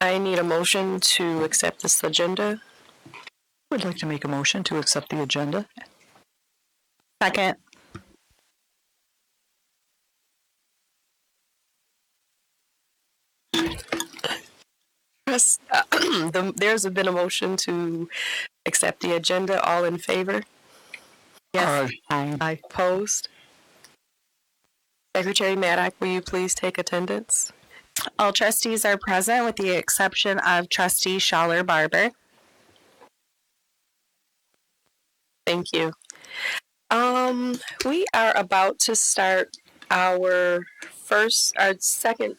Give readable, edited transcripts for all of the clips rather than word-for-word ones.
I need a motion to accept this agenda. I would like to make a motion to accept the agenda. Second. There's been a motion to accept the agenda. All in favor? Yes. Aye. Opposed? Secretary Maddock, will you please take attendance? All trustees are present with the exception of Trustee Schaller Barber. Thank you. We are about to start our second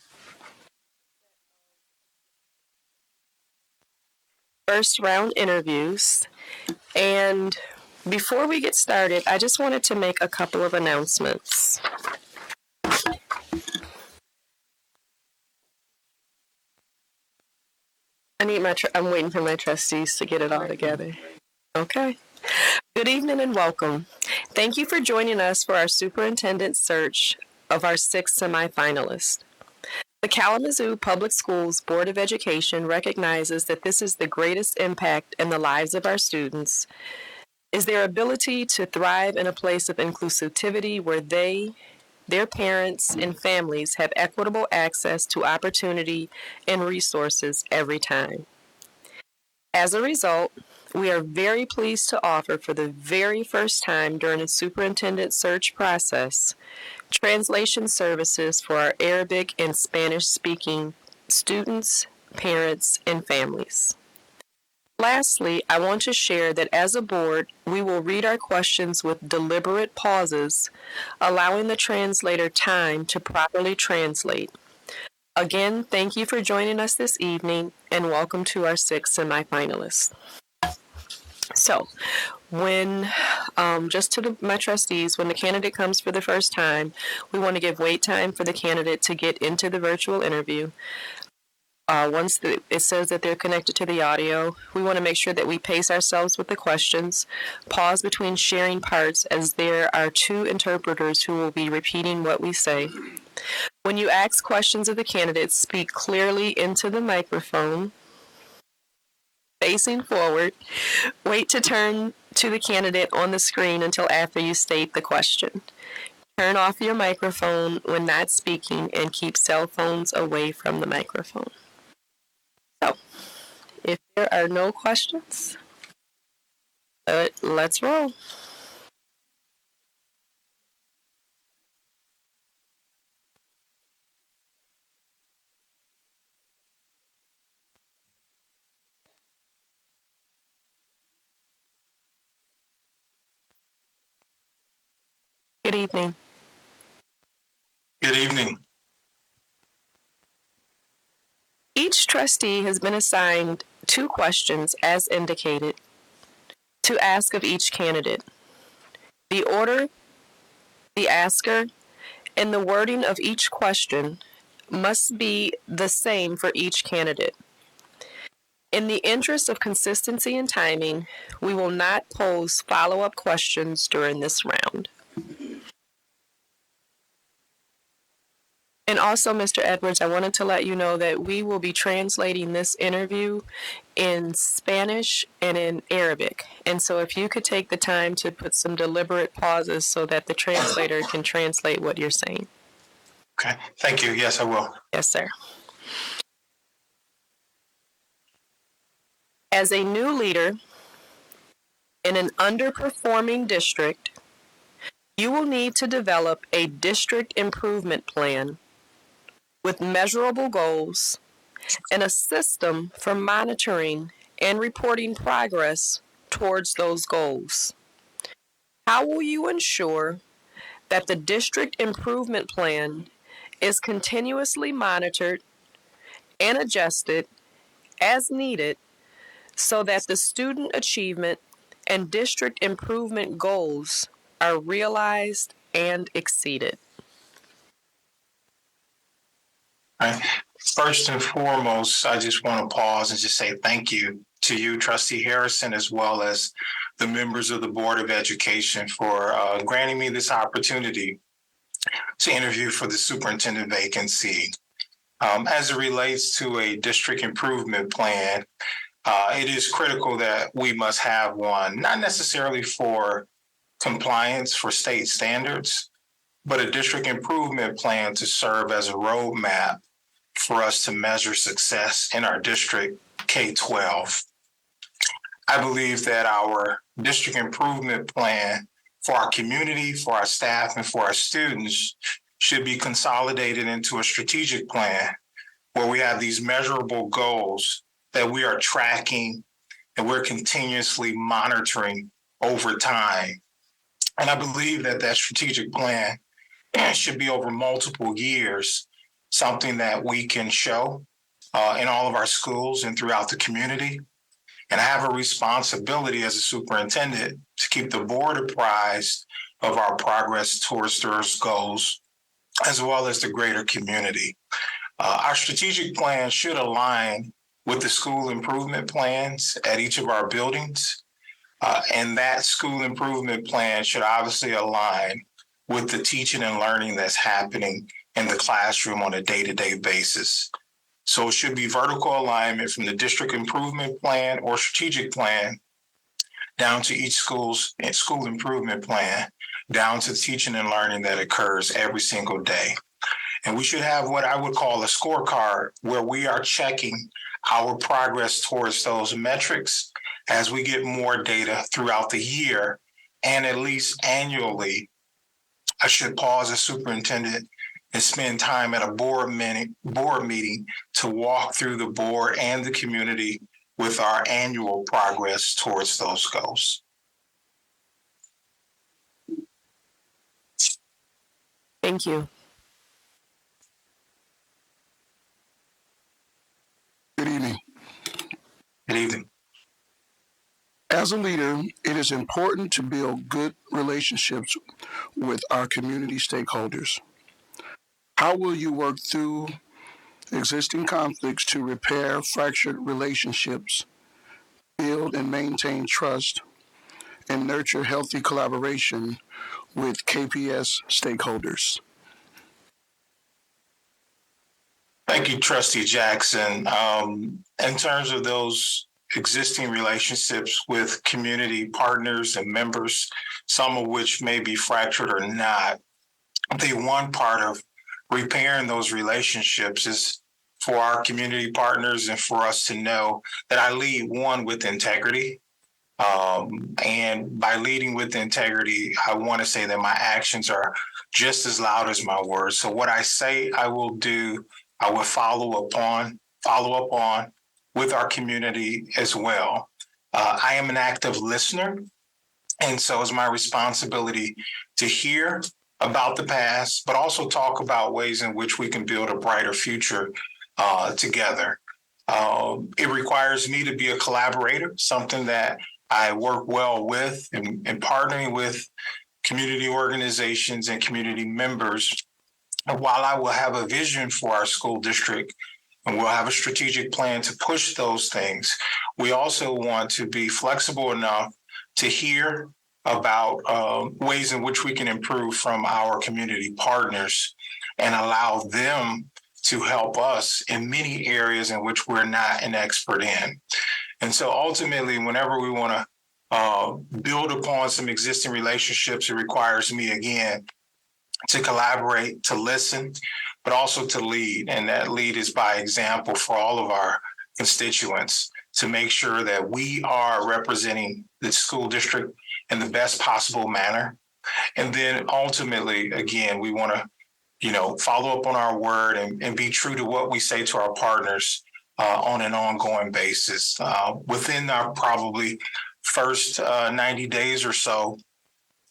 first round interviews. And before we get started, I just wanted to make a couple of announcements. I'm waiting for my trustees to get it all together. Okay. Good evening and welcome. Thank you for joining us for our superintendent search of our 6 semifinalists. The Kalamazoo Public Schools Board of Education recognizes that this is the greatest impact in the lives of our students, is their ability to thrive in a place of inclusivity where their parents, and families have equitable access to opportunity and resources every time. As a result, we are very pleased to offer for the very first time during the superintendent search process, translation services for our Arabic and Spanish-speaking students, parents, and families. Lastly, I want to share that as a board, we will read our questions with deliberate pauses, allowing the translator time to properly translate. Again, thank you for joining us this evening, and welcome to our 6 semifinalists. So, just to my trustees, when the candidate comes for the first time, we want to give wait time for the candidate to get into the virtual interview. Once it says that they're connected to the audio, we want to make sure that we pace ourselves with the questions, pause between sharing parts as there are 2 interpreters who will be repeating what we say. When you ask questions of the candidates, speak clearly into the microphone, facing forward. Wait to turn to the candidate on the screen until after you state the question. Turn off your microphone when not speaking and keep cell phones away from the microphone. So, if there are no questions, let's roll. Good evening. Good evening. Each trustee has been assigned 2 questions as indicated to ask of each candidate. The order, the asker, and the wording of each question must be the same for each candidate. In the interest of consistency and timing, we will not pose follow-up questions during this round. And also, Mr. Edwards, I wanted to let you know that we will be translating this interview in Spanish and in Arabic. And so if you could take the time to put some deliberate pauses so that the translator can translate what you're saying. Okay, thank you. Yes, I will. Yes, sir. As a new leader in an underperforming district, you will need to develop a district improvement plan with measurable goals and a system for monitoring and reporting progress towards those goals. How will you ensure that the district improvement plan is continuously monitored and adjusted as needed so that the student achievement and district improvement goals are realized and exceeded? Right. First and foremost, I just want to pause and just say thank you to you, Trustee Harrison, as well as the members of the Board of Education for granting me this opportunity to interview for the superintendent vacancy. As it relates to a district improvement plan, it is critical that we must have one, not necessarily for compliance for state standards, but a district improvement plan to serve as a roadmap for us to measure success in our district K-12. I believe that our district improvement plan for our community, for our staff, and for our students should be consolidated into a strategic plan where we have these measurable goals that we are tracking and we're continuously monitoring over time. And I believe that that strategic plan should be over multiple years, something that we can show in all of our schools and throughout the community. And I have a responsibility as a superintendent to keep the board apprised of our progress towards those goals, as well as the greater community. Our strategic plan should align with the school improvement plans at each of our buildings. And that school improvement plan should obviously align with the teaching and learning that's happening in the classroom on a day-to-day basis. So it should be vertical alignment from the district improvement plan or strategic plan down to each school's school improvement plan, down to teaching and learning that occurs every single day. And we should have what I would call a scorecard where we are checking our progress towards those metrics as we get more data throughout the year and at least annually. I should pause as superintendent and spend time at a board meeting to walk through the board and the community with our annual progress towards those goals. Thank you. Good evening. Good evening. As a leader, it is important to build good relationships with our community stakeholders. How will you work through existing conflicts to repair fractured relationships, build and maintain trust, and nurture healthy collaboration with KPS stakeholders? Thank you, Trustee Jackson. In terms of those existing relationships with community partners and members, some of which may be fractured or not, the one part of repairing those relationships is for our community partners and for us to know that I lead one with integrity. And by leading with integrity, I want to say that my actions are just as loud as my words. So what I say I will do, I will follow up on with our community as well. I am an active listener, and so it's my responsibility to hear about the past, but also talk about ways in which we can build a brighter future together. It requires me to be a collaborator, something that I work well with and partnering with community organizations and community members. And while I will have a vision for our school district and we'll have a strategic plan to push those things, we also want to be flexible enough to hear about ways in which we can improve from our community partners and allow them to help us in many areas in which we're not an expert in. And so ultimately, whenever we want to build upon some existing relationships, it requires me, again, to collaborate, to listen, but also to lead. And that lead is by example for all of our constituents to make sure that we are representing the school district in the best possible manner. And then ultimately, again, we want to, follow up on our word and be true to what we say to our partners on an ongoing basis. Within our probably first 90 days or so,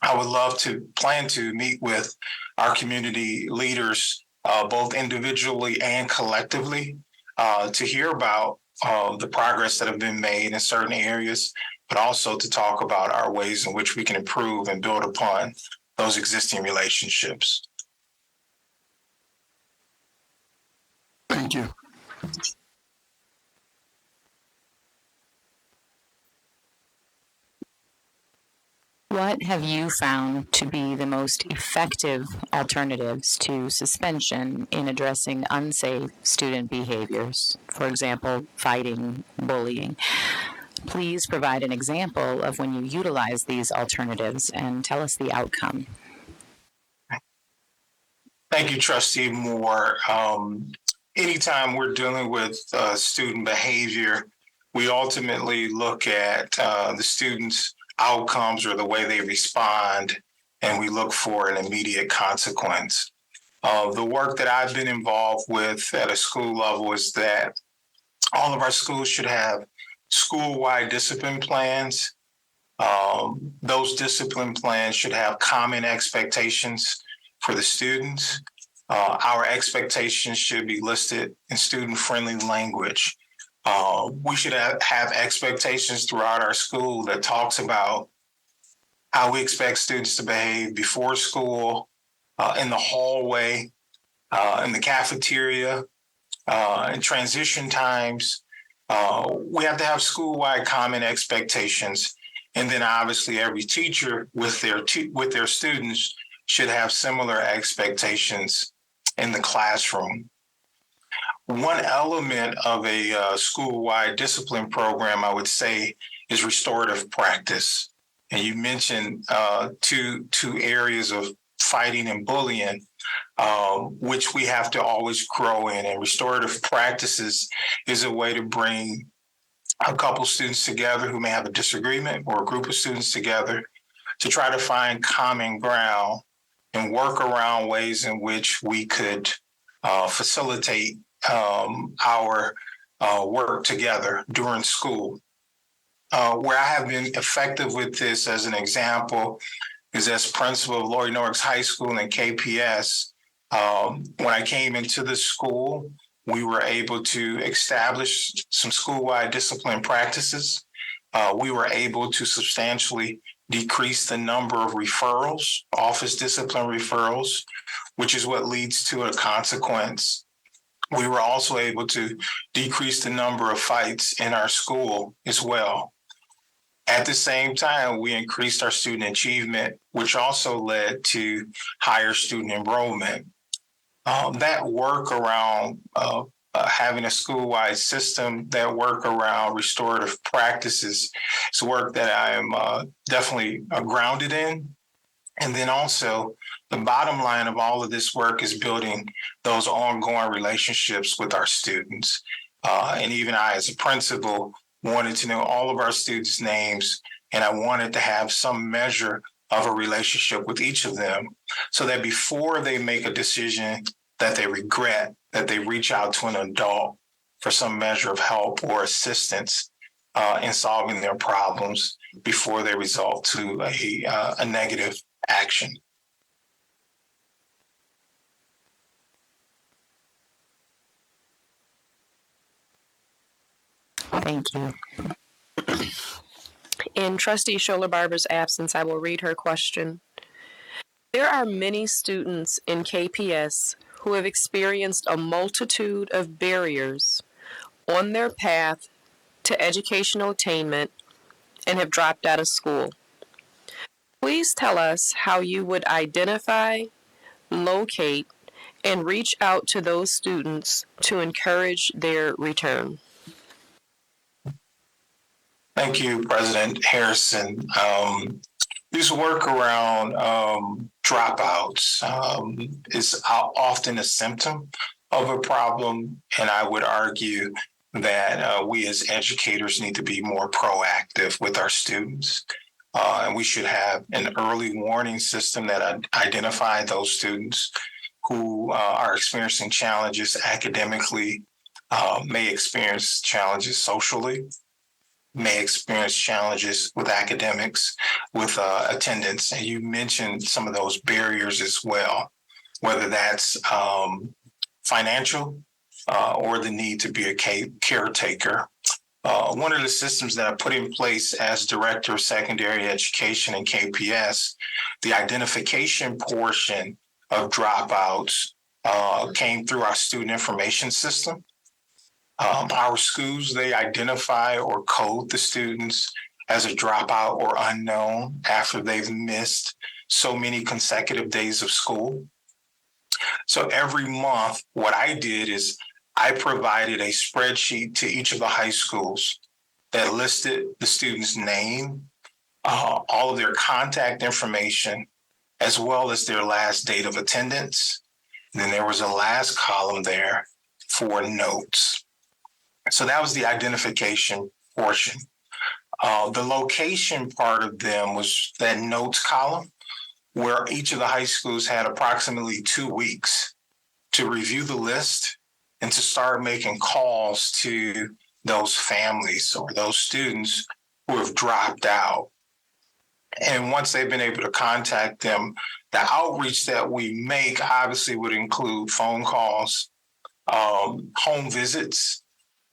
I would love to plan to meet with our community leaders, both individually and collectively, to hear about the progress that have been made in certain areas, but also to talk about our ways in which we can improve and build upon those existing relationships. Thank you. What have you found to be the most effective alternatives to suspension in addressing unsafe student behaviors? For example, fighting, bullying. Please provide an example of when you utilize these alternatives and tell us the outcome. Thank you, Trustee Moore. Anytime we're dealing with student behavior, we ultimately look at the students' outcomes or the way they respond, and we look for an immediate consequence. The work that I've been involved with at a school level is that all of our schools should have school-wide discipline plans. Those discipline plans should have common expectations for the students. Our expectations should be listed in student-friendly language. We should have expectations throughout our school that talks about how we expect students to behave before school, in the hallway, in the cafeteria, in transition times. We have to have school-wide common expectations. And then obviously every teacher with their students should have similar expectations in the classroom. One element of a school-wide discipline program, I would say, is restorative practice. And you mentioned two areas of fighting and bullying, which we have to always grow in. And restorative practices is a way to bring a couple students together who may have a disagreement, or a group of students together, to try to find common ground and work around ways in which we could facilitate our work together during school. Where I have been effective with this, as an example, is as principal of Laurie Norris High School in KPS. When I came into the school, we were able to establish some school-wide discipline practices. We were able to substantially decrease the number of referrals, office discipline referrals, which is what leads to a consequence. We were also able to decrease the number of fights in our school as well. At the same time, we increased our student achievement, which also led to higher student enrollment. That work around having a school-wide system, that work around restorative practices, is work that I am definitely grounded in. And then also, the bottom line of all of this work is building those ongoing relationships with our students. And even I, as a principal, wanted to know all of our students' names, and I wanted to have some measure of a relationship with each of them, so that before they make a decision that they regret, that they reach out to an adult for some measure of help or assistance in solving their problems before they result to a negative action. Thank you. In Trustee Scholler Barber's absence, I will read her question. There are many students in KPS who have experienced a multitude of barriers on their path to educational attainment and have dropped out of school. Please tell us how you would identify, locate, and reach out to those students to encourage their return. Thank you, President Harrison. This work around dropouts is often a symptom of a problem, and I would argue that we as educators need to be more proactive with our students. And we should have an early warning system that identifies those students who are experiencing challenges academically, may experience challenges socially, may experience challenges with academics, with attendance. And you mentioned some of those barriers as well, whether that's financial or the need to be a caretaker. One of the systems that I put in place as Director of Secondary Education in KPS, the identification portion of dropouts came through our student information system. Our schools, they identify or code the students as a dropout or unknown after they've missed so many consecutive days of school. So every month, what I did is I provided a spreadsheet to each of the high schools that listed the student's name, all of their contact information, as well as their last date of attendance. And then there was a last column there for notes. So that was the identification portion. The location part of them was that notes column, where each of the high schools had approximately 2 weeks to review the list and to start making calls to those families or those students who have dropped out. And once they've been able to contact them, the outreach that we make obviously would include phone calls, home visits.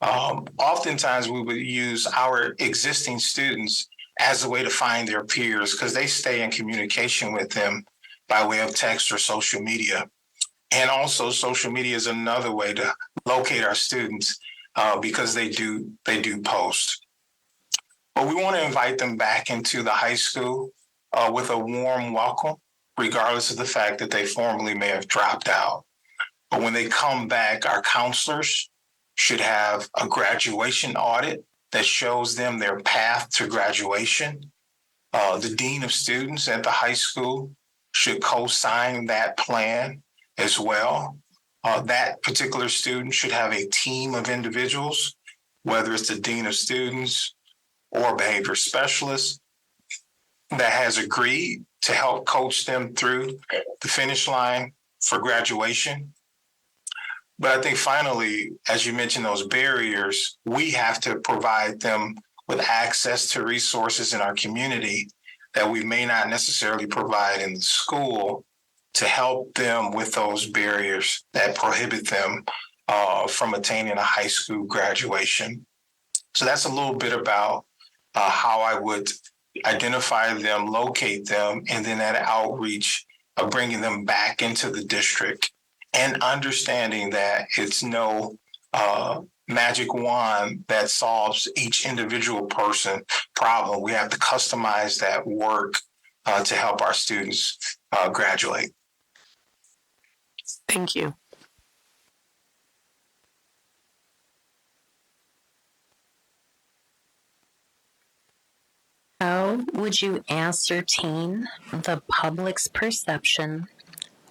Oftentimes we would use our existing students as a way to find their peers because they stay in communication with them by way of text or social media. And also social media is another way to locate our students because they do post. But we want to invite them back into the high school with a warm welcome, regardless of the fact that they formerly may have dropped out. But when they come back, our counselors should have a graduation audit that shows them their path to graduation. The dean of students at the high school should co-sign that plan as well. That particular student should have a team of individuals, whether it's the dean of students or behavior specialist, that has agreed to help coach them through the finish line for graduation. But I think finally, as you mentioned, those barriers, we have to provide them with access to resources in our community that we may not necessarily provide in the school to help them with those barriers that prohibit them from attaining a high school graduation. So that's a little bit about how I would identify them, locate them, and then that outreach of bringing them back into the district and understanding that it's no magic wand that solves each individual person problem. We have to customize that work to help our students graduate. Thank you. How would you ascertain the public's perception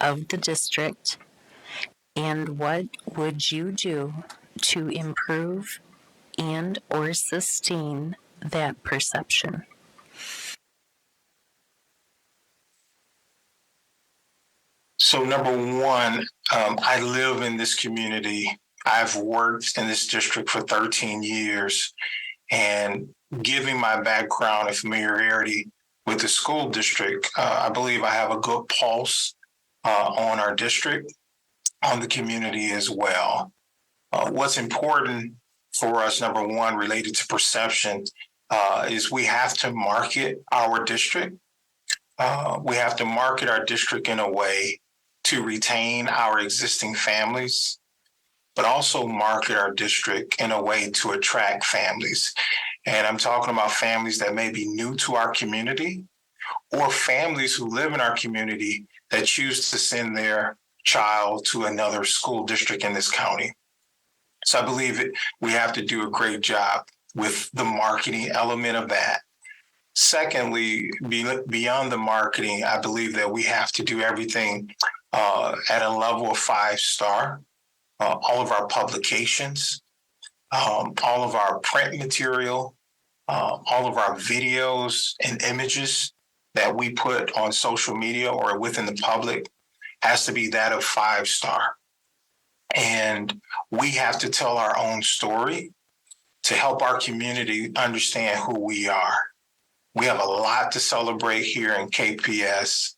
of the district, and what would you do to improve and or sustain that perception? So number one, I live in this community. I've worked in this district for 13 years, and giving my background and familiarity with the school district, I believe I have a good pulse on our district, on the community as well. What's important for us, number one, related to perception, is we have to market our district. We have to market our district in a way to retain our existing families, but also market our district in a way to attract families. And I'm talking about families that may be new to our community or families who live in our community that choose to send their child to another school district in this county. So I believe we have to do a great job with the marketing element of that. Secondly, beyond the marketing, I believe that we have to do everything at a level of 5-star. All of our publications, all of our print material, all of our videos and images that we put on social media or within the public has to be that of 5-star. And we have to tell our own story to help our community understand who we are. We have a lot to celebrate here in KPS.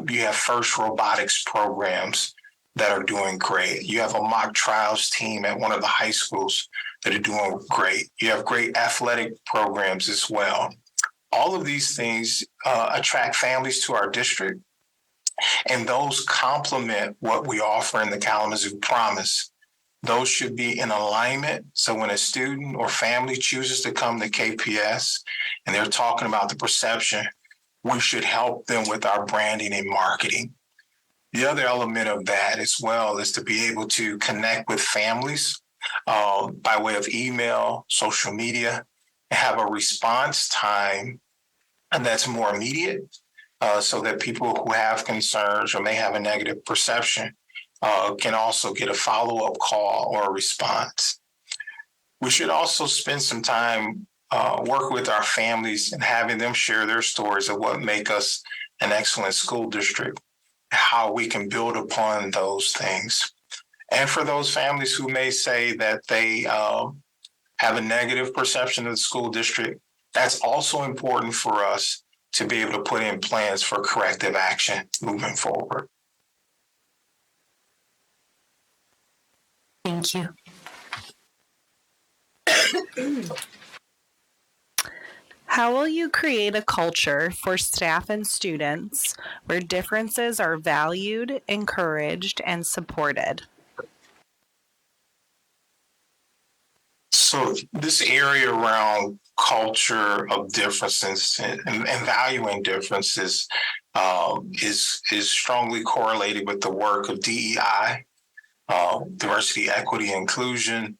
You have FIRST robotics programs that are doing great. You have a mock trials team at one of the high schools that are doing great. You have great athletic programs as well. All of these things attract families to our district, and those complement what we offer in the Kalamazoo Promise Those should be in alignment. So when a student or family chooses to come to KPS and they're talking about the perception, we should help them with our branding and marketing. The other element of that as well is to be able to connect with families by way of email, social media, and have a response time that's more immediate so that people who have concerns or may have a negative perception can also get a follow-up call or a response. We should also spend some time working with our families and having them share their stories of what make us an excellent school district, how we can build upon those things. And for those families who may say that they have a negative perception of the school district, that's also important for us to be able to put in plans for corrective action moving forward. Thank you. How will you create a culture for staff and students where differences are valued, encouraged, and supported? So this area around culture of differences and valuing differences is strongly correlated with the work of DEI, diversity, equity, inclusion,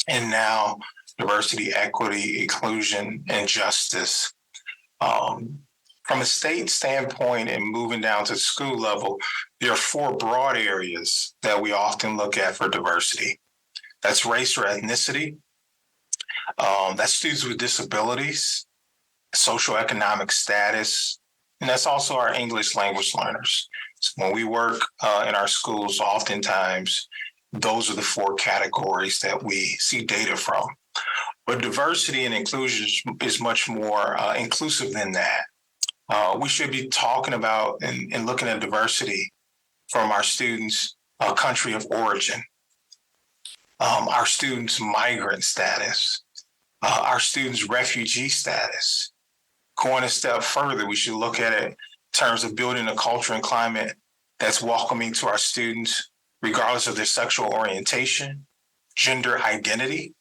and now diversity, equity, inclusion, and justice. From a state standpoint and moving down to the school level, there are four broad areas that we often look at for diversity. That's race or ethnicity. That's students with disabilities, socioeconomic status, and that's also our English language learners. So when we work in our schools, oftentimes those are the four categories that we see data from. But diversity and inclusion is much more inclusive than that. We should be talking about and looking at diversity from our students' country of origin, our students' migrant status, our students' refugee status. Going a step further, we should look at it in terms of building a culture and climate that's welcoming to our students, regardless of their sexual orientation, gender identity,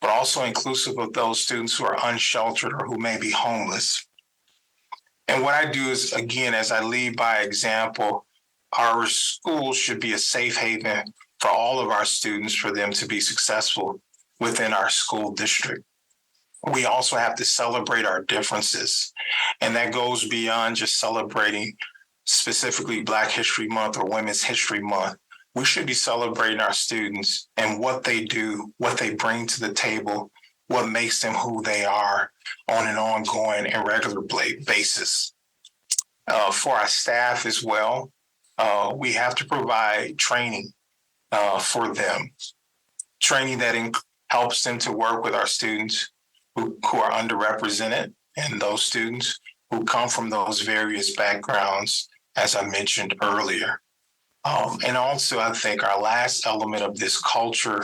but also inclusive of those students who are unsheltered or who may be homeless. And what I do is, again, as I lead by example, our schools should be a safe haven for all of our students, for them to be successful within our school district. We also have to celebrate our differences. And that goes beyond just celebrating specifically Black History Month or Women's History Month. We should be celebrating our students and what they do, what they bring to the table, what makes them who they are on an ongoing and regular basis. For our staff as well, we have to provide training for them, training that helps them to work with our students who are underrepresented and those students who come from those various backgrounds, as I mentioned earlier. And also, I think our last element of this culture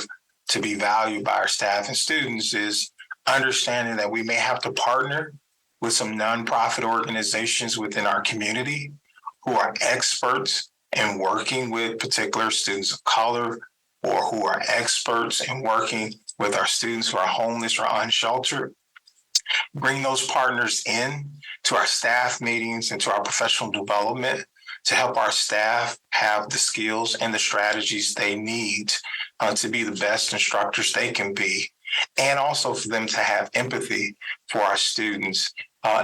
to be valued by our staff and students is understanding that we may have to partner with some nonprofit organizations within our community who are experts in working with particular students of color, or who are experts in working with our students who are homeless or unsheltered. Bring those partners in to our staff meetings and to our professional development to help our staff have the skills and the strategies they need to be the best instructors they can be, and also for them to have empathy for our students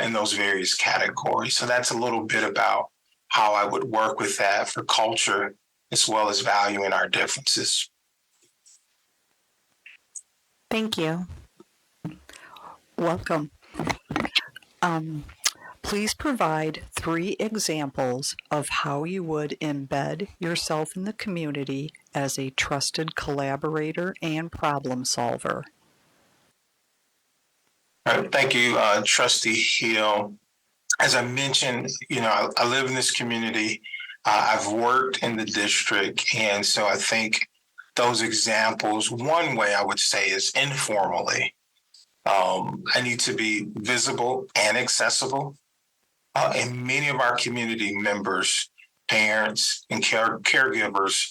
in those various categories. So that's a little bit about how I would work with that for culture, as well as valuing our differences. Thank you. Welcome. Please provide 3 examples of how you would embed yourself in the community as a trusted collaborator and problem solver. All right, thank you, Trustee Hill. As I mentioned, I live in this community. I've worked in the district, and so I think those examples, one way I would say is informally. I need to be visible and accessible. And many of our community members parents, and caregivers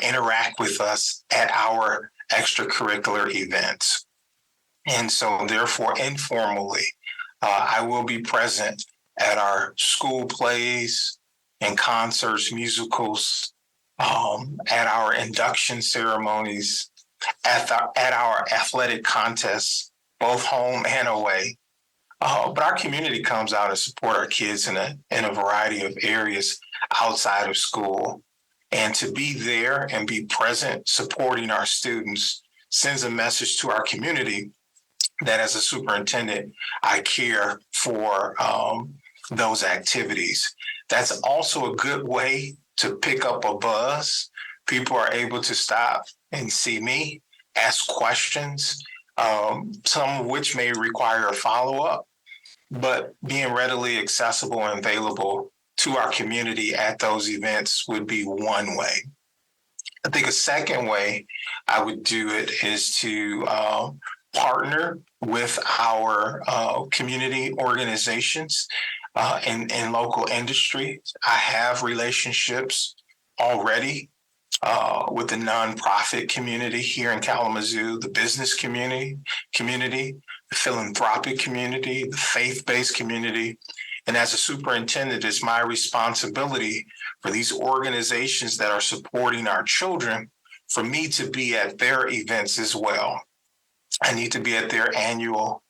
interact with us at our extracurricular events. And so, therefore, informally, I will be present at our school plays and concerts, musicals, at our induction ceremonies, at our athletic contests, both home and away. But our community comes out and support our kids in a variety of areas outside of school. And to be there and be present supporting our students sends a message to our community that as a superintendent, I care for those activities. That's also a good way to pick up a buzz. People are able to stop and see me, ask questions, some of which may require a follow-up, but being readily accessible and available to our community at those events would be one way. I think a second way I would do it is to partner with our community organizations in local industry. I have relationships already with the nonprofit community here in Kalamazoo, the business community, the philanthropic community, the faith-based community. And as a superintendent, it's my responsibility for these organizations that are supporting our children for me to be at their events as well. I need to be at their annual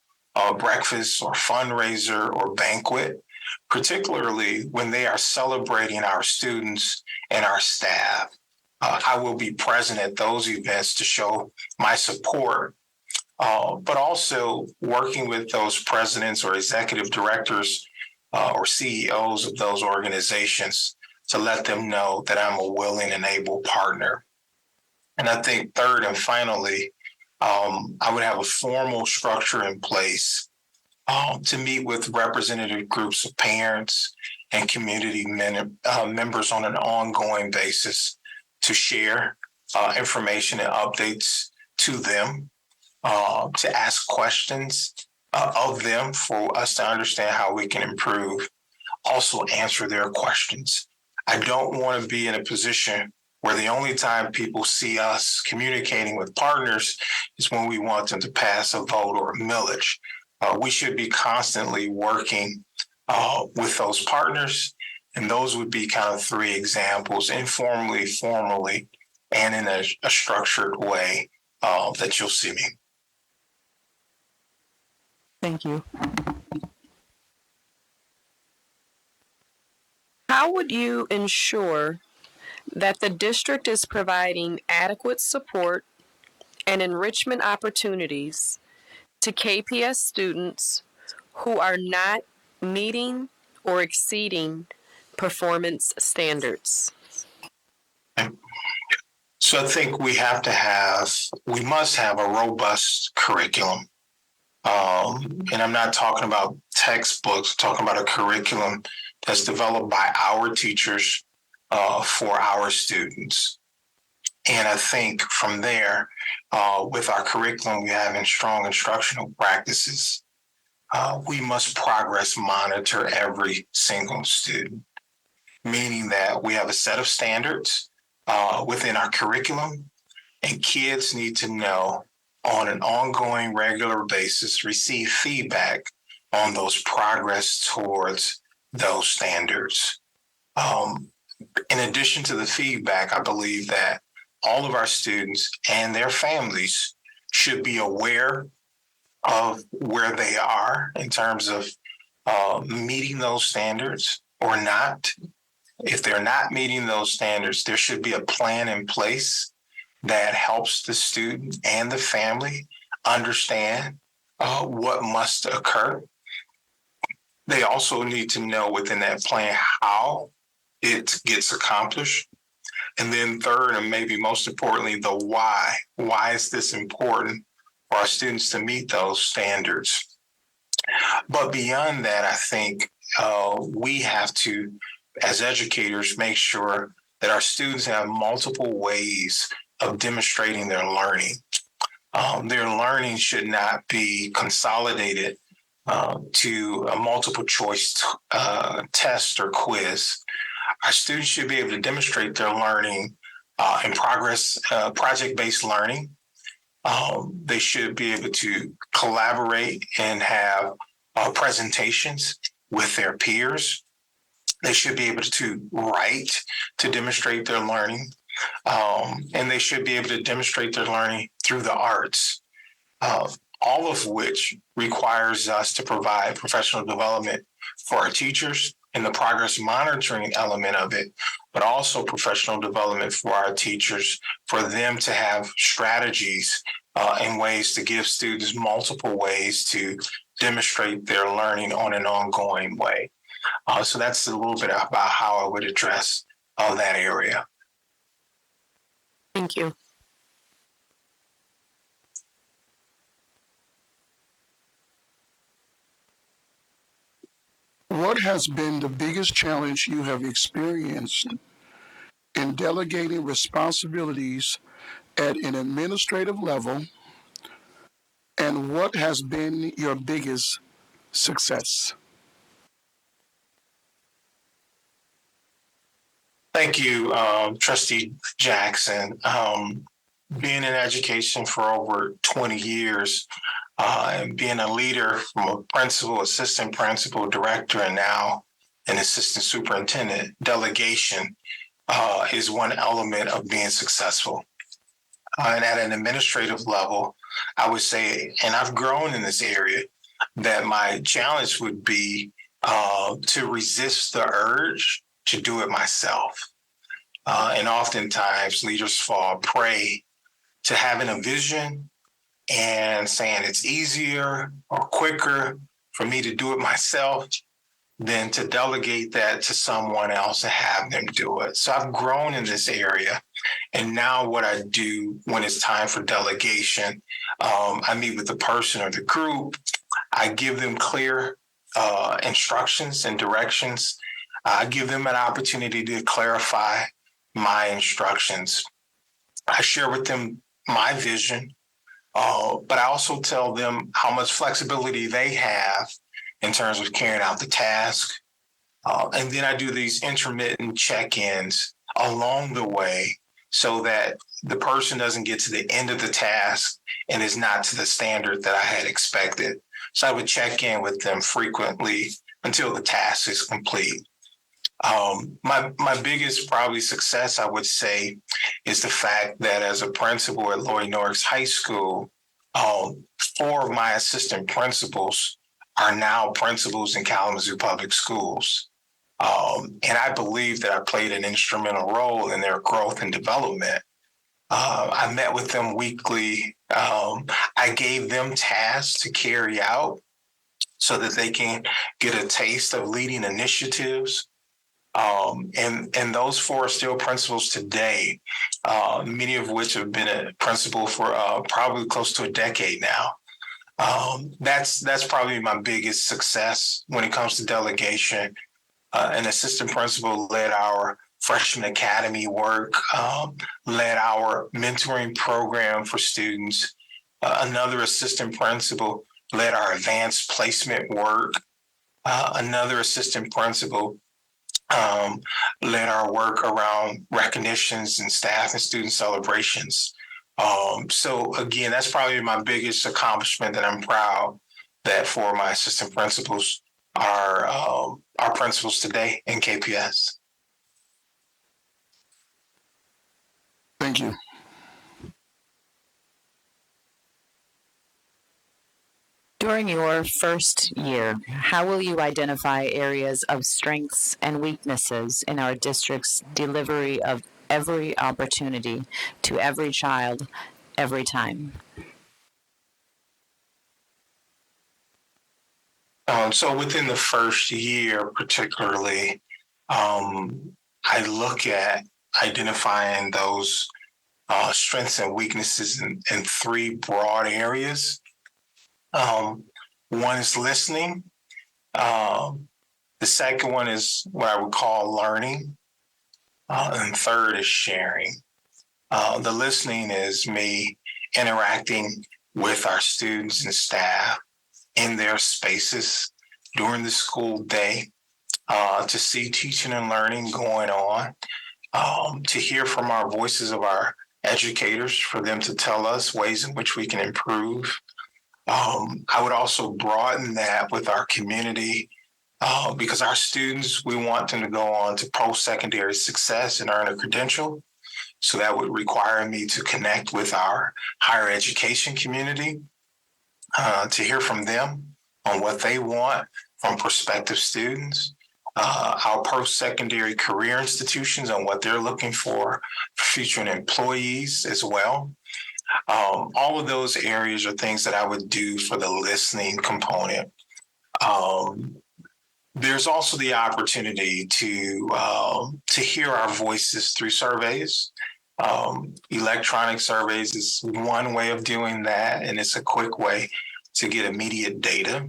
breakfast or fundraiser or banquet, particularly when they are celebrating our students and our staff. I will be present at those events to show my support, but also working with those presidents or executive directors or CEOs of those organizations to let them know that I'm a willing and able partner. And I think third and finally, I would have a formal structure in place to meet with representative groups of parents and community members on an ongoing basis to share information and updates to them, to ask questions of them for us to understand how we can improve, also answer their questions. I don't want to be in a position where the only time people see us communicating with partners is when we want them to pass a vote or a millage. We should be constantly working with those partners, and those would be kind of three examples, informally, formally, and in a structured way that you'll see me. Thank you. How would you ensure that the district is providing adequate support and enrichment opportunities to KPS students who are not meeting or exceeding performance standards? So I think we must have a robust curriculum. And I'm not talking about textbooks, I'm talking about a curriculum that's developed by our teachers for our students. And I think from there, with our curriculum, we have strong instructional practices. We must progress monitor every single student, meaning that we have a set of standards within our curriculum, and kids need to know on an ongoing, regular basis, receive feedback on those progress towards those standards. In addition to the feedback, I believe that all of our students and their families should be aware of where they are in terms of meeting those standards or not. If they're not meeting those standards, there should be a plan in place that helps the student and the family understand what must occur. They also need to know within that plan how it gets accomplished. And then third, and maybe most importantly, the why. Why is this important for our students to meet those standards? But beyond that, I think we have to, as educators, make sure that our students have multiple ways of demonstrating their learning. Their learning should not be consolidated to a multiple choice test or quiz. Our students should be able to demonstrate their learning in progress, project-based learning. They should be able to collaborate and have presentations with their peers. They should be able to write to demonstrate their learning. And they should be able to demonstrate their learning through the arts, all of which requires us to provide professional development for our teachers and the progress monitoring element of it, but also professional development for our teachers, for them to have strategies and ways to give students multiple ways to demonstrate their learning on an ongoing way. So that's a little bit about how I would address that area. Thank you. What has been the biggest challenge you have experienced in delegating responsibilities at an administrative level, and what has been your biggest success? Thank you, Trustee Jackson. Being in education for over 20 years, and being a leader from a principal, assistant principal, director, and now an assistant superintendent, delegation is one element of being successful. And at an administrative level, I would say, and I've grown in this area, that my challenge would be to resist the urge to do it myself. And oftentimes leaders fall prey to having a vision and saying it's easier or quicker for me to do it myself than to delegate that to someone else and have them do it. So I've grown in this area. And now what I do when it's time for delegation, I meet with the person or the group. I give them clear instructions and directions. I give them an opportunity to clarify my instructions. I share with them my vision, but I also tell them how much flexibility they have in terms of carrying out the task. And then I do these intermittent check-ins along the way so that the person doesn't get to the end of the task and is not to the standard that I had expected. So I would check in with them frequently until the task is complete. My biggest probably success, I would say, is the fact that as a principal at Lloyd Norris High School, 4 of my assistant principals are now principals in Kalamazoo Public Schools. And I believe that I played an instrumental role in their growth and development. I met with them weekly. I gave them tasks to carry out so that they can get a taste of leading initiatives. And those 4 are still principals today, many of which have been a principal for probably close to a decade now. That's probably my biggest success when it comes to delegation. An assistant principal led our freshman academy work, led our mentoring program for students. Another assistant principal led our advanced placement work. Another assistant principal led our work around recognitions and staff and student celebrations. So again, that's probably my biggest accomplishment that I'm proud that 4 of my assistant principals are principals today in KPS. Thank you. During your first year, how will you identify areas of strengths and weaknesses in our district's delivery of every opportunity to every child, every time? So within the first year, particularly, I look at identifying those strengths and weaknesses in 3 broad areas. One is listening. The second one is what I would call learning. And third is sharing. The listening is me interacting with our students and staff in their spaces during the school day. to see teaching and learning going on, to hear from our voices of our educators, for them to tell us ways in which we can improve. I would also broaden that with our community, because our students, we want them to go on to post-secondary success and earn a credential. So that would require me to connect with our higher education community, to hear from them on what they want from prospective students, our post-secondary career institutions on what they're looking for future employees as well. All of those areas are things that I would do for the listening component. There's also the opportunity to hear our voices through surveys. Electronic surveys is one way of doing that, and it's a quick way to get immediate data.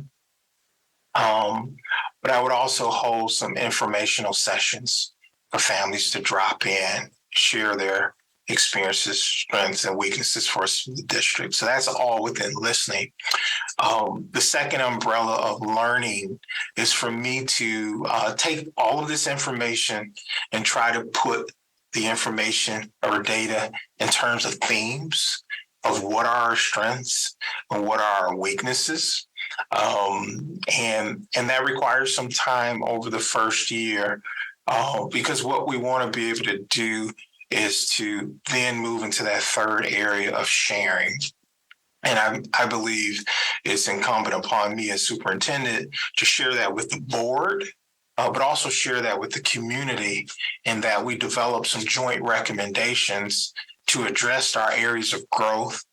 But I would also hold some informational sessions for families to drop in, share their experiences, strengths, and weaknesses for the district. So that's all within listening. The second umbrella of learning is for me to take all of this information and try to put the information or data in terms of themes of what are our strengths and what are our weaknesses. And that requires some time over the first year, because what we want to be able to do is to then move into that third area of sharing. And I believe it's incumbent upon me as superintendent to share that with the board, but also share that with the community, in that we develop some joint recommendations to address our areas of growth,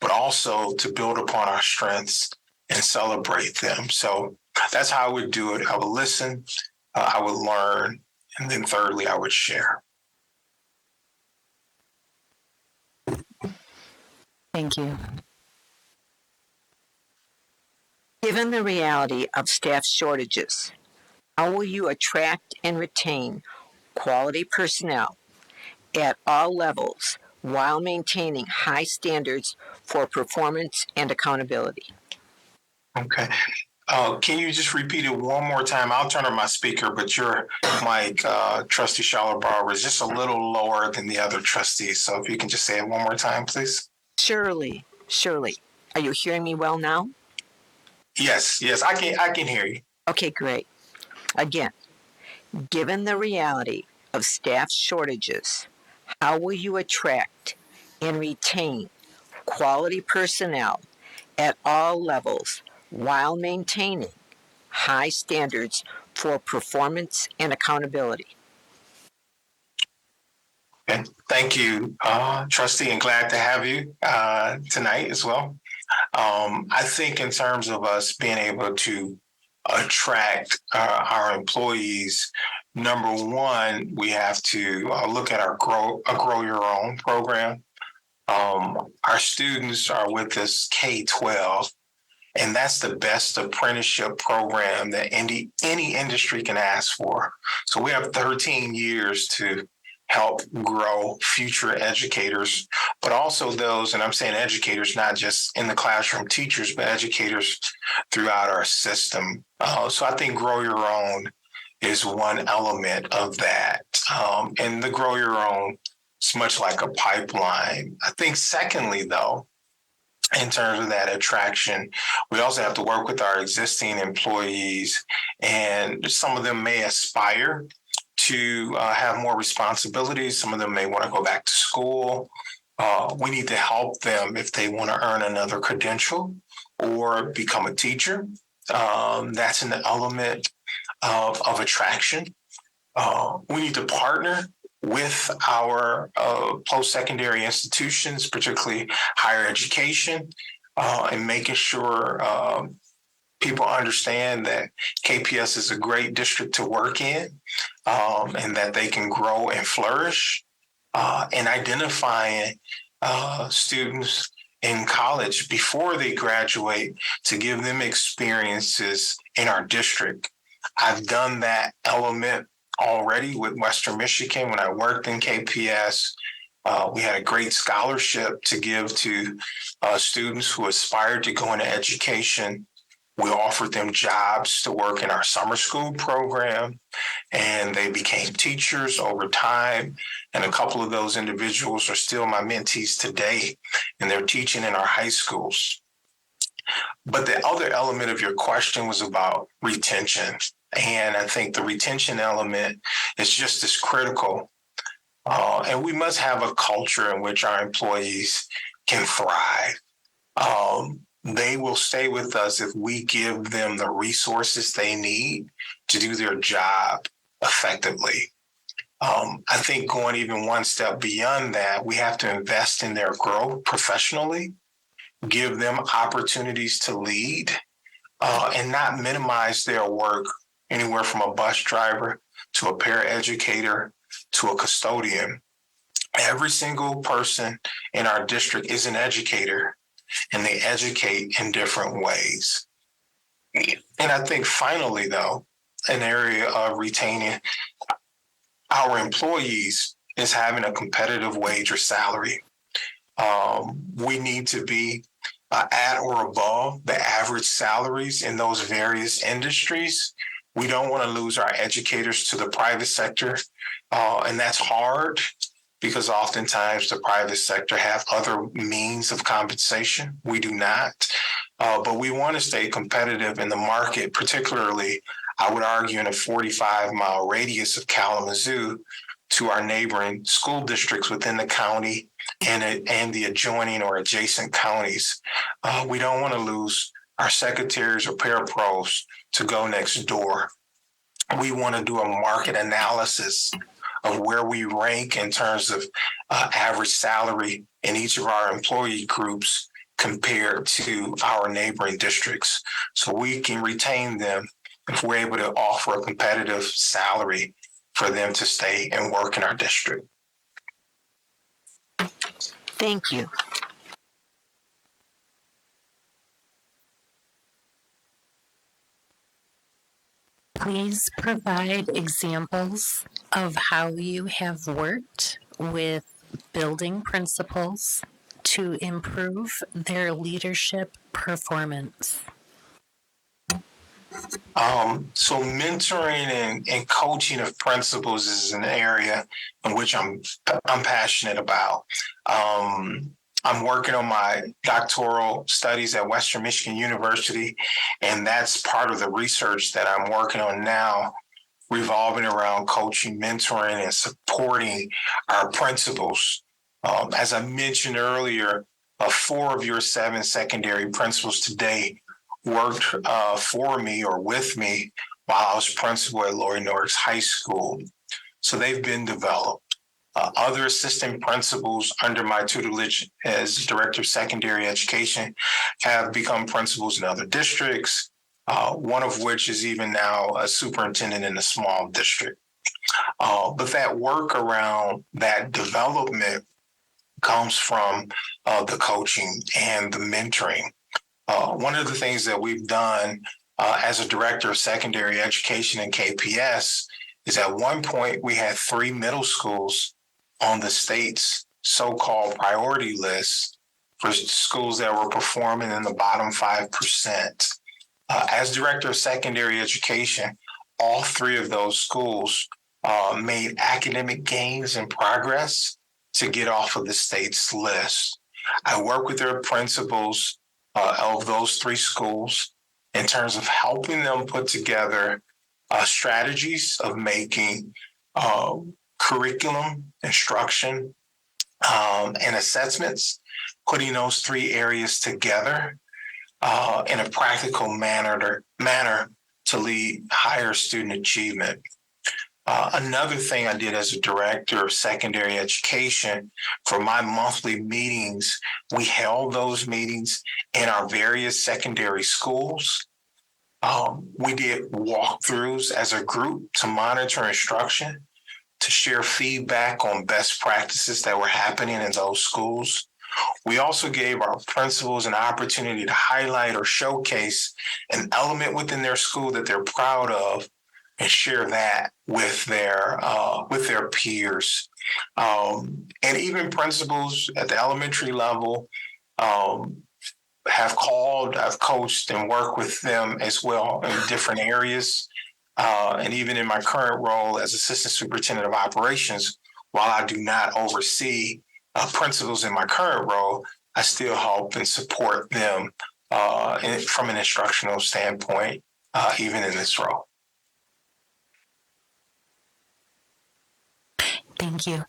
but also to build upon our strengths and celebrate them. So that's how I would do it. I would listen, I would learn, and then thirdly, I would share. Thank you. Given the reality of staff shortages, how will you attract and retain quality personnel at all levels while maintaining high standards for performance and accountability? Okay. Can you just repeat it one more time? I'll turn on my speaker, but your mic, Trustee Schaller-Barber, is just a little lower than the other trustees. So if you can just say it one more time, please. Surely. Are you hearing me well now? Yes, I can hear you. Okay, great. Again, given the reality of staff shortages, how will you attract and retain quality personnel at all levels while maintaining high standards for performance and accountability? Okay. Thank you, Trustee, and glad to have you tonight as well. I think in terms of us being able to attract our employees, number one, we have to look at our Grow Your Own program. Our students are with us K-12, and that's the best apprenticeship program that any industry can ask for. So we have 13 years to help grow future educators, but also those, and I'm saying educators, not just in the classroom teachers, but educators throughout our system. So I think Grow Your Own is one element of that. And the Grow Your Own is much like a pipeline. I think secondly, though, in terms of that attraction, we also have to work with our existing employees, and some of them may aspire to have more responsibilities. Some of them may want to go back to school. We need to help them if they want to earn another credential or become a teacher. That's an element of attraction. We need to partner with our post-secondary institutions, particularly higher education, and making sure people understand that KPS is a great district to work in, and that they can grow and flourish, and identifying students in college before they graduate to give them experiences in our district. I've done that element already with Western Michigan when I worked in KPS. We had a great scholarship to give to students who aspired to go into education We offered them jobs to work in our summer school program, and they became teachers over time. And a couple of those individuals are still my mentees today, and they're teaching in our high schools. But the other element of your question was about retention. And I think the retention element is just as critical. And we must have a culture in which our employees can thrive. They will stay with us if we give them the resources they need to do their job effectively. I think going even one step beyond that, we have to invest in their growth professionally, give them opportunities to lead, and not minimize their work anywhere from a bus driver to a paraeducator to a custodian. Every single person in our district is an educator, and they educate in different ways. And I think finally, though, an area of retaining our employees is having a competitive wage or salary. We need to be at or above the average salaries in those various industries. We don't want to lose our educators to the private sector, and that's hard because oftentimes the private sector have other means of compensation. We do not, but we want to stay competitive in the market, particularly, I would argue, in a 45-mile radius of Kalamazoo to our neighboring school districts within the county and the adjoining or adjacent counties. We don't want to lose our secretaries or parapros to go next door. We want to do a market analysis of where we rank in terms of average salary in each of our employee groups compared to our neighboring districts, so we can retain them if we're able to offer a competitive salary for them to stay and work in our district. Thank you. Please provide examples of how you have worked with building principals to improve their leadership performance. So mentoring and coaching of principals is an area in which I'm passionate about. I'm working on my doctoral studies at Western Michigan University, and that's part of the research that I'm working on now, revolving around coaching, mentoring, and supporting our principals. As I mentioned earlier, 4 of your 7 secondary principals today worked for me or with me while I was principal at Laurie Norris High School. So they've been developed. Other assistant principals under my tutelage as Director of Secondary Education have become principals in other districts, one of which is even now a superintendent in a small district. But that work around that development comes from the coaching and the mentoring. One of the things that we've done as a Director of Secondary Education in KPS is at one point we had 3 middle schools on the state's so-called priority list for schools that were performing in the bottom 5%. As Director of Secondary Education, all 3 of those schools made academic gains and progress to get off of the state's list. I work with their principals of those 3 schools in terms of helping them put together strategies of making curriculum, instruction, and assessments, putting those 3 areas together in a practical manner to lead higher student achievement. Another thing I did as a Director of Secondary Education, for my monthly meetings, we held those meetings in our various secondary schools. We did walkthroughs as a group to monitor instruction, to share feedback on best practices that were happening in those schools. We also gave our principals an opportunity to highlight or showcase an element within their school that they're proud of and share that with their peers. And even principals at the elementary level have called, I've coached and worked with them as well in different areas. And even in my current role as Assistant Superintendent of Operations, while I do not oversee principals in my current role, I still help and support them from an instructional standpoint, even in this role. Thank you.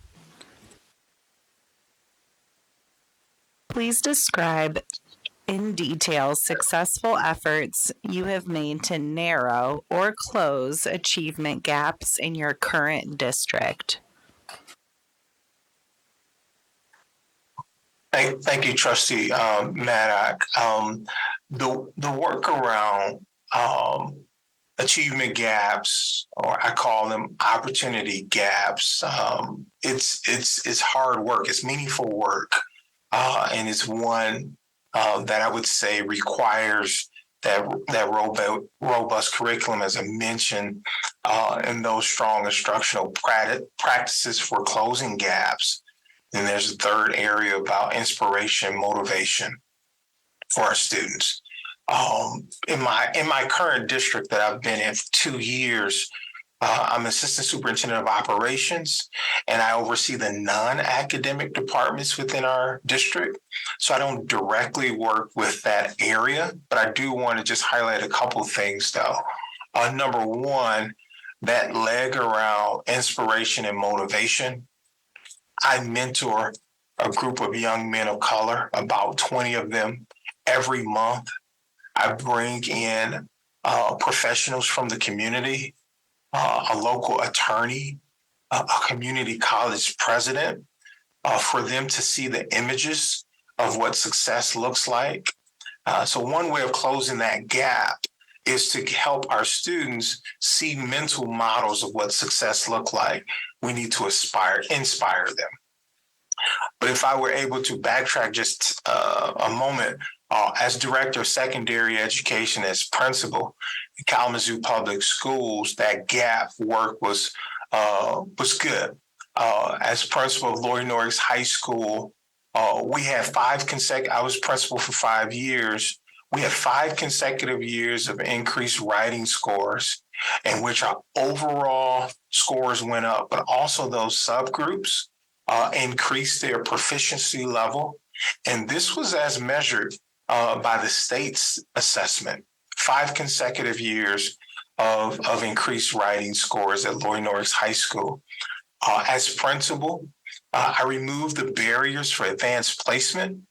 Please describe in detail successful efforts you have made to narrow or close achievement gaps in your current district. Thank you, Trustee Maddock. The work around achievement gaps, or I call them opportunity gaps, it's hard work. It's meaningful work, and it's one that I would say requires that robust curriculum, as I mentioned, and those strong instructional practices for closing gaps. Then there's a third area about inspiration, motivation for our students. In my current district that I've been in for 2 years, I'm Assistant Superintendent of Operations, and I oversee the non-academic departments within our district. So I don't directly work with that area, but I do want to just highlight a couple of things, though. Number one, that leg around inspiration and motivation. I mentor a group of young men of color, about 20 of them, every month. I bring in professionals from the community, a local attorney, a community college president, for them to see the images of what success looks like. So one way of closing that gap is to help our students see mental models of what success look like. We need to inspire them. But if I were able to backtrack just a moment, as Director of Secondary Education, as principal in Kalamazoo Public Schools, that gap work was good. As principal of Lloyd Norris High School, we had I was principal for 5 years. We had 5 consecutive years of increased writing scores, in which our overall scores went up, but also those subgroups increased their proficiency level. And this was as measured by the state's assessment. 5 consecutive years of increased writing scores at Lloyd Norris High School. As principal, I removed the barriers for advanced placement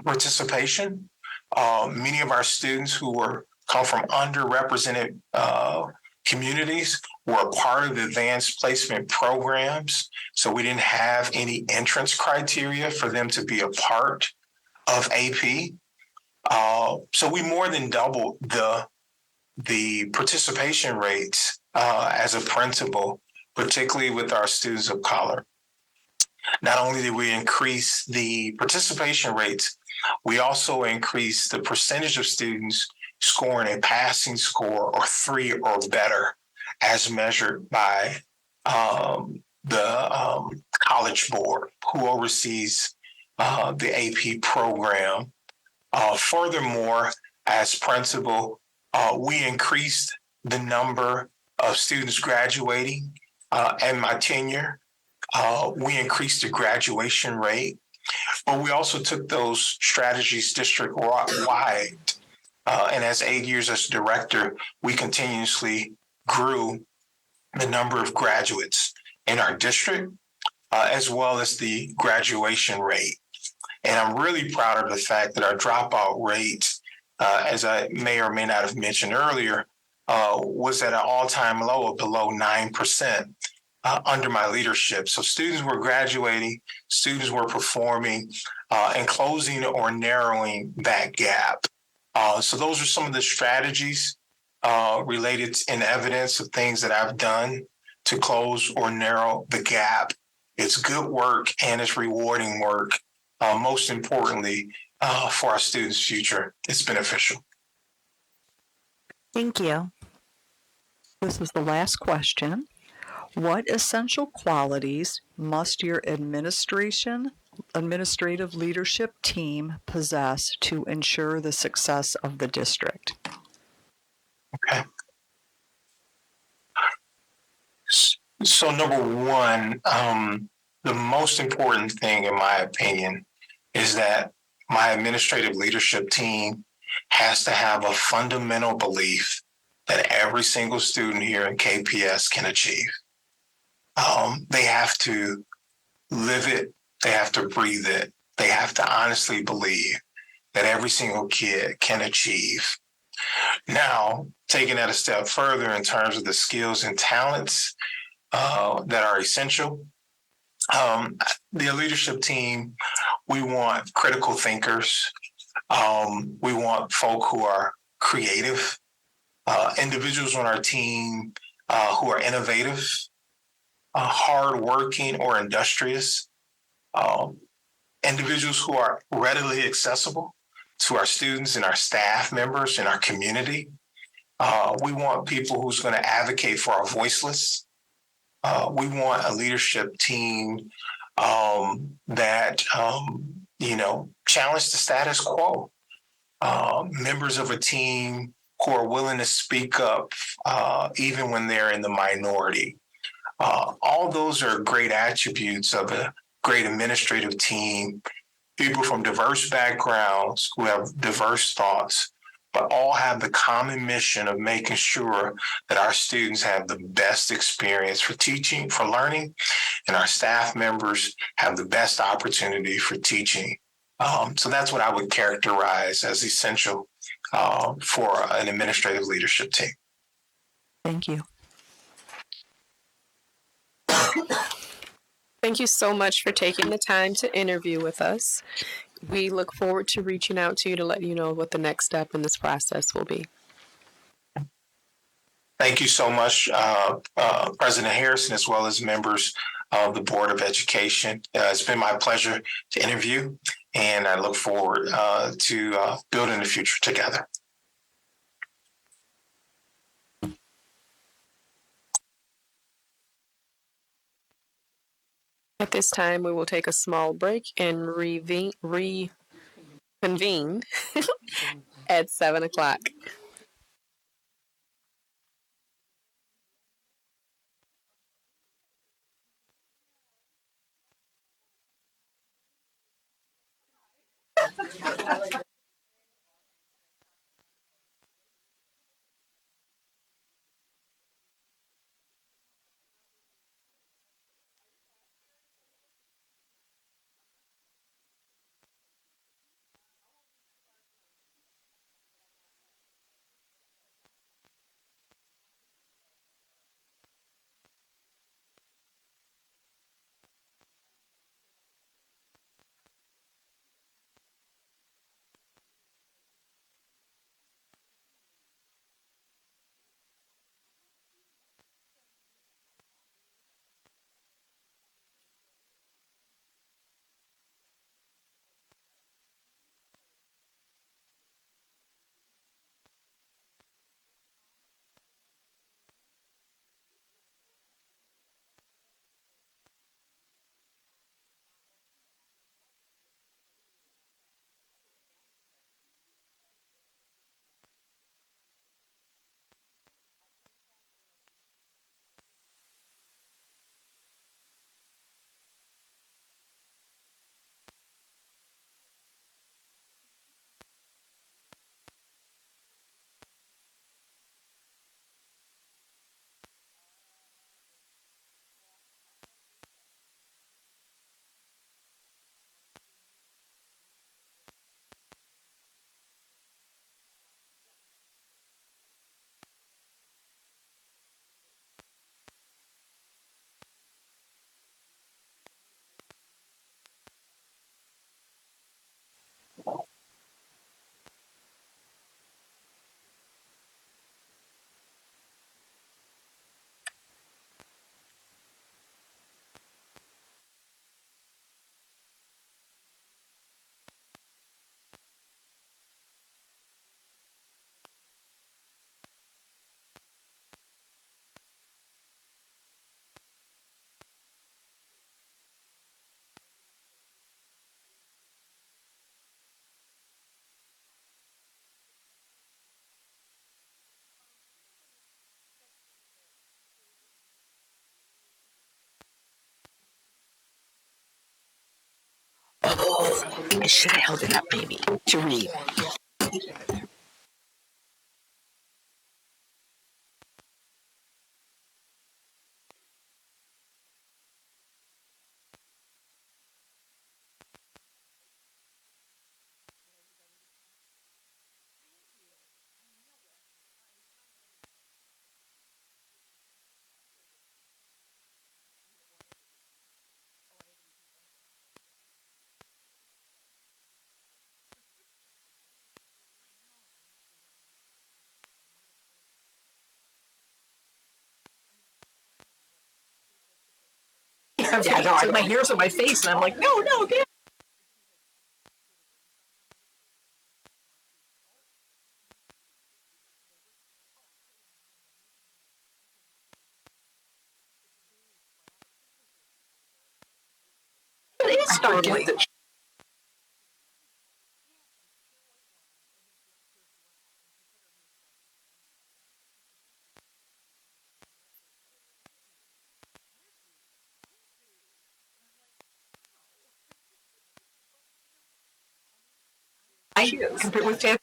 participation. Many of our students who come from underrepresented communities were a part of the advanced placement programs. So we didn't have any entrance criteria for them to be a part of AP. So we more than doubled the participation rates as a principal, particularly with our students of color. Not only did we increase the participation rates, we also increased the percentage of students scoring a passing score or 3 or better, as measured by the College Board, who oversees the AP program. Furthermore, as principal, we increased the number of students graduating and my tenure. We increased the graduation rate, but we also took those strategies district-wide. And as 8 years as director, we continuously grew the number of graduates in our district, as well as the graduation rate. And I'm really proud of the fact that our dropout rate, as I may or may not have mentioned earlier, was at an all-time low of below 9% under my leadership. So students were graduating, students were performing, and closing or narrowing that gap. So those are some of the strategies related in evidence of things that I've done to close or narrow the gap. It's good work and it's rewarding work. Most importantly, for our students' future, it's beneficial. Thank you. This is the last question. What essential qualities must your administration administrative leadership team possess to ensure the success of the district? Okay. So number one, the most important thing, in my opinion, is that my administrative leadership team has to have a fundamental belief that every single student here in KPS can achieve. They have to live it. They have to breathe it. They have to honestly believe that every single kid can achieve. Now, taking that a step further in terms of the skills and talents that are essential, the leadership team, we want critical thinkers. We want folk who are creative, individuals on our team who are innovative, hardworking or industrious, um, individuals who are readily accessible to our students and our staff members in our community. We want people who's going to advocate for our voiceless. We want a leadership team that challenge the status quo. Members of a team who are willing to speak up even when they're in the minority. All those are great attributes of a great administrative team, people from diverse backgrounds who have diverse thoughts, but all have the common mission of making sure that our students have the best experience for teaching, for learning, and our staff members have the best opportunity for teaching. So that's what I would characterize as essential for an administrative leadership team. Thank you. Thank you so much for taking the time to interview with us. We look forward to reaching out to you to let you know what the next step in this process will be. Thank you so much, President Harrison, as well as members of the Board of Education. It's been my pleasure to interview, and I look forward to building the future together. At this time, we will take a small break and reconvene at 7 o'clock. I should have held it up maybe to read. Yeah, no, I, my hair's on my face, and I'm like, no, get. It is startling. I compared with Ted.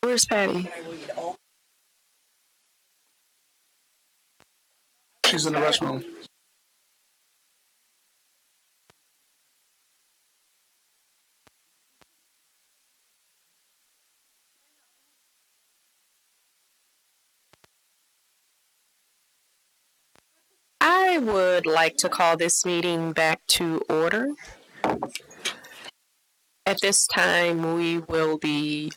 Where's Patty? She's in the restroom. I would like to call this meeting back to order. At this time, we will be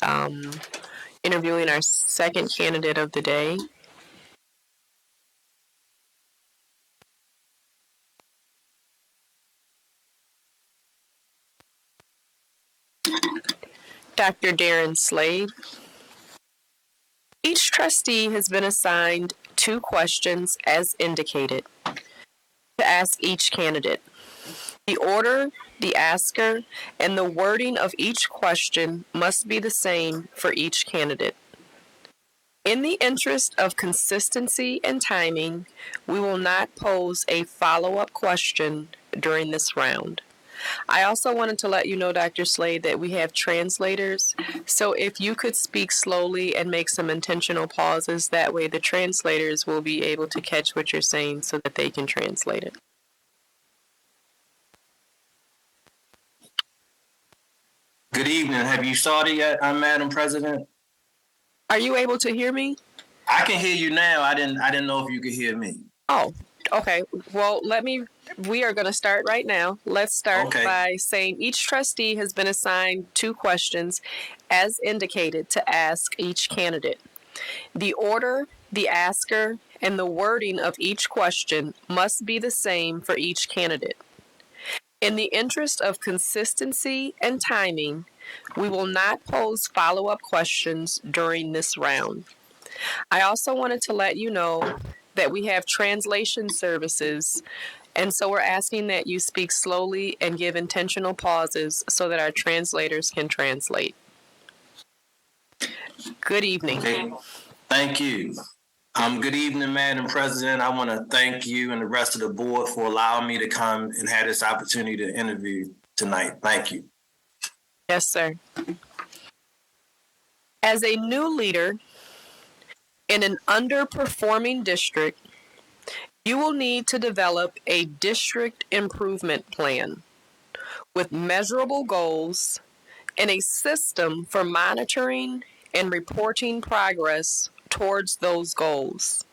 interviewing our second candidate of the day. Dr. Darren Slade. Each trustee has been assigned 2 questions as indicated to ask each candidate. The order, the asker, and the wording of each question must be the same for each candidate. In the interest of consistency and timing, we will not pose a follow-up question during this round. I also wanted to let you know, Dr. Slade, that we have translators. So if you could speak slowly and make some intentional pauses, that way the translators will be able to catch what you're saying so that they can translate it. Good evening. Have you started yet, Madam President? Are you able to hear me? I can hear you now. I didn't know if you could hear me. Oh, okay. Well, we are going to start right now. Let's start by saying each trustee has been assigned 2 questions as indicated to ask each candidate. The order, the asker, and the wording of each question must be the same for each candidate. In the interest of consistency and timing, we will not pose follow-up questions during this round. I also wanted to let you know that we have translation services, and so we're asking that you speak slowly and give intentional pauses so that our translators can translate. Good evening. Okay. Thank you. Good evening, Madam President. I want to thank you and the rest of the board for allowing me to come and have this opportunity to interview tonight. Thank you. Yes, sir. As a new leader in an underperforming district, you will need to develop a district improvement plan with measurable goals and a system for monitoring and reporting progress towards those goals.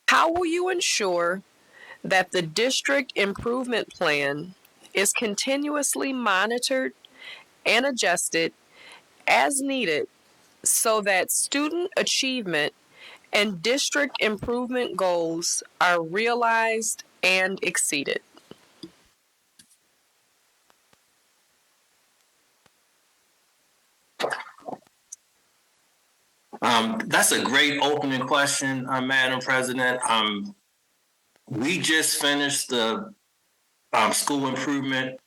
How will you ensure that the district improvement plan is continuously monitored and adjusted as needed so that student achievement and district improvement goals are realized and exceeded? That's a great opening question, Madam President. We just finished the school improvement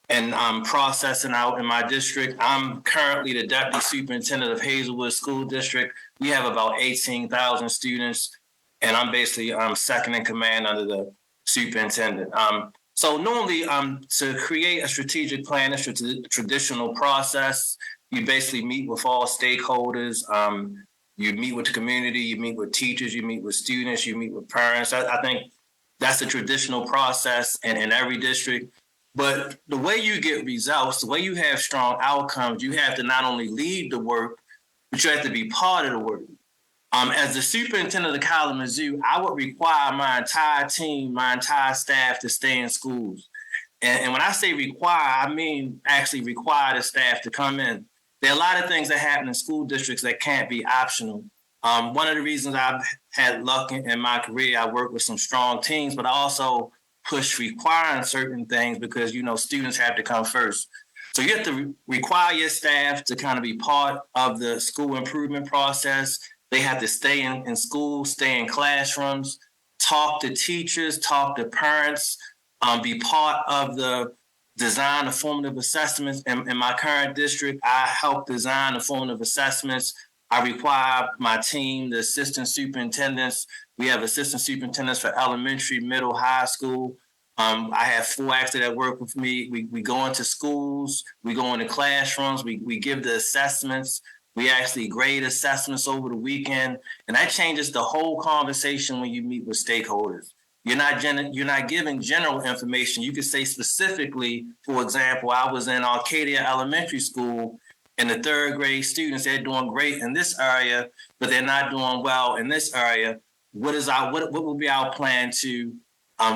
and processing out in my district. I'm currently the deputy superintendent of Hazelwood School District. We have about 18,000 students, and I'm basically second in command under the superintendent. So normally to create a strategic plan, it's a traditional process. You basically meet with all stakeholders. You meet with the community, you meet with teachers, you meet with students, you meet with parents. I think that's a traditional process in every district. But the way you get results, the way you have strong outcomes, you have to not only lead the work, but you have to be part of the work. As the superintendent of Kalamazoo, I would require my entire team, my entire staff to stay in schools. And when I say require, I mean actually require the staff to come in. There are a lot of things that happen in school districts that can't be optional. One of the reasons I've had luck in my career, I work with some strong teams, but I also push requiring certain things because, students have to come first. So you have to require your staff to kind of be part of the school improvement process. They have to stay in school, stay in classrooms, talk to teachers, talk to parents, be part of the design of formative assessments. In my current district, I help design the formative assessments. I require my team, the assistant superintendents. We have assistant superintendents for elementary, middle, high school. I have 4 actually that work with me. We go into schools, we go into classrooms, we give the assessments. We actually grade assessments over the weekend. And that changes the whole conversation when you meet with stakeholders. You're not giving general information. You could say specifically, for example, I was in Arcadia Elementary School, and the 3rd grade students, they're doing great in this area, but they're not doing well in this area. What will be our plan to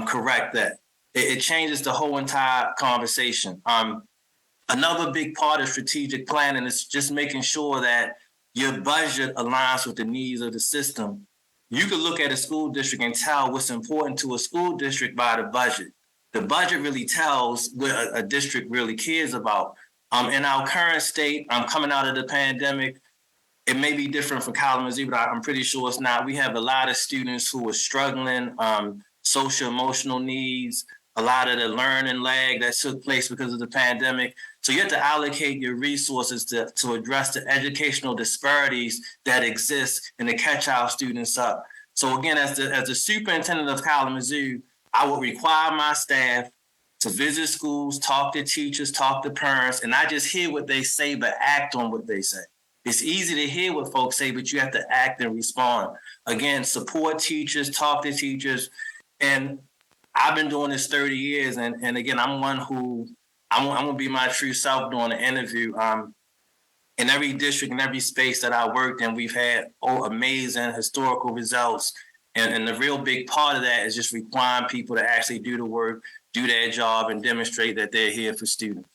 correct that? It changes the whole entire conversation. Another big part of strategic planning is just making sure that your budget aligns with the needs of the system. You can look at a school district and tell what's important to a school district by the budget. The budget really tells what a district really cares about. In our current state, coming out of the pandemic, it may be different for Kalamazoo, but I'm pretty sure it's not. We have a lot of students who are struggling, social emotional needs, a lot of the learning lag that took place because of the pandemic. So you have to allocate your resources to address the educational disparities that exist and to catch our students up. So again, as the superintendent of Kalamazoo, I would require my staff to visit schools, talk to teachers, talk to parents, and not just hear what they say, but act on what they say. It's easy to hear what folks say, but you have to act and respond. Again, support teachers, talk to teachers. And I've been doing this 30 years. And again, I'm one who, I'm going to be my true self during the interview. In every district, in every space that I worked in, we've had amazing historical results. And the real big part of that is just requiring people to actually do the work, do their job, and demonstrate that they're here for students.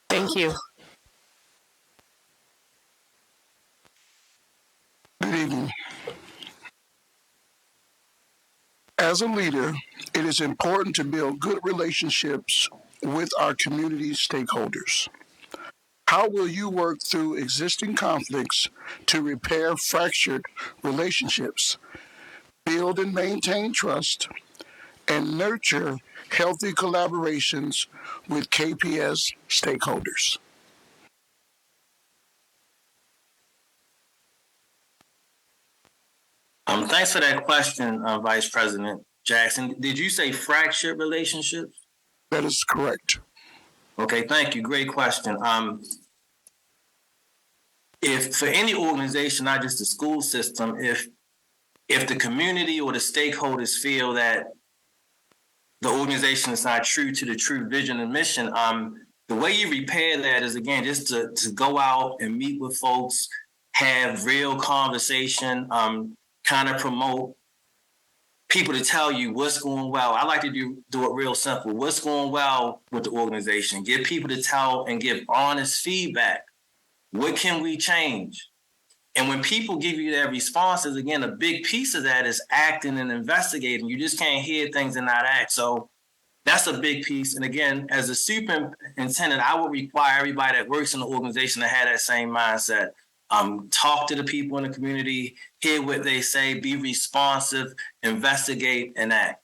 Thank you. Good evening. As a leader, it is important to build good relationships with our community stakeholders. How will you work through existing conflicts to repair fractured relationships, build and maintain trust, and nurture healthy collaborations with KPS stakeholders? Thanks for that question, Vice President Jackson. Did you say fractured relationships? That is correct. Okay, thank you. Great question. If for any organization, not just the school system, if the community or the stakeholders feel that the organization is not true to the true vision and mission, the way you repair that is, again, just to go out and meet with folks, have real conversation, kind of promote people to tell you what's going well. I like to do it real simple. What's going well with the organization? Get people to tell and give honest feedback. What can we change? And when people give you their responses, again, a big piece of that is acting and investigating. You just can't hear things and not act. So that's a big piece. And again, as a superintendent, I would require everybody that works in the organization to have that same mindset. Talk to the people in the community, hear what they say, be responsive, investigate, and act.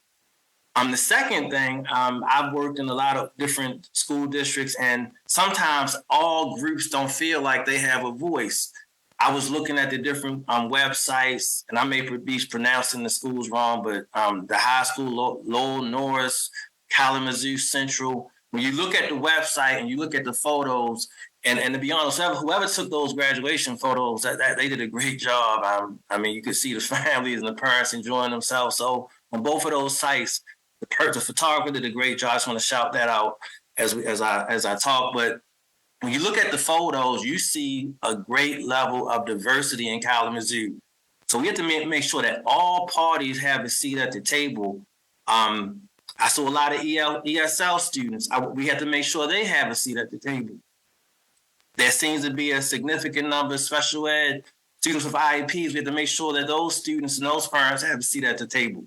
The second thing, I've worked in a lot of different school districts, and sometimes all groups don't feel like they have a voice. I was looking at the different websites, and I may be pronouncing the schools wrong, but the high school, Lowell, Norris, Kalamazoo Central, when you look at the website and you look at the photos, and to be honest, whoever took those graduation photos, they did a great job. I mean, you could see the families and the parents enjoying themselves. So on both of those sites, the photographer did a great job. I just want to shout that out as I talk. But when you look at the photos, you see a great level of diversity in Kalamazoo. So we have to make sure that all parties have a seat at the table. I saw a lot of ESL students. We have to make sure they have a seat at the table. There seems to be a significant number of special ed students with IEPs. We have to make sure that those students and those parents have a seat at the table.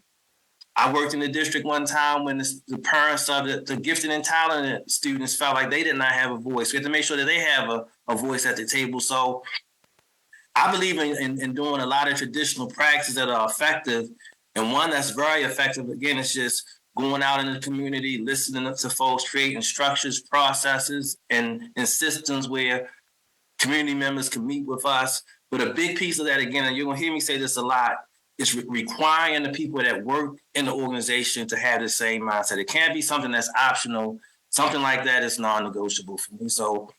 I worked in the district one time when the parents of the gifted and talented students felt like they did not have a voice. We have to make sure that they have a voice at the table. So I believe in doing a lot of traditional practices that are effective. And one that's very effective, again, is just going out in the community, listening to folks, creating structures, processes, and systems where community members can meet with us. But a big piece of that, again, and you're going to hear me say this a lot, is requiring the people that work in the organization to have the same mindset. It can't be something that's optional. Something like that is non-negotiable for me. So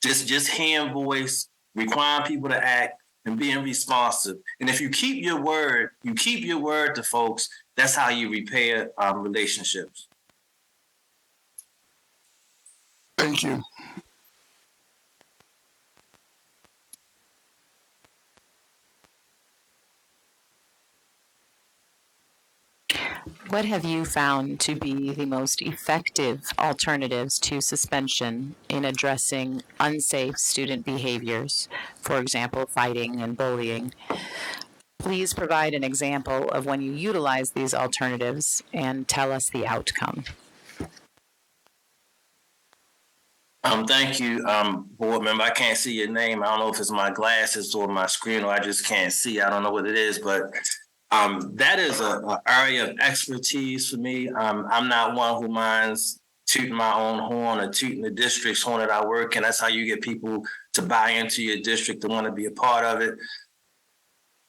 just hearing voice, requiring people to act, and being responsive. And if you keep your word to folks, that's how you repair relationships. Thank you. What have you found to be the most effective alternatives to suspension in addressing unsafe student behaviors, for example, fighting and bullying? Please provide an example of when you utilize these alternatives and tell us the outcome. Thank you, board member. I can't see your name. I don't know if it's my glasses or my screen, or I just can't see. I don't know what it is, but that is an area of expertise for me. I'm not one who minds tooting my own horn or tooting the district's horn that I work in. That's how you get people to buy into your district, to want to be a part of it.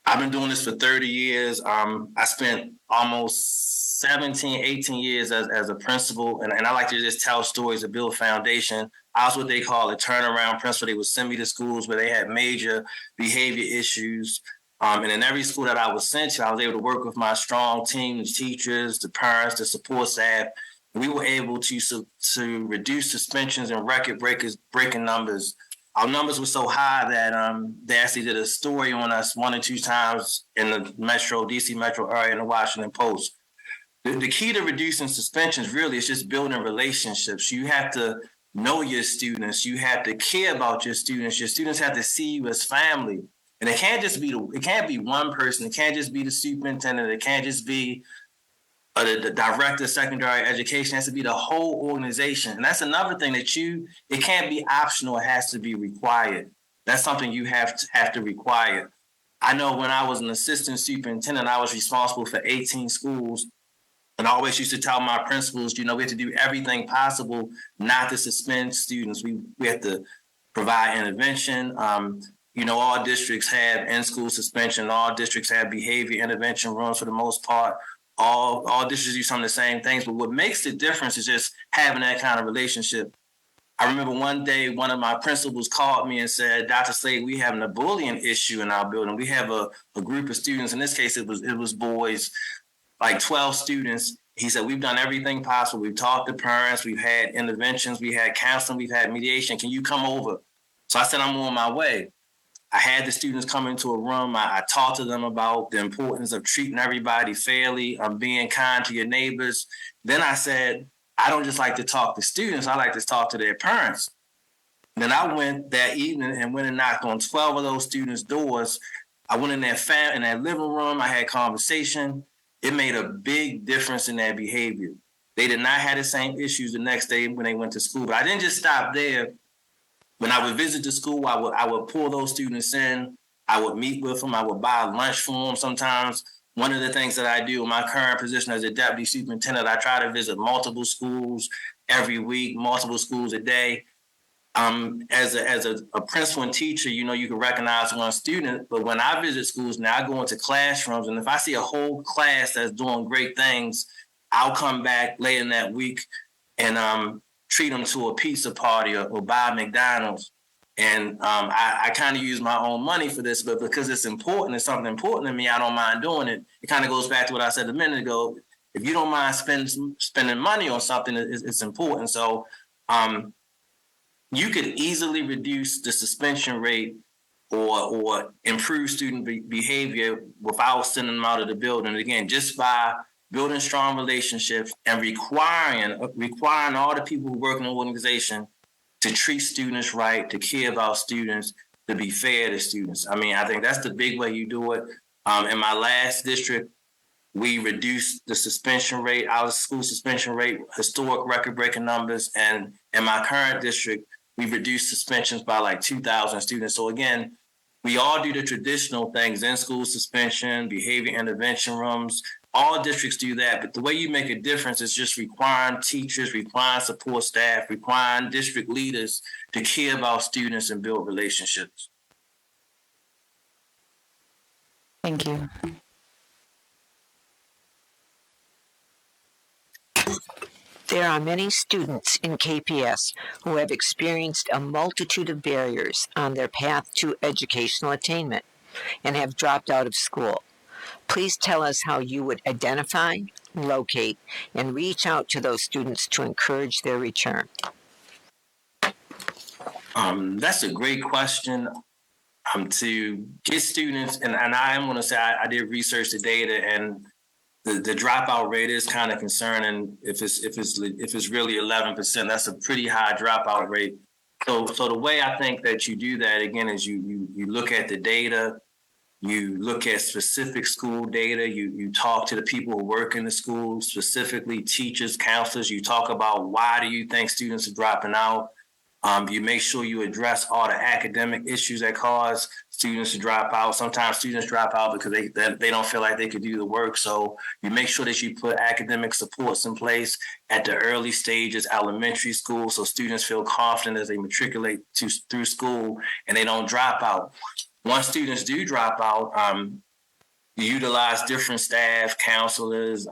I've been doing this for 30 years. I spent almost 17, 18 years as a principal, and I like to just tell stories to build foundation. I was what they call a turnaround principal. They would send me to schools where they had major behavior issues. And in every school that I was sent to, I was able to work with my strong team, the teachers, the parents, the support staff. We were able to reduce suspensions and breaking numbers. Our numbers were so high that they actually did a story on us 1 or 2 times in the DC metro area in the Washington Post. The key to reducing suspensions really is just building relationships. You have to know your students. You have to care about your students. Your students have to see you as family. And it can't be one person. It can't just be the superintendent. It can't just be the director of secondary education. It has to be the whole organization. And that's another thing that it can't be optional. It has to be required. That's something you have to require. I know when I was an assistant superintendent, I was responsible for 18 schools. And I always used to tell my principals, we have to do everything possible not to suspend students. We have to provide intervention. All districts have in-school suspension. All districts have behavior intervention rooms for the most part. All districts do some of the same things. But what makes the difference is just having that kind of relationship. I remember one day, one of my principals called me and said, Dr. Slade, we having a bullying issue in our building. We have a group of students. In this case, it was boys, like 12 students. He said, we've done everything possible. We've talked to parents. We've had interventions. We had counseling. We've had mediation. Can you come over? So I said, I'm on my way. I had the students come into a room. I talked to them about the importance of treating everybody fairly, being kind to your neighbors. Then I said, I don't just like to talk to students. I like to talk to their parents. Then I went that evening and went and knocked on 12 of those students' doors. I went in their living room. I had conversation. It made a big difference in their behavior. They did not have the same issues the next day when they went to school. But I didn't just stop there. When I would visit the school, I would pull those students in. I would meet with them. I would buy lunch for them sometimes. One of the things that I do in my current position as a deputy superintendent, I try to visit multiple schools every week, multiple schools a day. As a principal and teacher, you can recognize one student, but when I visit schools now, I go into classrooms, and if I see a whole class that's doing great things, I'll come back later in that week and treat them to a pizza party or buy McDonald's. And I kind of use my own money for this, but because it's important, it's something important to me, I don't mind doing it. It kind of goes back to what I said a minute ago. If you don't mind spending money on something, it's important. So you could easily reduce the suspension rate or improve student behavior without sending them out of the building. Again, just by building strong relationships and requiring all the people who work in the organization to treat students right, to care about students, to be fair to students. I mean, I think that's the big way you do it. In my last district, we reduced the suspension rate, out of school suspension rate, historic record-breaking numbers. And in my current district, we reduced suspensions by like 2,000 students. So again, we all do the traditional things, in-school suspension, behavior intervention rooms. All districts do that, but the way you make a difference is just requiring teachers, requiring support staff, requiring district leaders to care about students and build relationships. Thank you. There are many students in KPS who have experienced a multitude of barriers on their path to educational attainment and have dropped out of school. Please tell us how you would identify, locate, and reach out to those students to encourage their return. That's a great question. To get students, and I am going to say I did research the data, and the dropout rate is kind of concerning. If it's really 11%, that's a pretty high dropout rate. So the way I think that you do that again is you look at the data. You look at specific school data. You talk to the people who work in the school, specifically teachers, counselors. You talk about why do you think students are dropping out. You make sure you address all the academic issues that cause students to drop out. Sometimes students drop out because they don't feel like they could do the work. So you make sure that you put academic supports in place at the early stages, elementary school, so students feel confident as they matriculate through school and they don't drop out. Once students do drop out, you utilize different staff, counselors,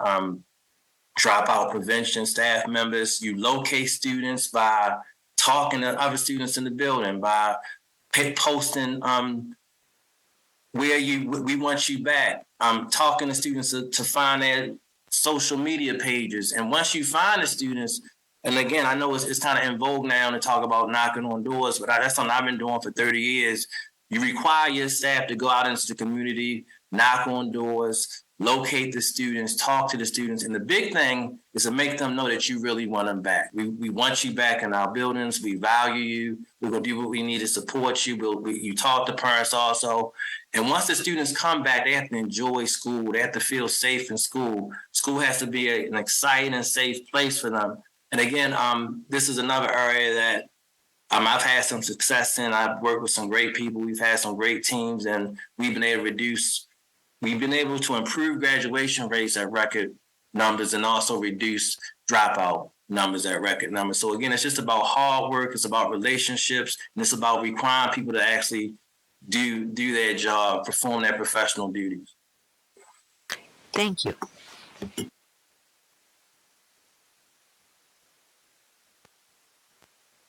dropout prevention staff members. You locate students by talking to other students in the building, by posting we want you back. Talking to students to find their social media pages. And once you find the students, and again, I know it's kind of in vogue now to talk about knocking on doors, but that's something I've been doing for 30 years. You require your staff to go out into the community, knock on doors, locate the students, talk to the students. And the big thing is to make them know that you really want them back. We want you back in our buildings. We value you. We're going to do what we need to support you. You talk to parents also. And once the students come back, they have to enjoy school. They have to feel safe in school. School has to be an exciting and safe place for them. And again, this is another area that I've had some success in. I've worked with some great people. We've had some great teams, and we've been able to improve graduation rates at record numbers and also reduce dropout numbers at record numbers. So again, it's just about hard work. It's about relationships, and it's about requiring people to actually do their job, perform their professional duties. Thank you.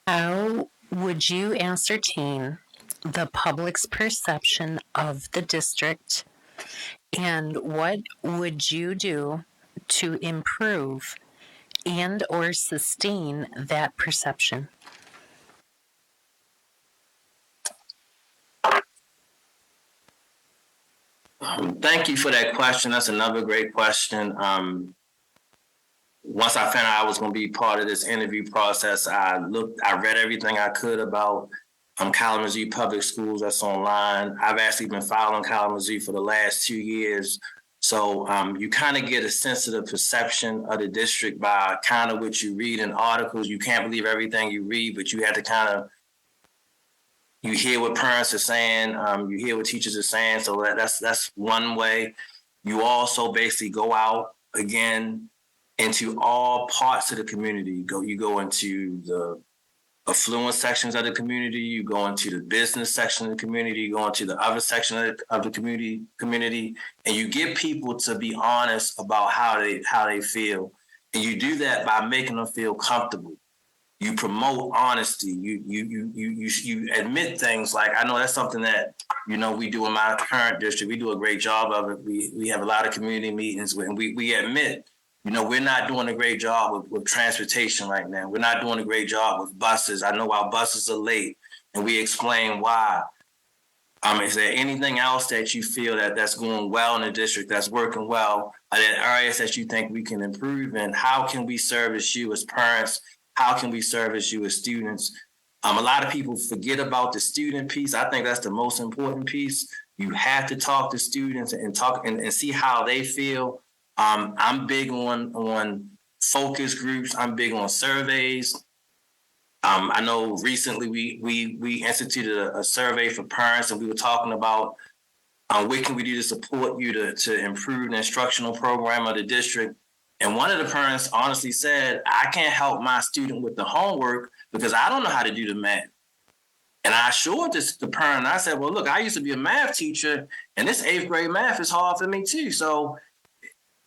How would you ascertain the public's perception of the district, and what would you do to improve and or sustain that perception? Thank you for that question. That's another great question. Once I found out I was going to be part of this interview process, I read everything I could about Kalamazoo Public Schools that's online. I've actually been following Kalamazoo for the last 2 years. So you kind of get a sense of the perception of the district by kind of what you read in articles. You can't believe everything you read, but you have to you hear what parents are saying, you hear what teachers are saying. So that's one way. You also basically go out again into all parts of the community. You go into the affluent sections of the community, you go into the business section of the community, you go into the other section of the community, and you get people to be honest about how they feel. And you do that by making them feel comfortable. You promote honesty. You admit things. Like, I know that's something that, we do in my current district. We do a great job of it. We have a lot of community meetings, and we admit, we're not doing a great job with transportation right now. We're not doing a great job with buses. I know our buses are late, and we explain why. Is there anything else that you feel that's going well in the district, that's working well? Are there areas that you think we can improve in? How can we service you as parents? How can we service you as students? A lot of people forget about the student piece. I think that's the most important piece. You have to talk to students and talk and see how they feel. I'm big on focus groups. I'm big on surveys. I know recently we instituted a survey for parents, and we were talking about what can we do to support you to improve the instructional program of the district. And one of the parents honestly said, I can't help my student with the homework because I don't know how to do the math. And I assured the parent, and I said, well, look, I used to be a math teacher, and this 8th grade math is hard for me too. So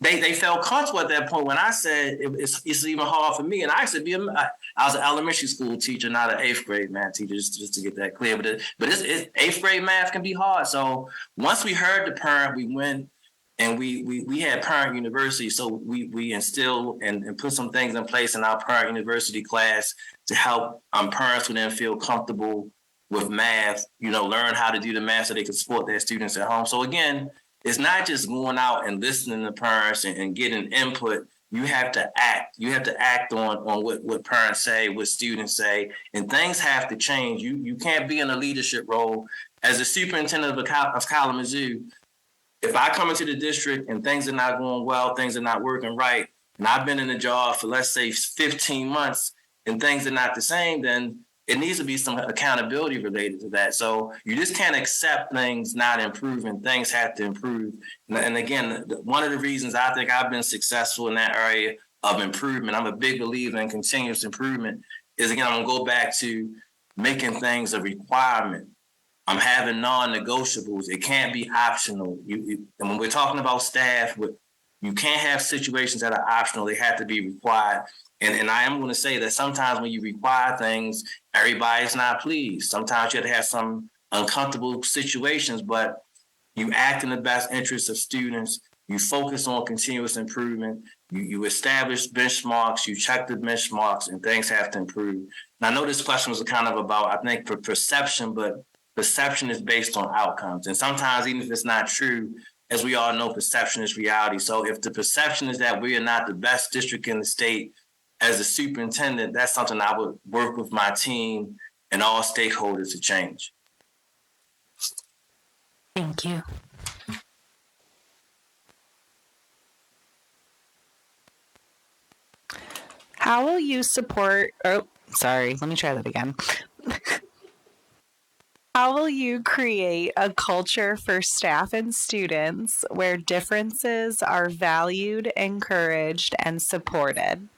they felt comfortable at that point when I said it's even hard for me. And I used to be I was an elementary school teacher, not an 8th grade math teacher, just to get that clear. But it's 8th grade math can be hard. So once we heard the parent, we went and we had parent university. So we instilled and put some things in place in our parent university class to help parents who then feel comfortable with math, learn how to do the math so they can support their students at home. So again, it's not just going out and listening to parents and getting input. You have to act. You have to act on what parents say, what students say, and things have to change. You can't be in a leadership role. As a superintendent of Kalamazoo, if I come into the district and things are not going well, things are not working right, and I've been in the job for, let's say, 15 months and things are not the same, then it needs to be some accountability related to that. So you just can't accept things not improving. Things have to improve. And again, one of the reasons I think I've been successful in that area of improvement, I'm a big believer in continuous improvement, is again, I'm going to go back to making things a requirement. I'm having non-negotiables. It can't be optional. And when we're talking about staff, you can't have situations that are optional. They have to be required. And I am going to say that sometimes when you require things, everybody's not pleased. Sometimes you have to have some uncomfortable situations, but you act in the best interest of students. You focus on continuous improvement. You establish benchmarks. You check the benchmarks, and things have to improve. And I know this question was kind of about, I think, for perception, but perception is based on outcomes. And sometimes, even if it's not true, as we all know, perception is reality. So if the perception is that we are not the best district in the state, as a superintendent, that's something I would work with my team and all stakeholders to change. Thank you. How will you support? Oh, sorry. Let me try that again. How will you create a culture for staff and students where differences are valued, encouraged, and supported?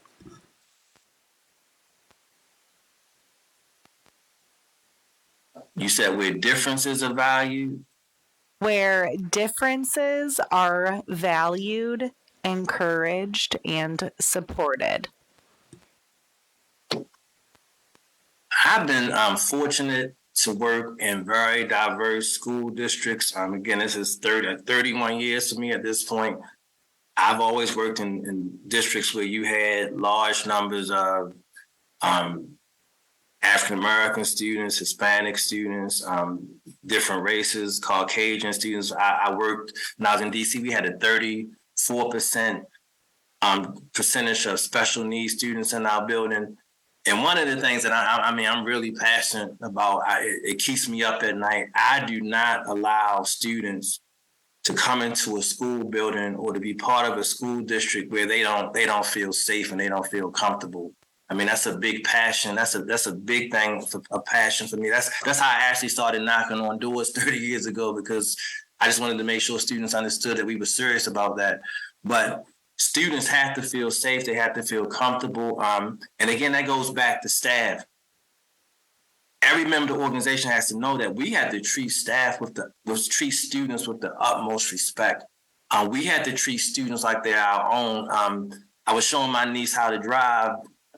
You said where differences are valued? Where differences are valued, encouraged, and supported. I've been fortunate to work in very diverse school districts. Again, this is 31 years for me at this point. I've always worked in districts where you had large numbers of African-American students, Hispanic students, different races, Caucasian students. I worked, when I was in DC, we had a 34% percentage of special needs students in our building. And one of the things that I'm really passionate about, it keeps me up at night. I do not allow students to come into a school building or to be part of a school district where they don't feel safe and they don't feel comfortable. I mean, that's a big passion. That's a big thing, a passion for me. That's how I actually started knocking on doors 30 years ago, because I just wanted to make sure students understood that we were serious about that. But students have to feel safe. They have to feel comfortable. And again, that goes back to staff. Every member of the organization has to know that we have to treat treat students with the utmost respect. We had to treat students like they're our own. I was showing my niece how to drive,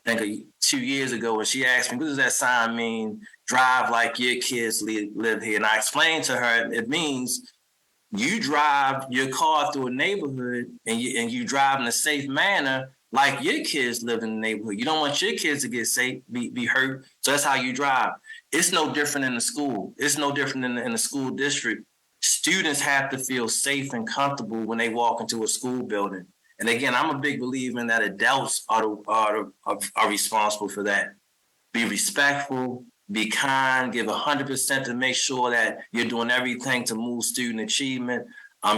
I think 2 years ago, and she asked me, what does that sign mean? Drive like your kids live here. And I explained to her, it means you drive your car through a neighborhood and you drive in a safe manner like your kids live in the neighborhood. You don't want your kids to get safe, be hurt. So that's how you drive. It's no different in the school. It's no different in the school district. Students have to feel safe and comfortable when they walk into a school building. And again, I'm a big believer in that adults are responsible for that. Be respectful, be kind, give 100% to make sure that you're doing everything to move student achievement.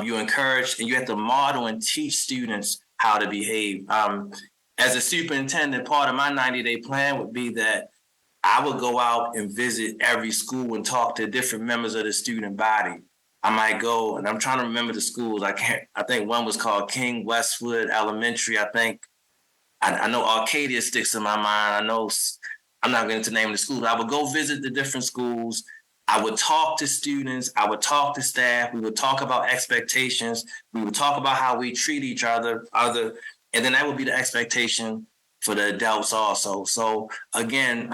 You encourage, and you have to model and teach students how to behave. As a superintendent, part of my 90-day plan would be that I would go out and visit every school and talk to different members of the student body. I might go, and I'm trying to remember the schools. I think one was called King Westwood Elementary. I know Arcadia sticks in my mind. I know, I'm not going to name the school, but I would go visit the different schools. I would talk to students. I would talk to staff. We would talk about expectations. We would talk about how we treat each other, and then that would be the expectation for the adults also. So again,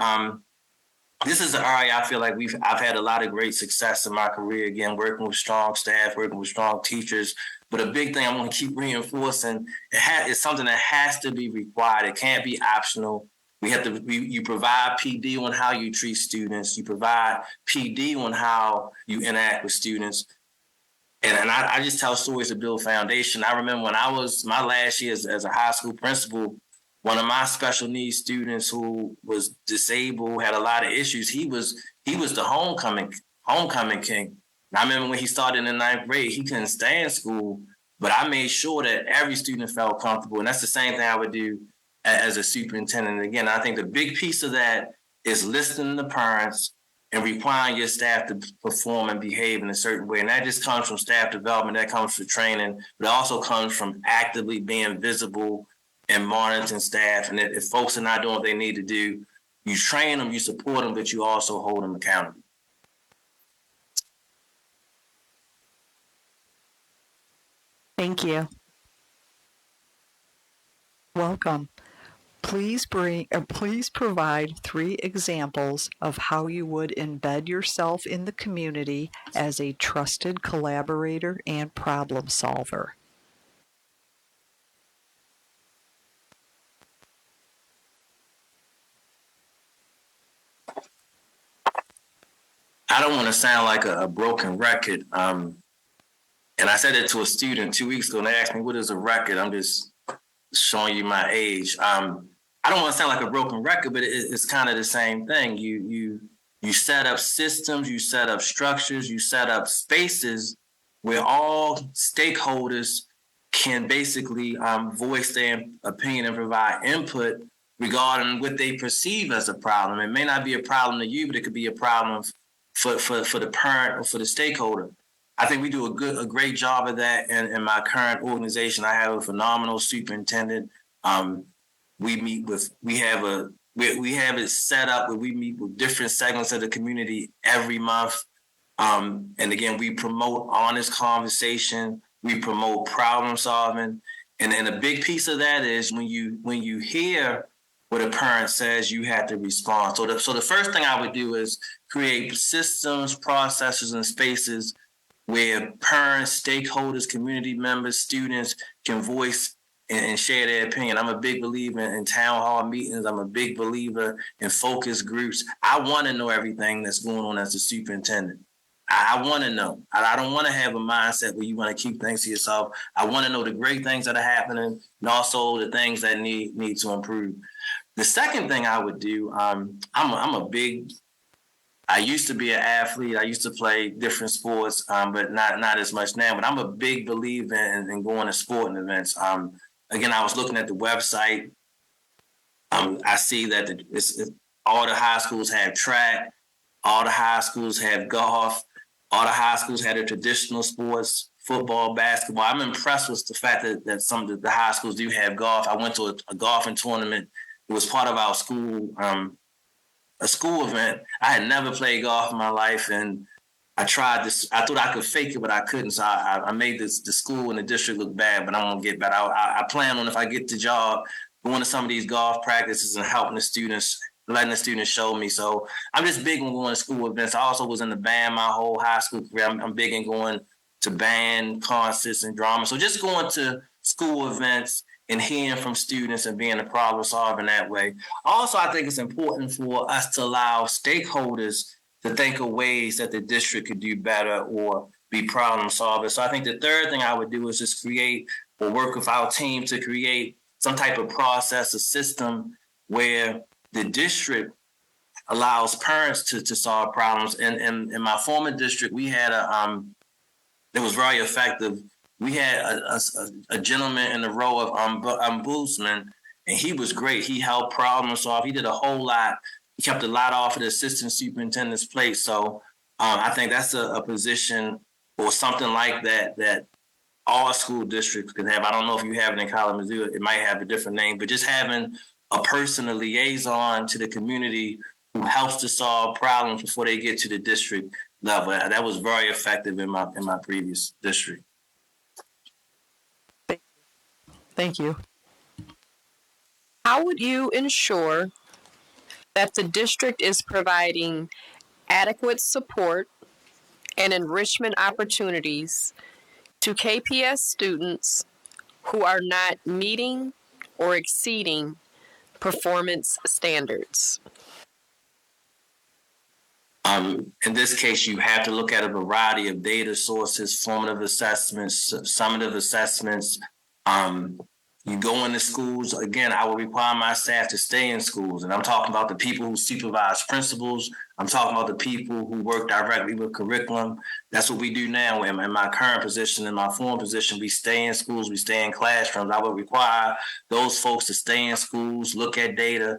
this is an area I feel like I've had a lot of great success in my career, again, working with strong staff, working with strong teachers. But a big thing I want to keep reinforcing, it's something that has to be required. It can't be optional. You provide PD on how you treat students. You provide PD on how you interact with students. And I just tell stories to build foundation. I remember when I was my last year as a high school principal, one of my special needs students who was disabled, had a lot of issues. He was the homecoming king. And I remember when he started in the 9th grade, he couldn't stay in school, but I made sure that every student felt comfortable. And that's the same thing I would do as a superintendent. And again, I think the big piece of that is listening to parents and requiring your staff to perform and behave in a certain way. And that just comes from staff development, that comes from training, but it also comes from actively being visible and monitoring staff. And if folks are not doing what they need to do, you train them, you support them, but you also hold them accountable. Thank you. Welcome. Please provide 3 examples of how you would embed yourself in the community as a trusted collaborator and problem solver. I don't want to sound like a broken record. And I said it to a student 2 weeks ago, and they asked me, what is a record? I'm just showing you my age. I don't want to sound like a broken record, but it's kind of the same thing. You set up systems, you set up structures, you set up spaces where all stakeholders can basically voice their opinion and provide input regarding what they perceive as a problem. It may not be a problem to you, but it could be a problem for the parent or for the stakeholder. I think we do a great job of that in my current organization. I have a phenomenal superintendent. We have it set up where we meet with different segments of the community every month. And again, we promote honest conversation. We promote problem solving. And a big piece of that is when you hear what a parent says, you have to respond. So the first thing I would do is create systems, processes, and spaces where parents, stakeholders, community members, students can voice and share their opinion. I'm a big believer in town hall meetings. I'm a big believer in focus groups. I want to know everything that's going on as a superintendent. I want to know. I don't want to have a mindset where you want to keep things to yourself. I want to know the great things that are happening and also the things that need to improve. The second thing I would do, I used to be an athlete. I used to play different sports, but not as much now. But I'm a big believer in going to sporting events. Again, I was looking at the website. I see that all the high schools have track. All the high schools have golf. All the high schools have their traditional sports, football, basketball. I'm impressed with the fact that some of the high schools do have golf. I went to a golfing tournament. It was part of our school, a school event. I had never played golf in my life, and I tried this. I thought I could fake it, but I couldn't. So I made the school and the district look bad, but I'm going to get better. I plan on, if I get the job, going to some of these golf practices and helping the students, letting the students show me. So I'm just big on going to school events. I also was in the band my whole high school career. I'm big in going to band concerts and drama. So just going to school events and hearing from students and being a problem solver in that way. Also, I think it's important for us to allow stakeholders to think of ways that the district could do better or be problem solvers. So I think the third thing I would do is just create or work with our team to create some type of process, a system where the district allows parents to solve problems. And in my former district, we had it was very effective. We had a gentleman in the role of ombudsman, and he was great. He helped problem solve. He did a whole lot. He kept a lot off of the assistant superintendent's plate. So I think that's a position or something like that all school districts can have. I don't know if you have it in Kalamazoo. It might have a different name, but just having a person, a liaison to the community who helps to solve problems before they get to the district level. That was very effective in my previous district. Thank you. How would you ensure that the district is providing adequate support and enrichment opportunities to KPS students who are not meeting or exceeding performance standards? In this case, you have to look at a variety of data sources, formative assessments, summative assessments. You go into schools. Again, I will require my staff to stay in schools. And I'm talking about the people who supervise principals. I'm talking about the people who work directly with curriculum. That's what we do now. In my current position, in my former position, we stay in schools, we stay in classrooms. I would require those folks to stay in schools, look at data,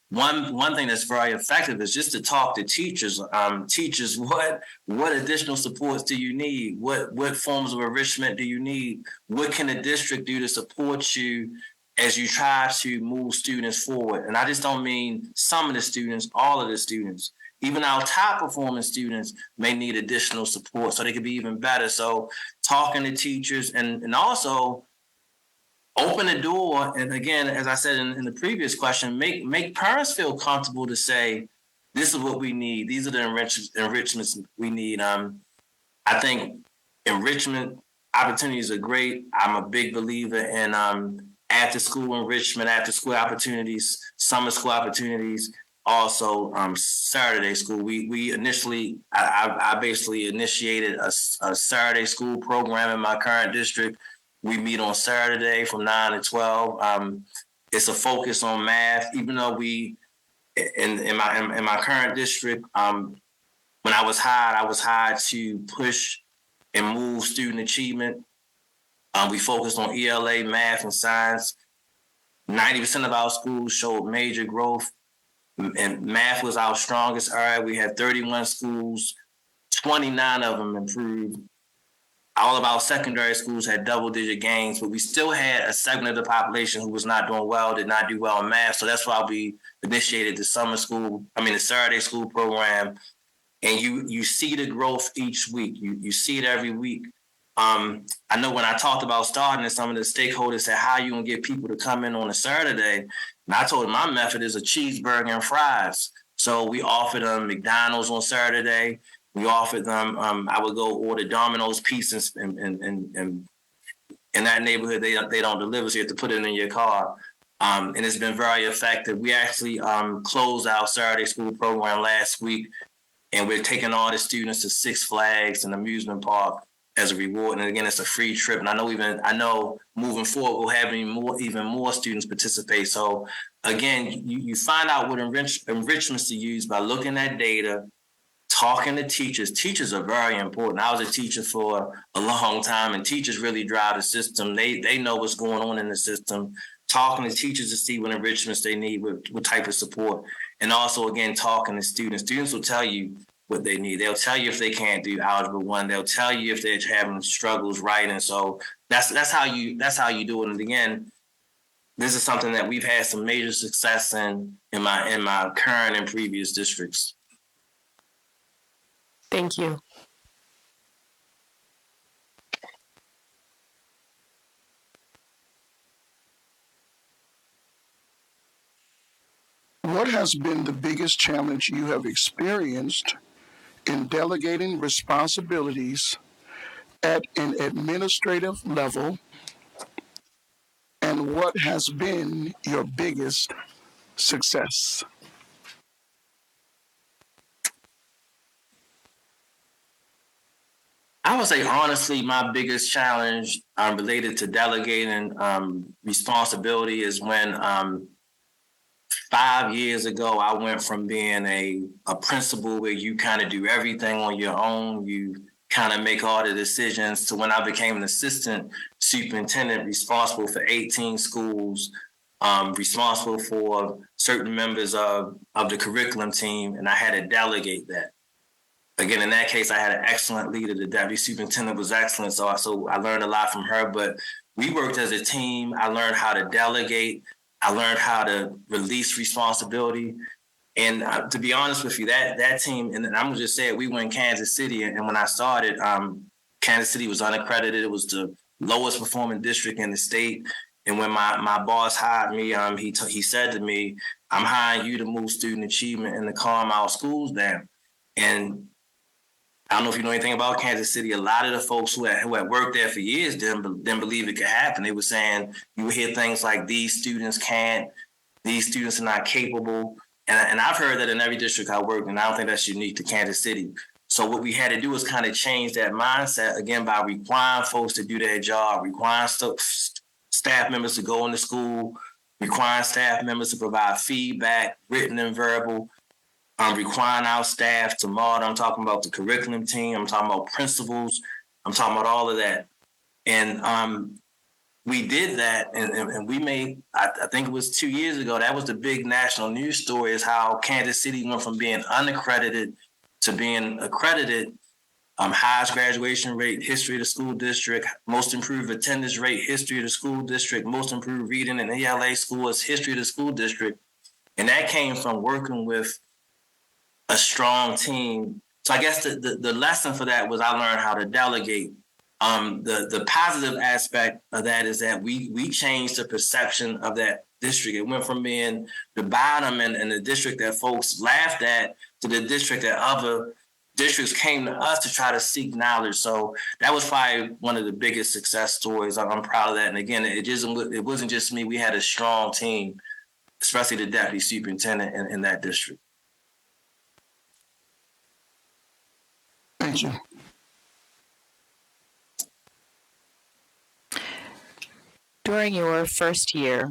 one thing that's very effective is just to talk to teachers. Teachers, what additional supports do you need? What forms of enrichment do you need? What can the district do to support you as you try to move students forward? And I just don't mean some of the students, all of the students. Even our top performing students may need additional support so they could be even better. So talking to teachers and also open the door. And again, as I said in the previous question, make parents feel comfortable to say, this is what we need. These are the enrichments we need. I think enrichment opportunities are great. I'm a big believer in after school enrichment, after school opportunities, summer school opportunities, also Saturday school. We initially, I basically initiated a Saturday school program in my current district. We meet on Saturday from 9 to 12. It's a focus on math, even though we, in my current district, when I was hired to push and move student achievement. We focused on ELA, math, and science. 90% of our schools showed major growth, and math was our strongest area. We had 31 schools, 29 of them improved. All of our secondary schools had double-digit gains, but we still had a segment of the population who was not doing well, did not do well in math. So that's why we initiated the the Saturday school program. And you see the growth each week. You see it every week. I know when I talked about starting it, some of the stakeholders said, how are you going to get people to come in on a Saturday? And I told them my method is a cheeseburger and fries. So we offered them McDonald's on Saturday. We offered them, I would go order Domino's pizzas, and in that neighborhood, they don't deliver, so you have to put it in your car. And it's been very effective. We actually closed our Saturday school program last week, and we're taking all the students to Six Flags and amusement park as a reward. And again, it's a free trip. And I know moving forward, we'll have even more students participate. So again, you find out what enrichments to use by looking at data, talking to teachers. Teachers are very important. I was a teacher for a long time, and teachers really drive the system. They know what's going on in the system. Talking to teachers to see what enrichments they need, what type of support. And also, again, talking to students. Students will tell you what they need. They'll tell you if they can't do Algebra 1. They'll tell you if they're having struggles writing. So that's how you do it. And again, this is something that we've had some major success in my current and previous districts. Thank you. What has been the biggest challenge you have experienced in delegating responsibilities at an administrative level, and what has been your biggest success? I would say, honestly, my biggest challenge related to delegating responsibility is when 5 years ago, I went from being a principal where you kind of do everything on your own, you kind of make all the decisions, to when I became an assistant superintendent responsible for 18 schools, responsible for certain members of the curriculum team, and I had to delegate that. Again, in that case, I had an excellent leader. The deputy superintendent was excellent, so I learned a lot from her. But we worked as a team. I learned how to delegate. I learned how to release responsibility. And to be honest with you, that team, and I'm going to just say it, we were in Kansas City. And when I started, Kansas City was unaccredited. It was the lowest performing district in the state. And when my boss hired me, he said to me, I'm hiring you to move student achievement and to calm our schools down. And I don't know if you know anything about Kansas City. A lot of the folks who had worked there for years didn't believe it could happen. They were saying, you would hear things like, these students can't, these students are not capable. And I've heard that in every district I worked in. I don't think that's unique to Kansas City. So what we had to do is kind of change that mindset, again, by requiring folks to do their job, requiring staff members to go into school, requiring staff members to provide feedback, written and verbal. Requiring our staff to mod. I'm talking about the curriculum team. I'm talking about principals. I'm talking about all of that. And we did that, and we made, I think it was 2 years ago, that was the big national news story, is how Kansas City went from being unaccredited to being accredited. Highest graduation rate, history of the school district, most improved attendance rate, history of the school district, most improved reading in ELA schools, history of the school district. And that came from working with a strong team. So I guess the lesson for that was I learned how to delegate. The positive aspect of that is that we changed the perception of that district. It went from being the bottom and the district that folks laughed at to the district that other districts came to us to try to seek knowledge. So that was probably one of the biggest success stories. I'm proud of that. And again, it wasn't just me. We had a strong team, especially the deputy superintendent in that district. Thank you. During your first year,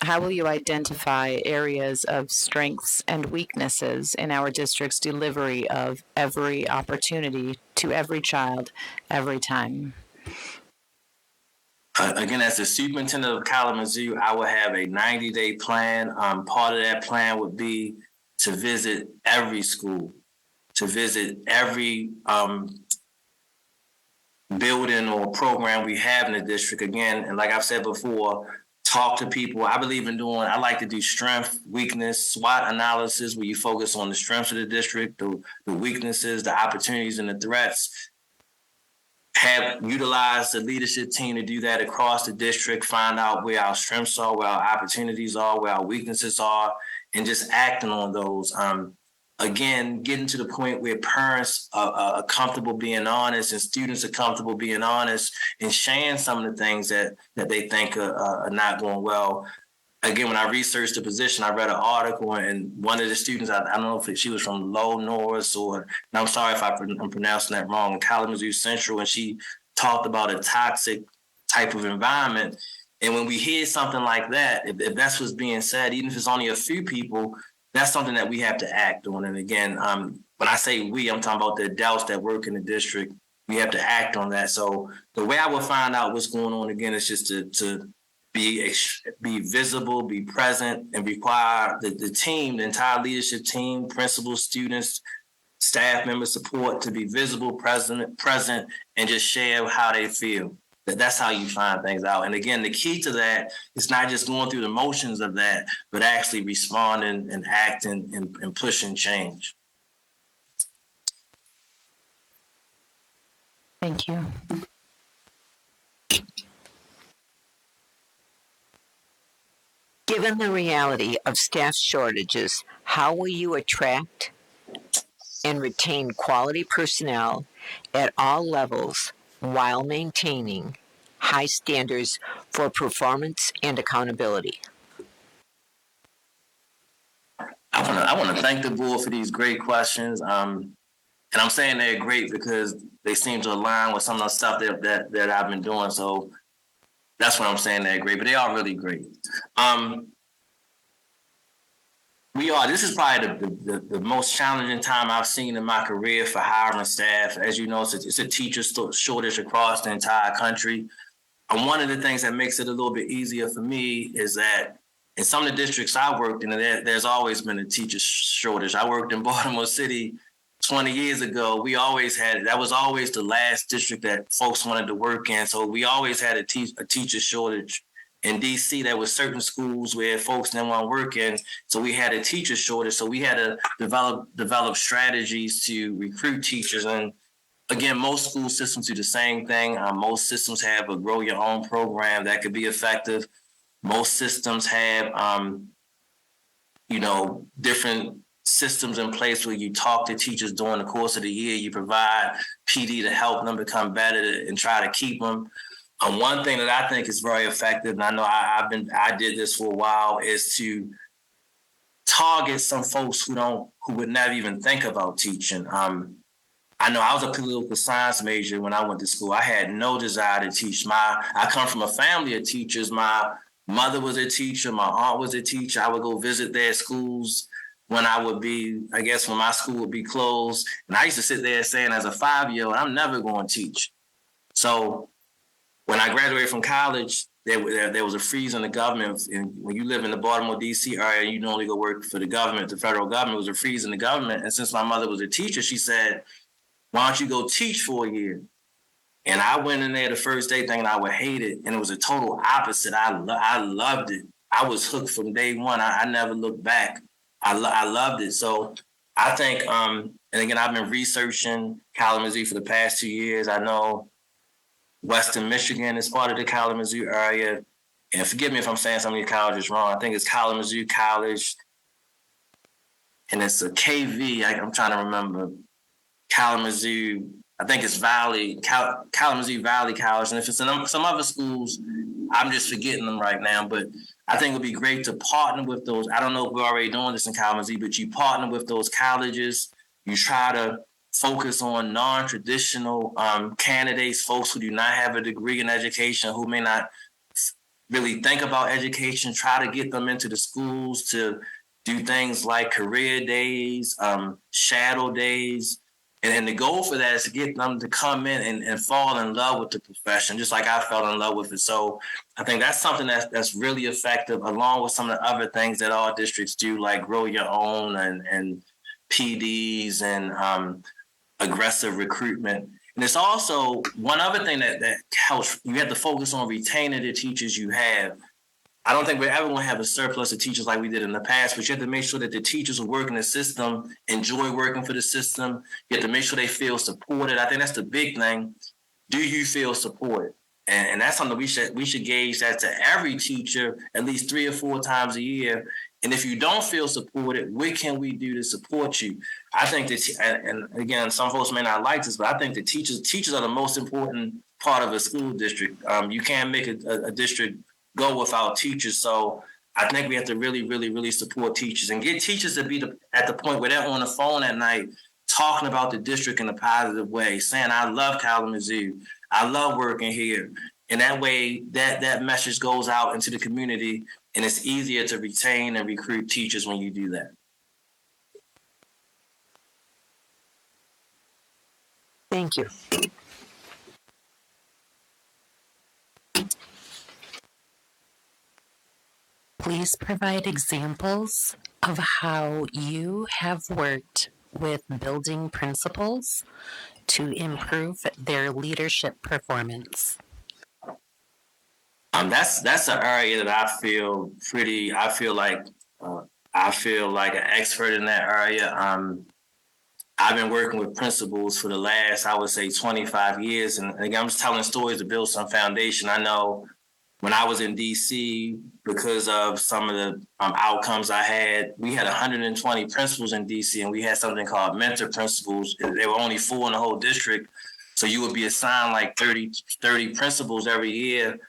how will you identify areas of strengths and weaknesses in our district's delivery of every opportunity to every child, every time? Again, as the superintendent of Kalamazoo, I will have a 90-day plan. Part of that plan would be to visit every school, to visit every building or program we have in the district. Again, and like I've said before, talk to people. I like to do strength, weakness, SWOT analysis, where you focus on the strengths of the district, the weaknesses, the opportunities, and the threats. Have utilized the leadership team to do that across the district, find out where our strengths are, where our opportunities are, where our weaknesses are, and just acting on those. Again, getting to the point where parents are comfortable being honest and students are comfortable being honest and sharing some of the things that they think are not going well. Again, when I researched the position, I read an article, and one of the students, I don't know if she was from Low Norris and I'm sorry if I'm pronouncing that wrong, Kalamazoo Central, and she talked about a toxic type of environment. And when we hear something like that, if that's what's being said, even if it's only a few people, that's something that we have to act on. And again, when I say we, I'm talking about the adults that work in the district. We have to act on that. So the way I will find out what's going on, again, is just to be visible, be present, and require the team, the entire leadership team, principals, students, staff members, support to be visible, present, and just share how they feel. That's how you find things out. And again, the key to that is not just going through the motions of that, but actually responding and acting and pushing change. Thank you. Given the reality of staff shortages, how will you attract and retain quality personnel at all levels while maintaining high standards for performance and accountability? I want to thank the board for these great questions. And I'm saying they're great because they seem to align with some of the stuff that I've been doing. So that's what I'm saying they're great, but they are really great. This is probably the most challenging time I've seen in my career for hiring staff. As you know, it's a teacher shortage across the entire country. And one of the things that makes it a little bit easier for me is that in some of the districts I worked in, there's always been a teacher shortage. I worked in Baltimore City 20 years ago. That was always the last district that folks wanted to work in. So we always had a teacher shortage. In DC, there were certain schools where folks didn't want to work in, so we had a teacher shortage. So we had to develop strategies to recruit teachers. And again, most school systems do the same thing. Most systems have a grow your own program that could be effective. Most systems have, different systems in place where you talk to teachers during the course of the year. You provide PD to help them become better and try to keep them. One thing that I think is very effective, and I know I did this for a while, is to target some folks who would never even think about teaching. I know I was a political science major when I went to school. I had no desire to teach. I come from a family of teachers. My mother was a teacher. My aunt was a teacher. I would go visit their schools when when my school would be closed. And I used to sit there saying, as a 5-year-old, I'm never going to teach. So when I graduated from college, there was a freeze on the government. And when you live in the Baltimore, D.C. area, you normally go work for the government, the federal government. It was a freeze in the government. And since my mother was a teacher, she said, why don't you go teach for a year? And I went in there the first day thinking I would hate it. And it was a total opposite. I loved it. I was hooked from day one. I never looked back. I loved it. So I think, and again, I've been researching Kalamazoo for the past 2 years. I know Western Michigan is part of the Kalamazoo area. And forgive me if I'm saying some of these colleges wrong. I think it's Kalamazoo College. And it's a KV. I'm trying to remember. Kalamazoo, I think it's Kalamazoo Valley College. And if it's in some other schools, I'm just forgetting them right now. But I think it would be great to partner with those. I don't know if we're already doing this in Kalamazoo, but you partner with those colleges. You try to focus on non-traditional candidates, folks who do not have a degree in education, who may not really think about education, try to get them into the schools to do things like career days, shadow days. And the goal for that is to get them to come in and fall in love with the profession, just like I fell in love with it. So I think that's something that's really effective, along with some of the other things that all districts do, like grow your own and PDs and aggressive recruitment. And it's also one other thing that helps. You have to focus on retaining the teachers you have. I don't think we're ever going to have a surplus of teachers like we did in the past, but you have to make sure that the teachers who work in the system enjoy working for the system. You have to make sure they feel supported. I think that's the big thing. Do you feel supported? And that's something we should gauge that to every teacher at least 3 or 4 times a year. And if you don't feel supported, what can we do to support you? I think that, and again, some folks may not like this, but I think that teachers are the most important part of a school district. You can't make a district go without teachers. So I think we have to really, really, really support teachers and get teachers to be at the point where they're on the phone at night talking about the district in a positive way, saying, I love Kalamazoo. I love working here. And that way, that message goes out into the community, and it's easier to retain and recruit teachers when you do that. Thank you. Please provide examples of how you have worked with building principals to improve their leadership performance. That's an area that I feel like an expert in that area. I've been working with principals for the last, I would say, 25 years. And again, I'm just telling stories to build some foundation. I know when I was in D.C., because of some of the outcomes I had, we had 120 principals in D.C., and we had something called mentor principals. There were only 4 in the whole district. So you would be assigned like 30 principals every year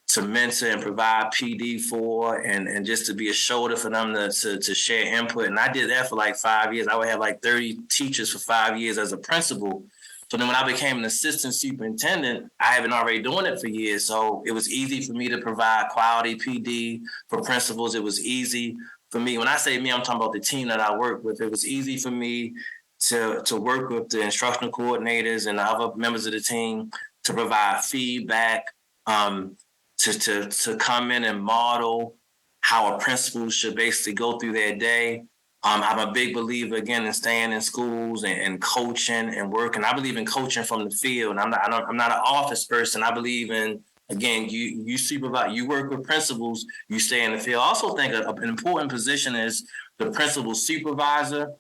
to mentor and provide PD for, and just to be a shoulder for them to share input. And I did that for like 5 years. I would have like 30 teachers for 5 years as a principal. So then when I became an assistant superintendent, I had been already doing it for years. So it was easy for me to provide quality PD for principals. It was easy for me. When I say me, I'm talking about the team that I work with. It was easy for me to work with the instructional coordinators and the other members of the team to provide feedback, to come in and model how a principal should basically go through their day. I'm a big believer, again, in staying in schools and coaching and working. I believe in coaching from the field. I'm not an office person. I believe in, again, you supervise, you work with principals, you stay in the field. I also think an important position is the principal supervisor.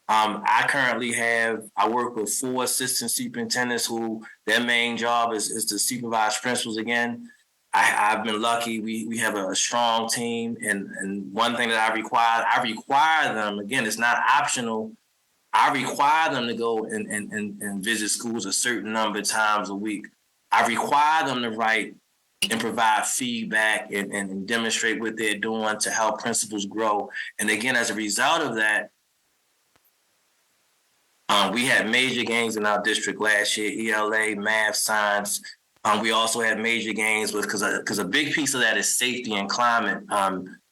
I work with 4 assistant superintendents who their main job is to supervise principals again. I've been lucky. We have a strong team, and one thing that I require them, again, it's not optional. I require them to go and visit schools a certain number of times a week. I require them to write and provide feedback and demonstrate what they're doing to help principals grow. And again, as a result of that, we had major gains in our district last year, ELA, math, science. We also had major gains because a big piece of that is safety and climate.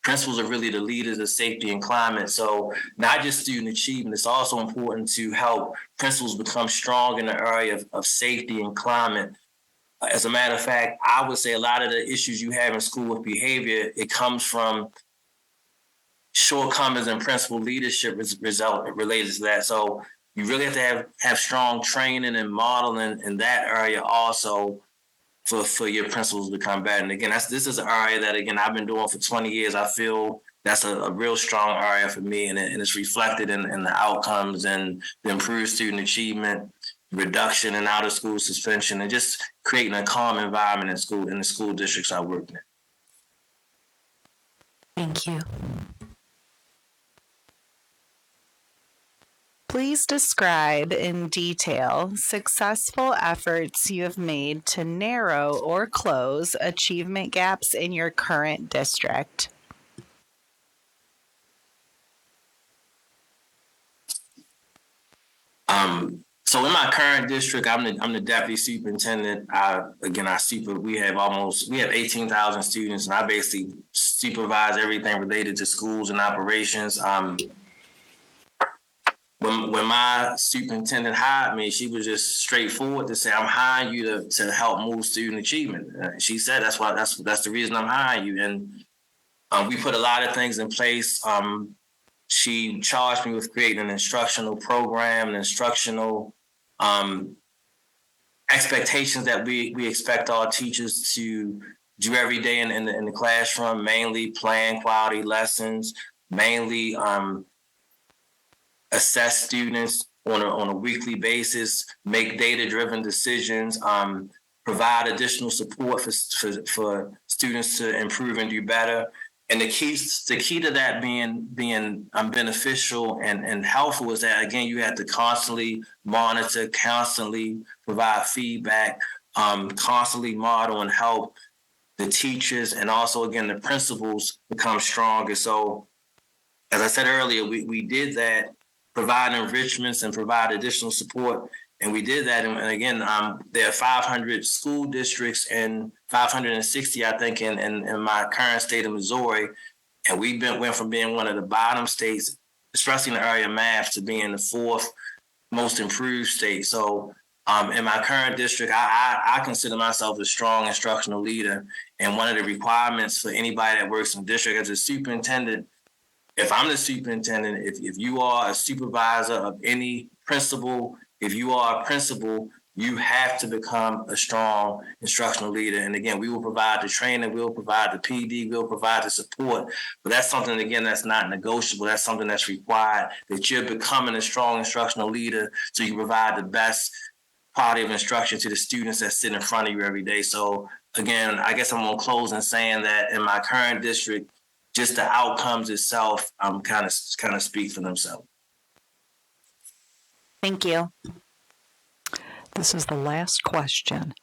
Principals are really the leaders of safety and climate. So not just student achievement, it's also important to help principals become strong in the area of safety and climate. As a matter of fact, I would say a lot of the issues you have in school with behavior, it comes from shortcomings in principal leadership result related to that. So you really have to have strong training and modeling in that area also for your principals to become better. And again, this is an area that, again, I've been doing for 20 years. I feel that's a real strong area for me, and it's reflected in the outcomes and the improved student achievement, reduction in out of school suspension, and just creating a calm environment in the school districts I work in. Thank you. Please describe in detail successful efforts you have made to narrow or close achievement gaps in your current district. So in my current district, I'm the deputy superintendent. We have 18,000 students, and I basically supervise everything related to schools and operations. When my superintendent hired me, she was just straightforward to say, "I'm hiring you to help move student achievement." She said, "That's the reason I'm hiring you." And we put a lot of things in place. She charged me with creating an instructional program, an instructional expectations that we expect our teachers to do every day in the classroom, mainly plan quality lessons, mainly assess students on a weekly basis, make data-driven decisions, provide additional support for students to improve and do better. And the key to that being beneficial and helpful is that, again, you have to constantly monitor, constantly provide feedback, constantly model and help the teachers and also, again, the principals become stronger. So, as I said earlier, we did that, provide enrichments and provide additional support. And we did that. And again, there are 500 school districts and 560, I think, in my current state of Missouri. And we went from being one of the bottom states, especially in the area of math, to being the fourth most improved state. So in my current district, I consider myself a strong instructional leader. And one of the requirements for anybody that works in the district as a superintendent, if I'm the superintendent, if you are a supervisor of any principal, if you are a principal, you have to become a strong instructional leader. And again, we will provide the training, we'll provide the PD, we'll provide the support. But that's something, again, that's not negotiable. That's something that's required, that you're becoming a strong instructional leader so you can provide the best quality of instruction to the students that sit in front of you every day. So again, I guess I'm going to close in saying that in my current district, just the outcomes itself kind of speak for themselves. Thank you. This is the last question.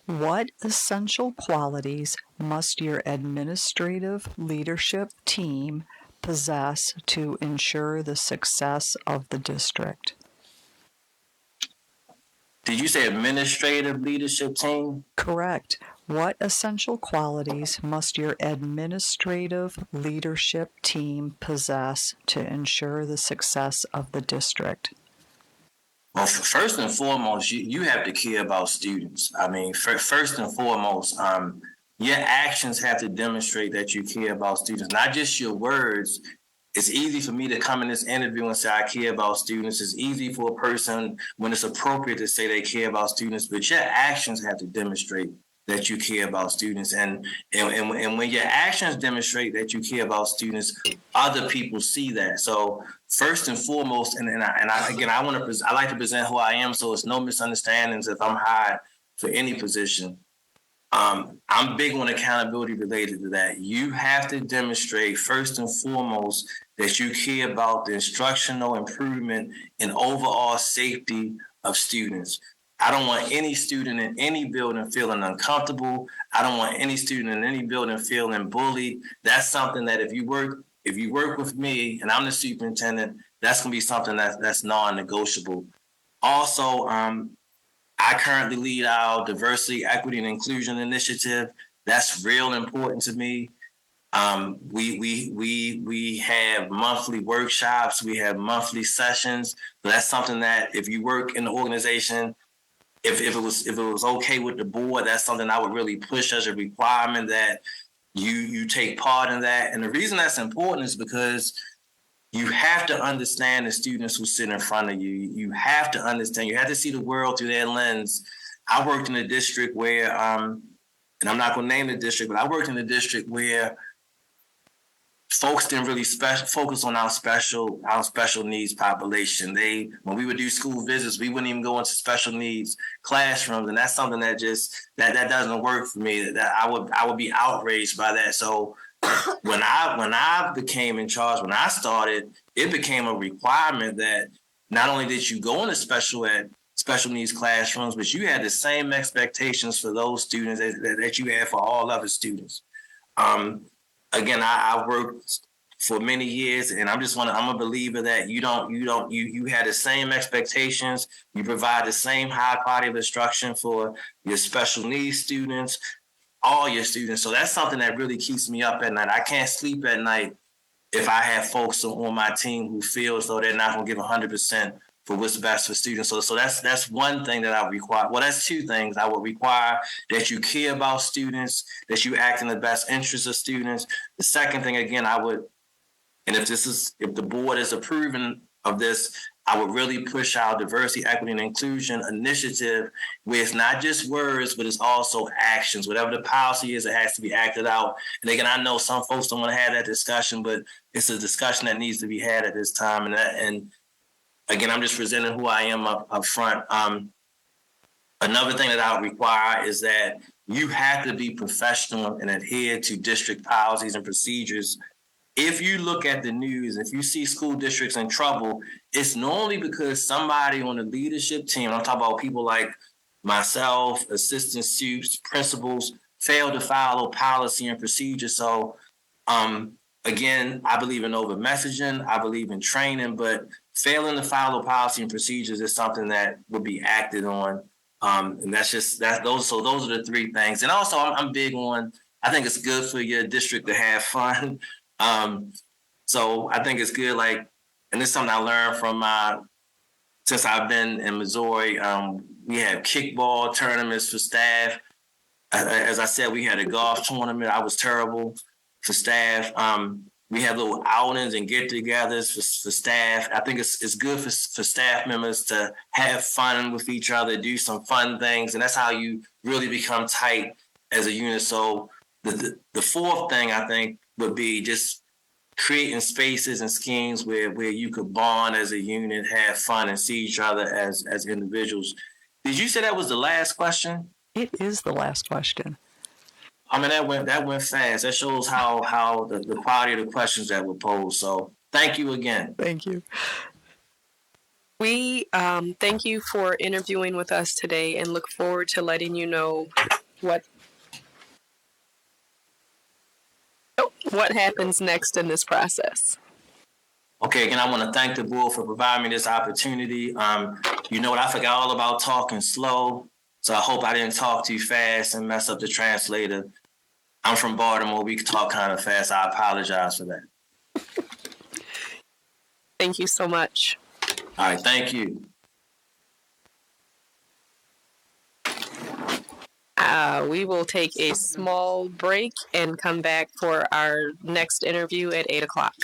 What essential qualities must your administrative leadership team possess to ensure the success of the district? Did you say administrative leadership team? Correct. What essential qualities must your administrative leadership team possess to ensure the success of the district? Well, first and foremost, you have to care about students. I mean, first and foremost, your actions have to demonstrate that you care about students, not just your words. It's easy for me to come in this interview and say I care about students. It's easy for a person when it's appropriate to say they care about students, but your actions have to demonstrate that you care about students. And when your actions demonstrate that you care about students, other people see that. So first and foremost, I like to present who I am, so it's no misunderstandings if I'm hired for any position. I'm big on accountability related to that. You have to demonstrate first and foremost that you care about the instructional improvement and overall safety of students. I don't want any student in any building feeling uncomfortable. I don't want any student in any building feeling bullied. That's something that if you work with me and I'm the superintendent, that's going to be something that's non-negotiable. Also, I currently lead our diversity, equity, and inclusion initiative. That's real important to me. We have monthly workshops. We have monthly sessions. So that's something that if you work in the organization, if it was okay with the board, that's something I would really push as a requirement that you take part in that. And the reason that's important is because you have to understand the students who sit in front of you. You have to understand. You have to see the world through their lens. I worked in a district where, and I'm not going to name the district, but I worked in a district where folks didn't really focus on our special needs population. When we would do school visits, we wouldn't even go into special needs classrooms, and that's something that that doesn't work for me. That I would be outraged by that. So when I became in charge, when I started, it became a requirement that not only did you go into special needs classrooms, but you had the same expectations for those students that you had for all other students. Again, I worked for many years, and I'm a believer that you had the same expectations. You provide the same high quality of instruction for your special needs students, all your students. So that's something that really keeps me up at night. I can't sleep at night if I have folks on my team who feel as though they're not going to give 100% for what's best for students. So that's one thing that I require. Well, that's two things. I would require that you care about students, that you act in the best interest of students. The second thing, again, and if the board is approving of this, I would really push our diversity, equity, and inclusion initiative where it's not just words, but it's also actions. Whatever the policy is, it has to be acted out. And again, I know some folks don't want to have that discussion, but it's a discussion that needs to be had at this time. And again, I'm just presenting who I am up front. Another thing that I would require is that you have to be professional and adhere to district policies and procedures. If you look at the news, if you see school districts in trouble, it's normally because somebody on the leadership team, I'm talking about people like myself, assistant suits, principals, failed to follow policy and procedure. So, again, I believe in over messaging. I believe in training, but failing to follow policy and procedures is something that would be acted on. And those are the three things. And also I'm big on, I think it's good for your district to have fun. So I think it's good, and this is something I learned from since I've been in Missouri. We have kickball tournaments for staff. As I said, we had a golf tournament. I was terrible for staff. We have little outings and get-togethers for staff. I think it's good for staff members to have fun with each other, do some fun things, and that's how you really become tight as a unit. So the fourth thing I think would be just creating spaces and schemes where you could bond as a unit, have fun, and see each other as individuals. Did you say that was the last question? It is the last question. I mean, that went fast. That shows how the quality of the questions that were posed. So thank you again. Thank you. We thank you for interviewing with us today and look forward to letting you know what happens next in this process. Okay, again, I want to thank the board for providing me this opportunity. You know what? I forgot all about talking slow, so I hope I didn't talk too fast and mess up the translator. I'm from Baltimore. We can talk kind of fast. I apologize for that. Thank you so much. All right, thank you. We will take a small break and come back for our next interview at 8 o'clock.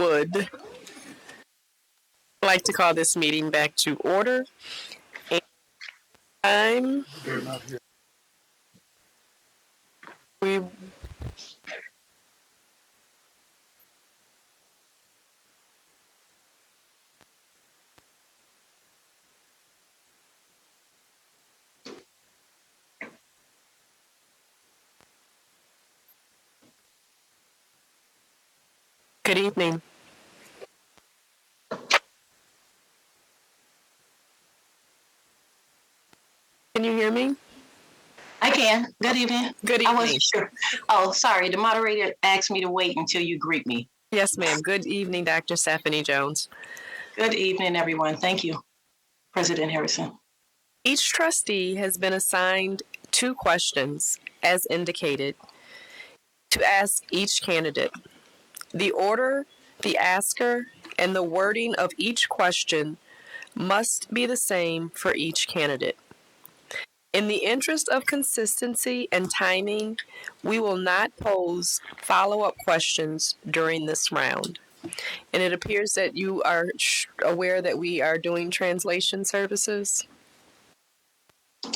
would like to call this meeting back to order. And we Good evening. Can you hear me? I can. Good evening. Good I evening. wasn't sure. Oh, sorry. The moderator asked me to wait until you greet me. Yes, ma'am. Good evening, Dr. Stephanie Jones. Good evening, everyone. Thank you, President Harrison. Each trustee has been assigned 2 questions, as indicated, to ask each candidate. The order, the asker, and the wording of each question must be the same for each candidate. In the interest of consistency and timing, we will not pose follow-up questions during this round. And it appears that you are aware that we are doing translation services.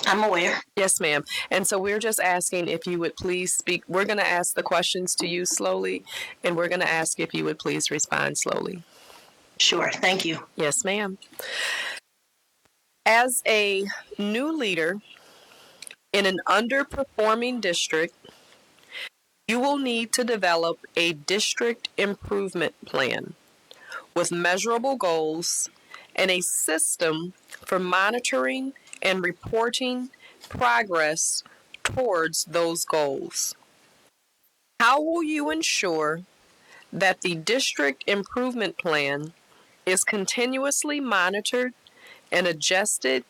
I'm aware. Yes, ma'am. And so we're just asking if you would please speak. We're going to ask the questions to you slowly, and we're going to ask if you would please respond slowly. Sure. Thank you. Yes, ma'am. As a new leader in an underperforming district, you will need to develop a district improvement plan with measurable goals and a system for monitoring and reporting progress towards those goals. How will you ensure that the district improvement plan is continuously monitored and adjusted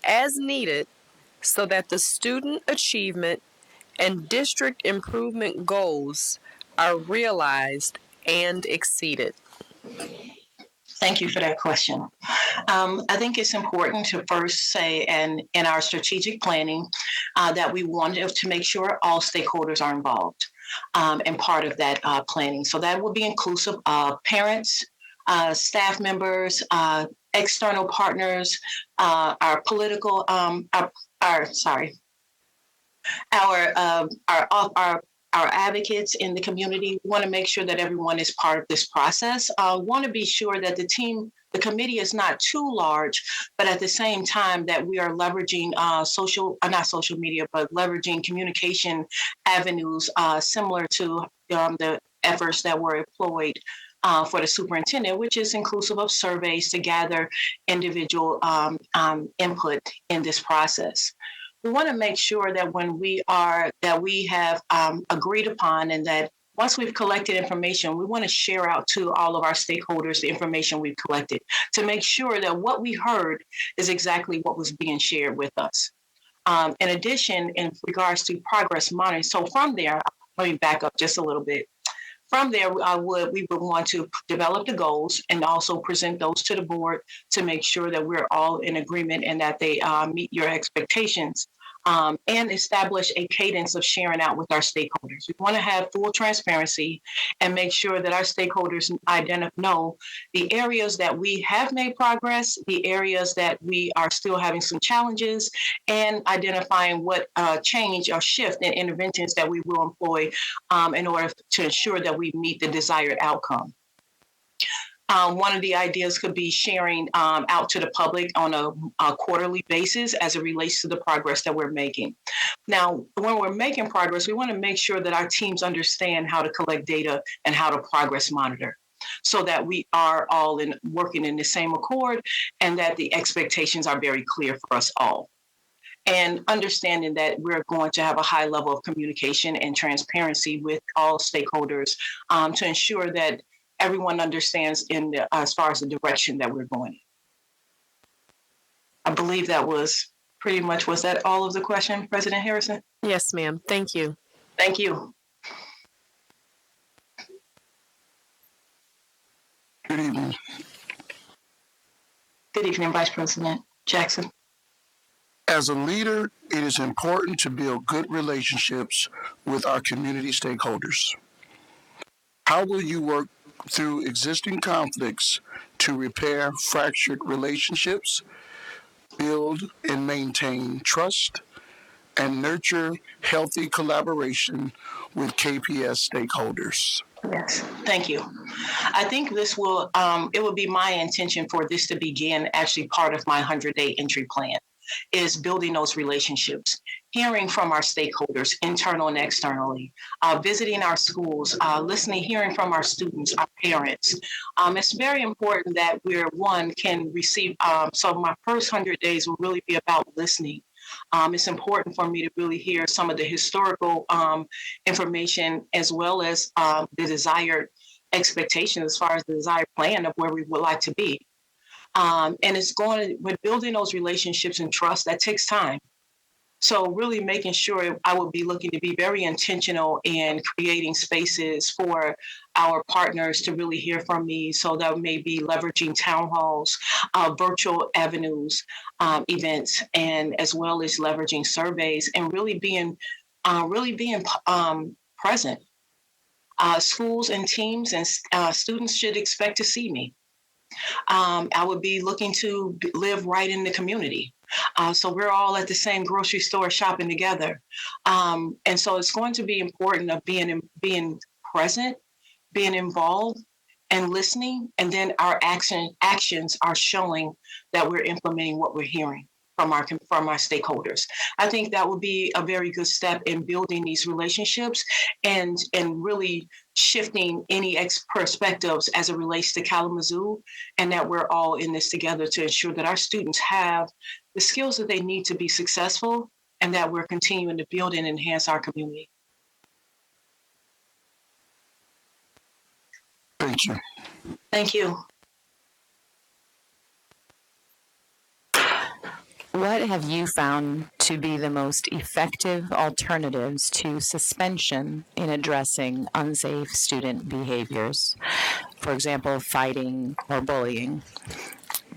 as needed so that the student achievement and district improvement goals are realized and exceeded? Thank you for that question. I think it's important to first say, and in our strategic planning, that we wanted to make sure all stakeholders are involved and part of that planning. So that will be inclusive of parents, staff members, external partners, our political, our advocates in the community. We want to make sure that everyone is part of this process. Want to be sure that the committee is not too large, but at the same time that we are leveraging not social media, but leveraging communication avenues similar to the efforts that were employed for the superintendent, which is inclusive of surveys to gather individual input in this process. We want to make sure that we have agreed upon, and that once we've collected information, we want to share out to all of our stakeholders the information we've collected to make sure that what we heard is exactly what was being shared with us. In addition, in regards to progress monitoring, so from there, let me back up just a little bit. From there, we would want to develop the goals and also present those to the board to make sure that we're all in agreement and that they meet your expectations. And establish a cadence of sharing out with our stakeholders. We want to have full transparency and make sure that our stakeholders know the areas that we have made progress, the areas that we are still having some challenges, and identifying what change or shift in interventions that we will employ in order to ensure that we meet the desired outcome. One of the ideas could be sharing out to the public on a quarterly basis as it relates to the progress that we're making. Now, when we're making progress, we want to make sure that our teams understand how to collect data and how to progress monitor, so that we are all working in the same accord and that the expectations are very clear for us all. And understanding that we're going to have a high level of communication and transparency with all stakeholders to ensure that everyone understands as far as the direction that we're going in. I believe that was pretty much, was that all of the question, President Harrison? Yes, ma'am. Thank you. Thank you. Good evening. Good evening, Vice President Jackson. As a leader, it is important to build good relationships with our community stakeholders. How will you work through existing conflicts to repair fractured relationships, build and maintain trust, and nurture healthy collaboration with KPS stakeholders. Yes, thank you. I think this will, it will be my intention for this to begin actually part of my 100-day entry plan, is building those relationships, hearing from our stakeholders, internal and externally, visiting our schools, listening, hearing from our students, our parents. It's very important that one can receive, so my first 100 days will really be about listening. It's important for me to really hear some of the historical information as well as the desired expectation as far as the desired plan of where we would like to be. And with building those relationships and trust, that takes time. So really making sure I will be looking to be very intentional in creating spaces for our partners to really hear from me. So that may be leveraging town halls, virtual avenues, events, and as well as leveraging surveys and really being present. Schools and teams and students should expect to see me. I would be looking to live right in the community. So we're all at the same grocery store shopping together. And so it's going to be important of being present, being involved and listening. And then our actions are showing that we're implementing what we're hearing from our stakeholders. I think that would be a very good step in building these relationships and really shifting any perspectives as it relates to Kalamazoo, and that we're all in this together to ensure that our students have the skills that they need to be successful and that we're continuing to build and enhance our community. Thank you. Thank you. What have you found to be the most effective alternatives to suspension in addressing unsafe student behaviors? For example, fighting or bullying.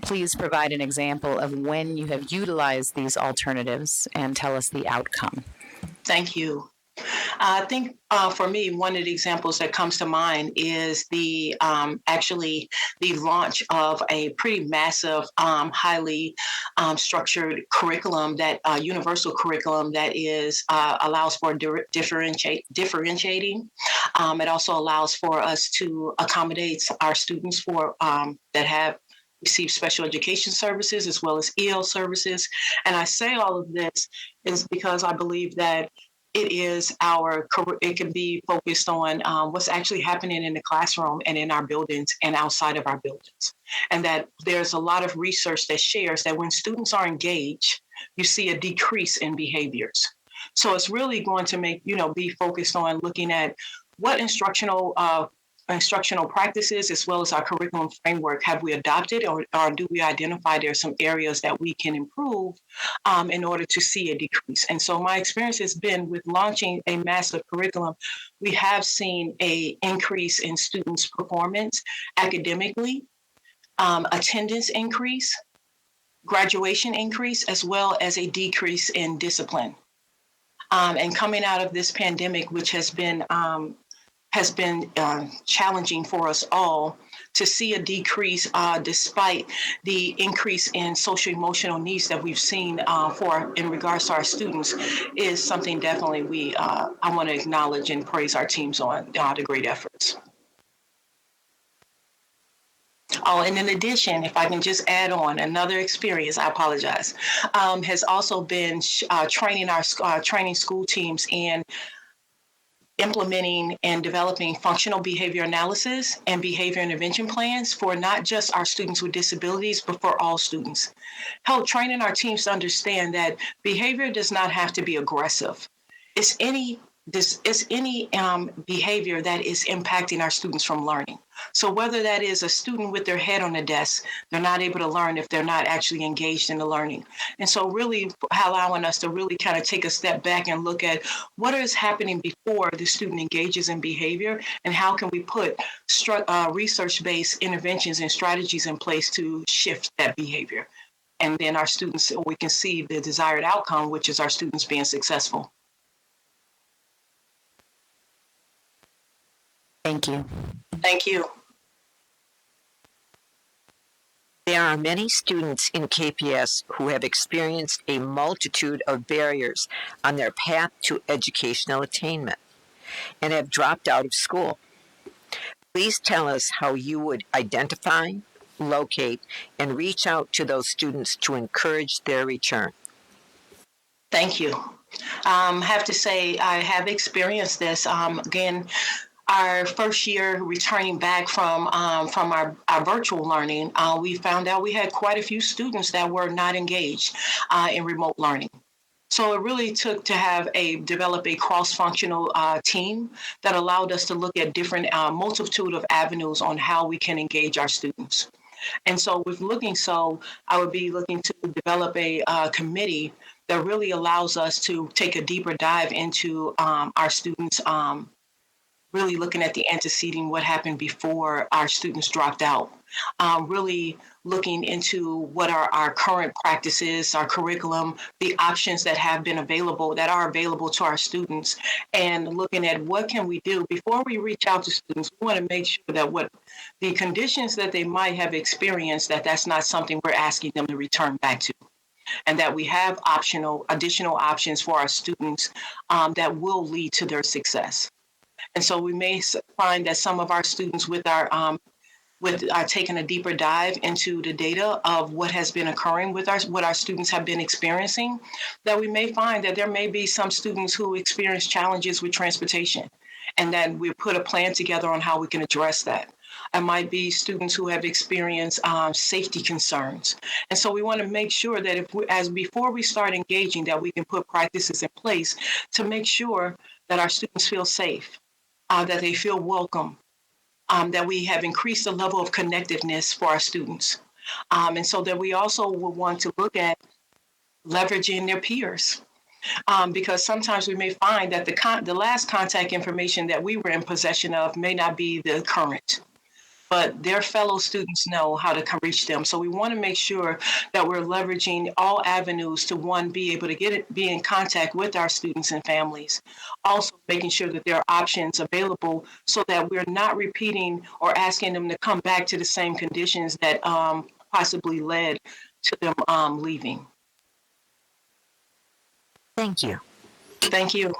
Please provide an example of when you have utilized these alternatives and tell us the outcome. Thank you. I think for me, one of the examples that comes to mind is the launch of a pretty massive, highly structured curriculum, that universal curriculum that allows for differentiating. It also allows for us to accommodate our students that have received special education services as well as EL services. And I say all of this is because I believe that it can be focused on what's actually happening in the classroom and in our buildings and outside of our buildings. And that there's a lot of research that shares that when students are engaged, you see a decrease in behaviors. So it's really going to be focused on looking at what instructional practices as well as our curriculum framework have we adopted, or do we identify there's some areas that we can improve in order to see a decrease. And so my experience has been with launching a massive curriculum, we have seen an increase in students' performance academically, attendance increase, graduation increase, as well as a decrease in discipline. And coming out of this pandemic, which has been challenging for us all, to see a decrease despite the increase in social emotional needs that we've seen in regards to our students, is something definitely I want to acknowledge and praise our teams on the great efforts. Oh, and in addition, if I can just add on another experience, I apologize, has also been training school teams in implementing and developing functional behavior analysis and behavior intervention plans for not just our students with disabilities, but for all students. Help training our teams to understand that behavior does not have to be aggressive. It's any behavior that is impacting our students from learning. So whether that is a student with their head on the desk, they're not able to learn if they're not actually engaged in the learning. And so really allowing us to really kind of take a step back and look at what is happening before the student engages in behavior, and how can we put research-based interventions and strategies in place to shift that behavior. And then we can see the desired outcome, which is our students being successful. Thank you. Thank you. There are many students in KPS who have experienced a multitude of barriers on their path to educational attainment and have dropped out of school. Please tell us how you would identify, locate, and reach out to those students to encourage their return. Thank you. Have to say I have experienced this. Again, our first year returning back from our virtual learning, we found out we had quite a few students that were not engaged in remote learning. So it really took to develop a cross-functional team that allowed us to look at different multitude of avenues on how we can engage our students. And so I would be looking to develop a committee that really allows us to take a deeper dive into our students, really looking at the antecedent, what happened before our students dropped out, really looking into what are our current practices, our curriculum, the options that are available to our students, and looking at what can we do before we reach out to students. We want to make sure that what the conditions that they might have experienced, that's not something we're asking them to return back to, and that we have additional options for our students that will lead to their success. And so we may find that some of our students with taking a deeper dive into the data of what has been occurring with what our students have been experiencing, that we may find that there may be some students who experience challenges with transportation, and that we put a plan together on how we can address that. It might be students who have experienced safety concerns. And so we want to make sure that before we start engaging, that we can put practices in place to make sure that our students feel safe, that they feel welcome, that we have increased the level of connectiveness for our students. And so that we also will want to look at leveraging their peers. Because sometimes we may find that the last contact information that we were in possession of may not be the current, but their fellow students know how to reach them. So we want to make sure that we're leveraging all avenues to, one, be able to be in contact with our students and families. Also making sure that there are options available so that we're not repeating or asking them to come back to the same conditions that possibly led to them leaving. Thank you. Thank you.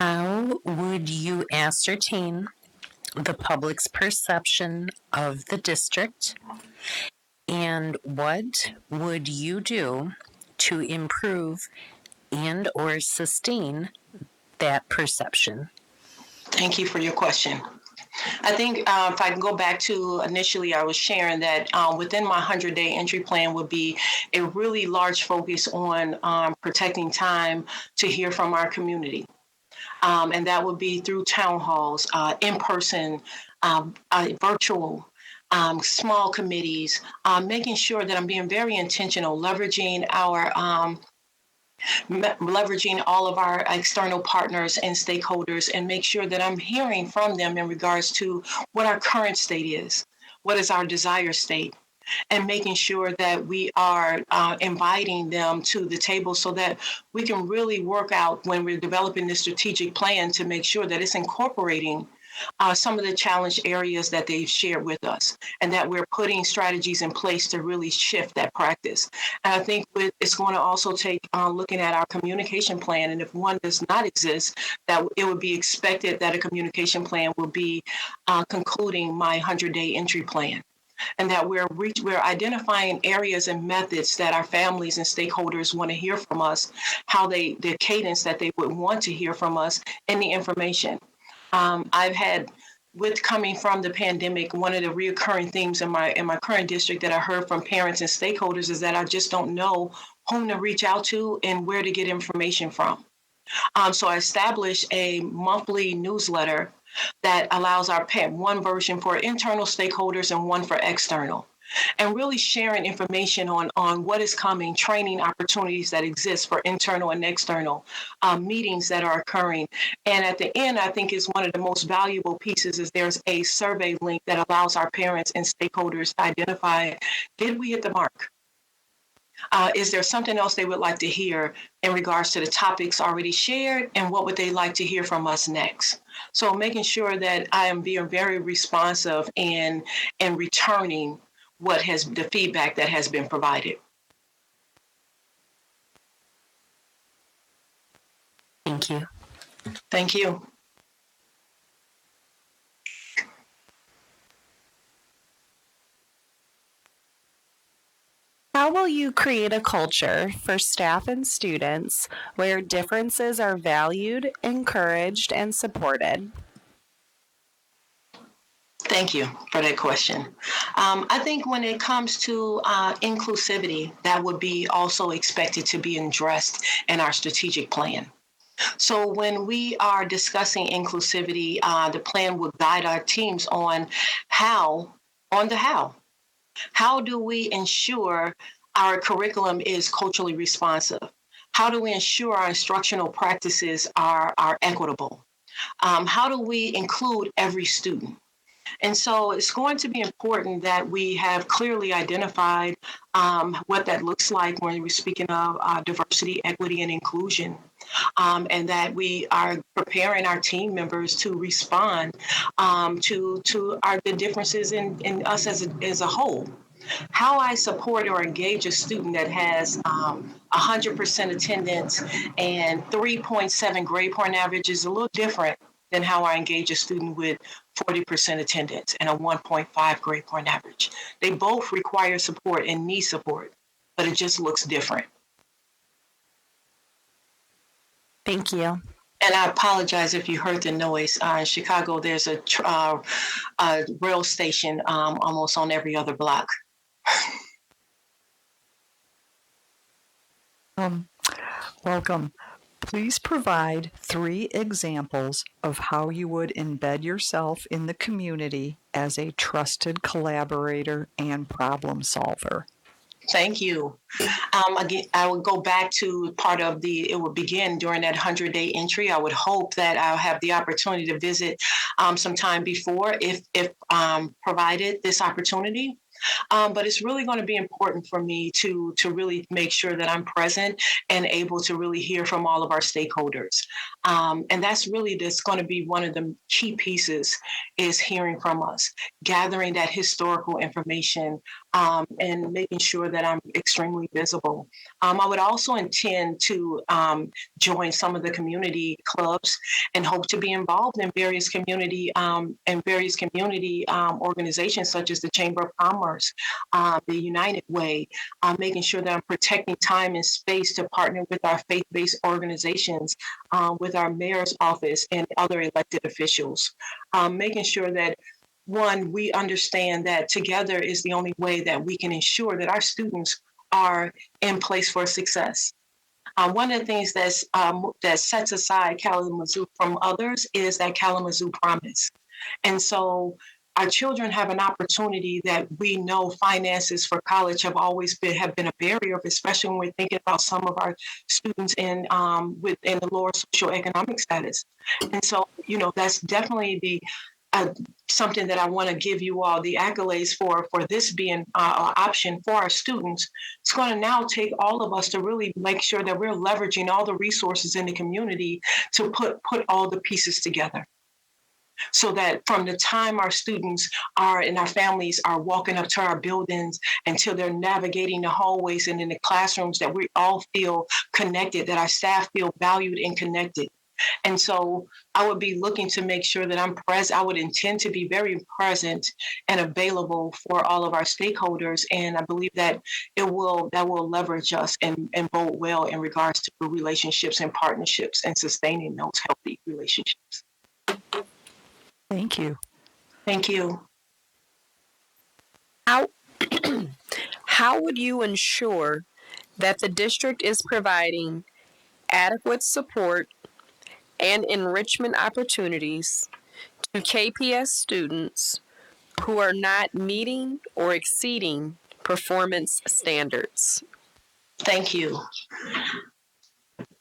How would you ascertain the public's perception of the district? And what would you do to improve and or sustain that perception? Thank you for your question. I think if I can go back to initially, I was sharing that within my 100-day entry plan would be a really large focus on protecting time to hear from our community. And that would be through town halls, in-person, virtual, small committees, making sure that I'm being very intentional, leveraging all of our external partners and stakeholders, and make sure that I'm hearing from them in regards to what our current state is, what is our desired state, and making sure that we are inviting them to the table so that we can really work out when we're developing this strategic plan to make sure that it's incorporating some of the challenge areas that they've shared with us, and that we're putting strategies in place to really shift that practice. And I think it's going to also take looking at our communication plan, and if one does not exist, that it would be expected that a communication plan will be concluding my 100-day entry plan. And that we're identifying areas and methods that our families and stakeholders want to hear from us, the cadence that they would want to hear from us, and the information. I've had, with coming from the pandemic, one of the reoccurring themes in my current district that I heard from parents and stakeholders is that I just don't know whom to reach out to and where to get information from. So I established a monthly newsletter that allows one version for internal stakeholders and one for external, and really sharing information on what is coming, training opportunities that exist for internal and external, meetings that are occurring. And at the end, I think is one of the most valuable pieces is there's a survey link that allows our parents and stakeholders to identify, did we hit the mark? Is there something else they would like to hear in regards to the topics already shared, and what would they like to hear from us next? So making sure that I am being very responsive in returning the feedback that has been provided. Thank you. Thank you. How will you create a culture for staff and students where differences are valued, encouraged, and supported? Thank you for that question. I think when it comes to inclusivity, that would be also expected to be addressed in our strategic plan. So when we are discussing inclusivity, the plan would guide our teams on the how. How do we ensure our curriculum is culturally responsive? How do we ensure our instructional practices are equitable? How do we include every student? And so it's going to be important that we have clearly identified what that looks like when we're speaking of diversity, equity, and inclusion. And that we are preparing our team members to respond to the differences in us as a whole. How I support or engage a student that has 100% attendance and 3.7 grade point average is a little different than how I engage a student with 40% attendance and a 1.5 grade point average. They both require support and need support, but it just looks different. Thank you. And I apologize if you heard the noise. In Chicago, there's a rail station almost on every other block. Welcome. Please provide 3 examples of how you would embed yourself in the community as a trusted collaborator and problem solver. Thank you. Again, I would go back to part of it would begin during that 100-day entry. I would hope that I'll have the opportunity to visit sometime before if provided this opportunity. But it's really going to be important for me to really make sure that I'm present and able to really hear from all of our stakeholders. And that's going to be one of the key pieces is hearing from us, gathering that historical information, and making sure that I'm extremely visible. I would also intend to join some of the community clubs and hope to be involved in various community organizations such as the Chamber of Commerce, the United Way, making sure that I'm protecting time and space to partner with our faith-based organizations, with our mayor's office and other elected officials, making sure that one, we understand that together is the only way that we can ensure that our students are in place for success. One of the things that sets aside Kalamazoo from others is that Kalamazoo promise. And so our children have an opportunity that we know finances for college have been a barrier, especially when we're thinking about some of our students in the lower socioeconomic status. And so, that's definitely something that I want to give you all the accolades for this being an option for our students. It's going to now take all of us to really make sure that we're leveraging all the resources in the community to put all the pieces together. So that from the time our students and our families are walking up to our buildings until they're navigating the hallways and in the classrooms, that we all feel connected, that our staff feel valued and connected. And so I would be looking to make sure that I'm present. I would intend to be very present and available for all of our stakeholders. And I believe that that will leverage us and bode well in regards to relationships and partnerships and sustaining those healthy relationships. Thank you. Thank you. How would you ensure that the district is providing adequate support and enrichment opportunities to KPS students who are not meeting or exceeding performance standards? Thank you.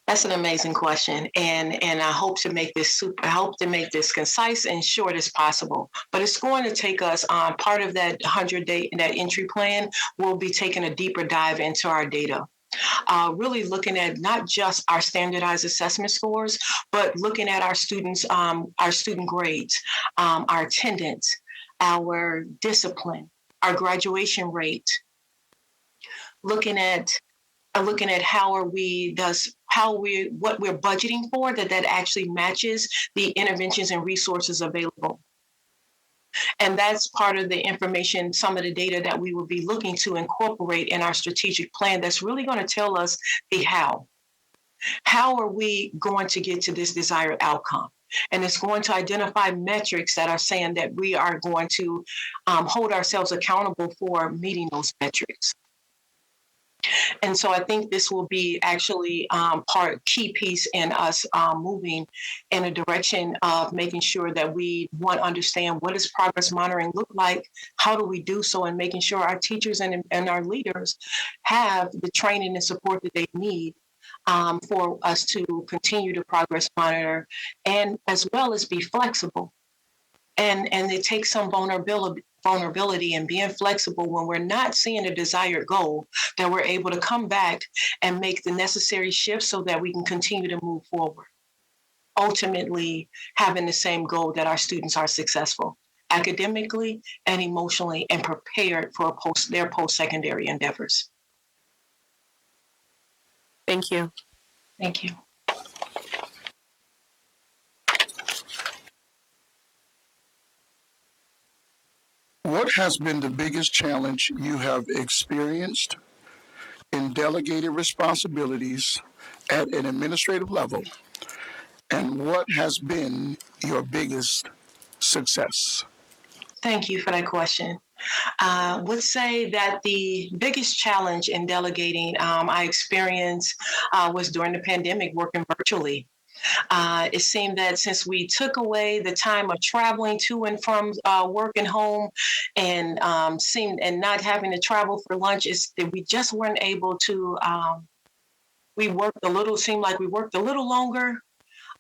That's an amazing question, and I hope to make this concise and short as possible. But it's going to take us part of that 100-day that entry plan. Will be taking a deeper dive into our data. Really looking at not just our standardized assessment scores, but looking at our students, our student grades, our attendance, our discipline, our graduation rate. Looking at what we're budgeting for that actually matches the interventions and resources available. And that's part of the information, some of the data that we will be looking to incorporate in our strategic plan that's really going to tell us the how. How are we going to get to this desired outcome? And it's going to identify metrics that are saying that we are going to hold ourselves accountable for meeting those metrics. And so I think this will be actually key piece in us moving in a direction of making sure that we understand what does progress monitoring look like, how do we do so, and making sure our teachers and our leaders have the training and support that they need for us to continue to progress monitor, and as well as be flexible. And it takes some vulnerability and being flexible when we're not seeing a desired goal, that we're able to come back and make the necessary shifts so that we can continue to move forward. Ultimately, having the same goal that our students are successful academically and emotionally and prepared for their post-secondary endeavors. Thank you. Thank you. What has been the biggest challenge you have experienced in delegated responsibilities at an administrative level? And what has been your biggest success? Thank you for that question. I would say that the biggest challenge in delegating I experienced was during the pandemic, working virtually. It seemed that since we took away the time of traveling to and from work and home, and not having to travel for lunch, is that we just weren't able to. Seemed like we worked a little longer,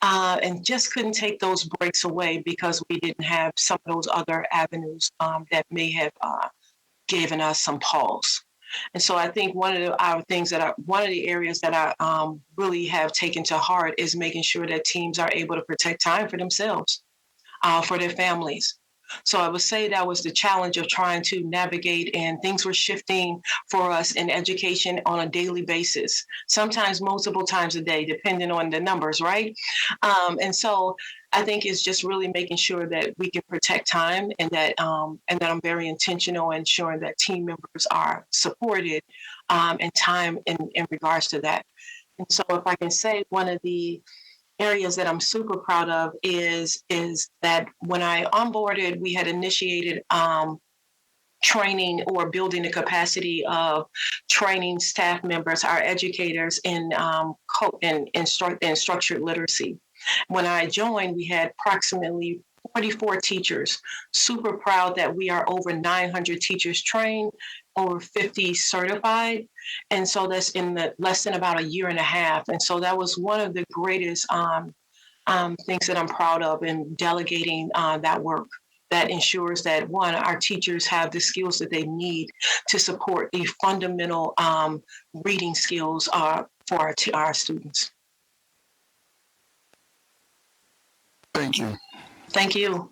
and just couldn't take those breaks away because we didn't have some of those other avenues that may have given us some pause. And so I think one of the areas that I really have taken to heart is making sure that teams are able to protect time for themselves, for their families. So I would say that was the challenge of trying to navigate, and things were shifting for us in education on a daily basis, sometimes multiple times a day, depending on the numbers, right? And so I think it's just really making sure that we can protect time, and that I'm very intentional in ensuring that team members are supported and time in regards to that. And so if I can say, one of the areas that I'm super proud of is that when I onboarded, we had initiated training or building the capacity of training staff members, our educators in structured literacy. When I joined, we had approximately 44 teachers. Super proud that we are over 900 teachers trained, over 50 certified. And so that's in less than about a year and a half. And so that was one of the greatest things that I'm proud of in delegating that work. That ensures that, one, our teachers have the skills that they need to support the fundamental reading skills for our students. Thank you. Thank you.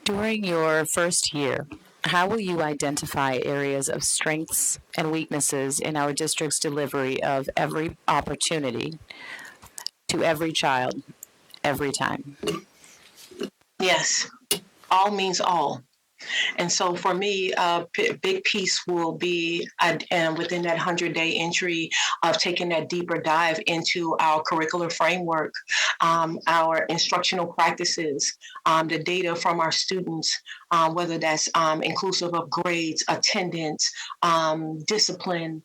During your first year, how will you identify areas of strengths and weaknesses in our district's delivery of every opportunity to every child, every time? Yes, all means all. And so for me, a big piece will be within that 100-day entry of taking that deeper dive into our curricular framework, our instructional practices, the data from our students, whether that's inclusive of grades, attendance, discipline,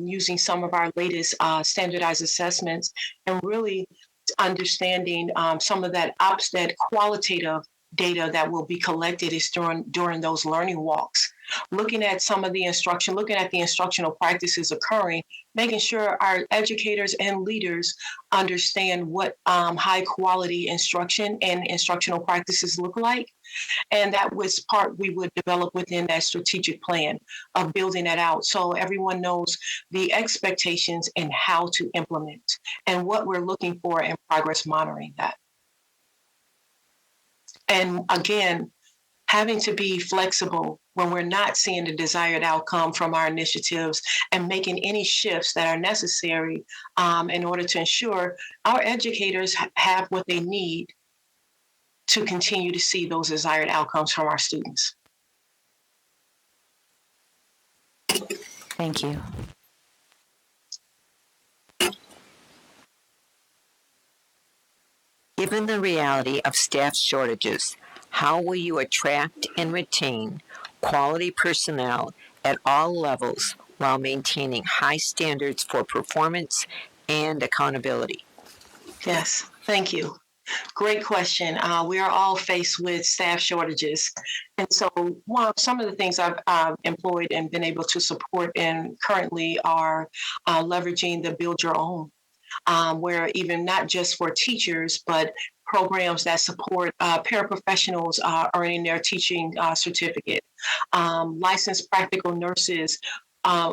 using some of our latest standardized assessments, and really understanding some of that qualitative data that will be collected is during those learning walks. looking at some of the instruction, looking at the instructional practices occurring, making sure our educators and leaders understand what high quality instruction and instructional practices look like. And that was part we would develop within that strategic plan of building that out. So everyone knows the expectations and how to implement and what we're looking for and progress monitoring that. And again, having to be flexible when we're not seeing the desired outcome from our initiatives and making any shifts that are necessary in order to ensure our educators have what they need to continue to see those desired outcomes from our students. Thank you. Given the reality of staff shortages, how will you attract and retain quality personnel at all levels while maintaining high standards for performance and accountability? Yes, thank you. Great question. We are all faced with staff shortages. And so some of the things I've employed and been able to support and currently are leveraging the Build Your Own, where even not just for teachers, but programs that support paraprofessionals earning their teaching certificate, licensed practical nurses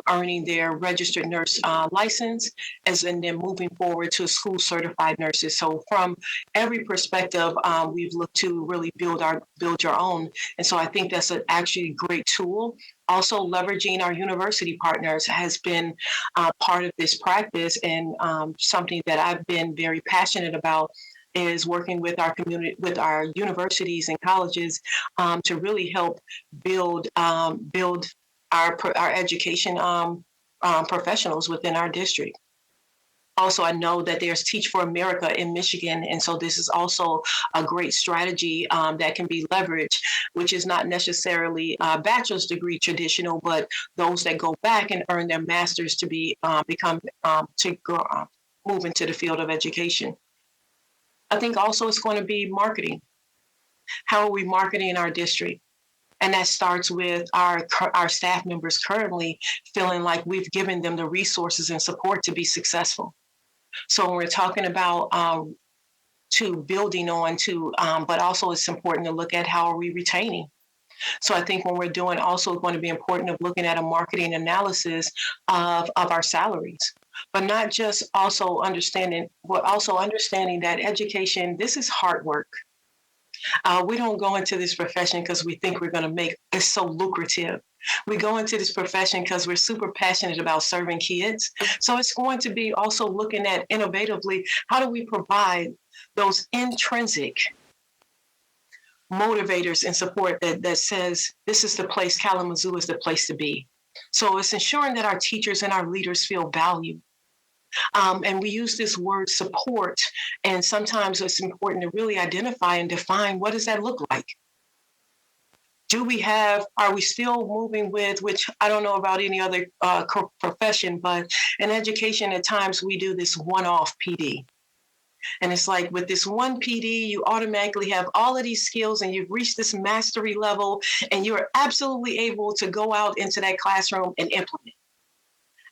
earning their registered nurse license, and then moving forward to school certified nurses. So from every perspective, we've looked to really build your own. And so I think that's actually a great tool. Also, leveraging our university partners has been part of this practice, and something that I've been very passionate about is working with our community, with our universities and colleges to really help build our education professionals within our district. Also, I know that there's Teach for America in Michigan, and so this is also a great strategy that can be leveraged, which is not necessarily a bachelor's degree traditional, but those that go back and earn their master's to move into the field of education. I think also it's going to be marketing. How are we marketing our district? And that starts with our staff members currently feeling like we've given them the resources and support to be successful. So when we're talking about building on to, but also it's important to look at how are we retaining. So I think when we're doing, also going to be important of looking at a marketing analysis of our salaries, but not just also understanding that education, this is hard work. We don't go into this profession because we think we're going to make it so lucrative. We go into this profession because we're super passionate about serving kids. So it's going to be also looking at innovatively, how do we provide those intrinsic motivators and support that says, this is the place, Kalamazoo is the place to be. So it's ensuring that our teachers and our leaders feel valued. And we use this word support, and sometimes it's important to really identify and define, what does that look like? Are we still moving with, which I don't know about any other profession, but in education at times we do this one-off PD. And it's like with this one PD, you automatically have all of these skills and you've reached this mastery level and you're absolutely able to go out into that classroom and implement.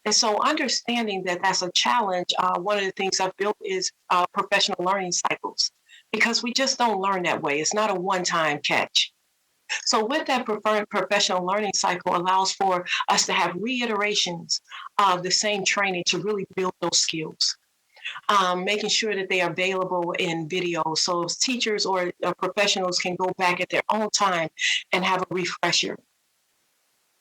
And so understanding that that's a challenge, one of the things I've built is professional learning cycles, because we just don't learn that way. It's not a one-time catch. So with that professional learning cycle allows for us to have reiterations of the same training to really build those skills, making sure that they are available in video so teachers or professionals can go back at their own time and have a refresher.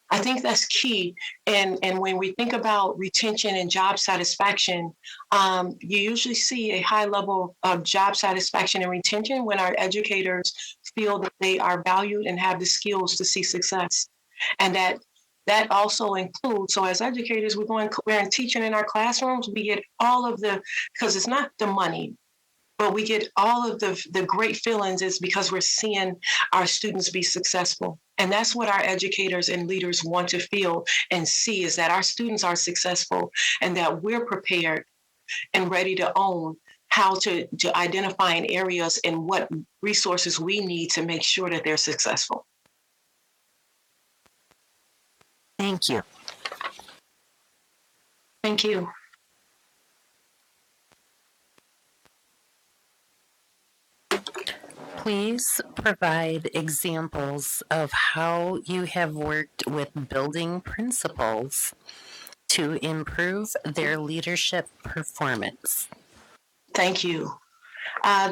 I think that's key. And when we think about retention and job satisfaction, you usually see a high level of job satisfaction and retention when our educators feel that they are valued and have the skills to see success. And that also includes, so as educators, we're teaching in our classrooms, we get all of because it's not the money, but we get all of the great feelings is because we're seeing our students be successful. And that's what our educators and leaders want to feel and see, is that our students are successful and that we're prepared and ready to own how to identify in areas and what resources we need to make sure that they're successful. Thank you. Thank you. Please provide examples of how you have worked with building principals to improve their leadership performance. Thank you.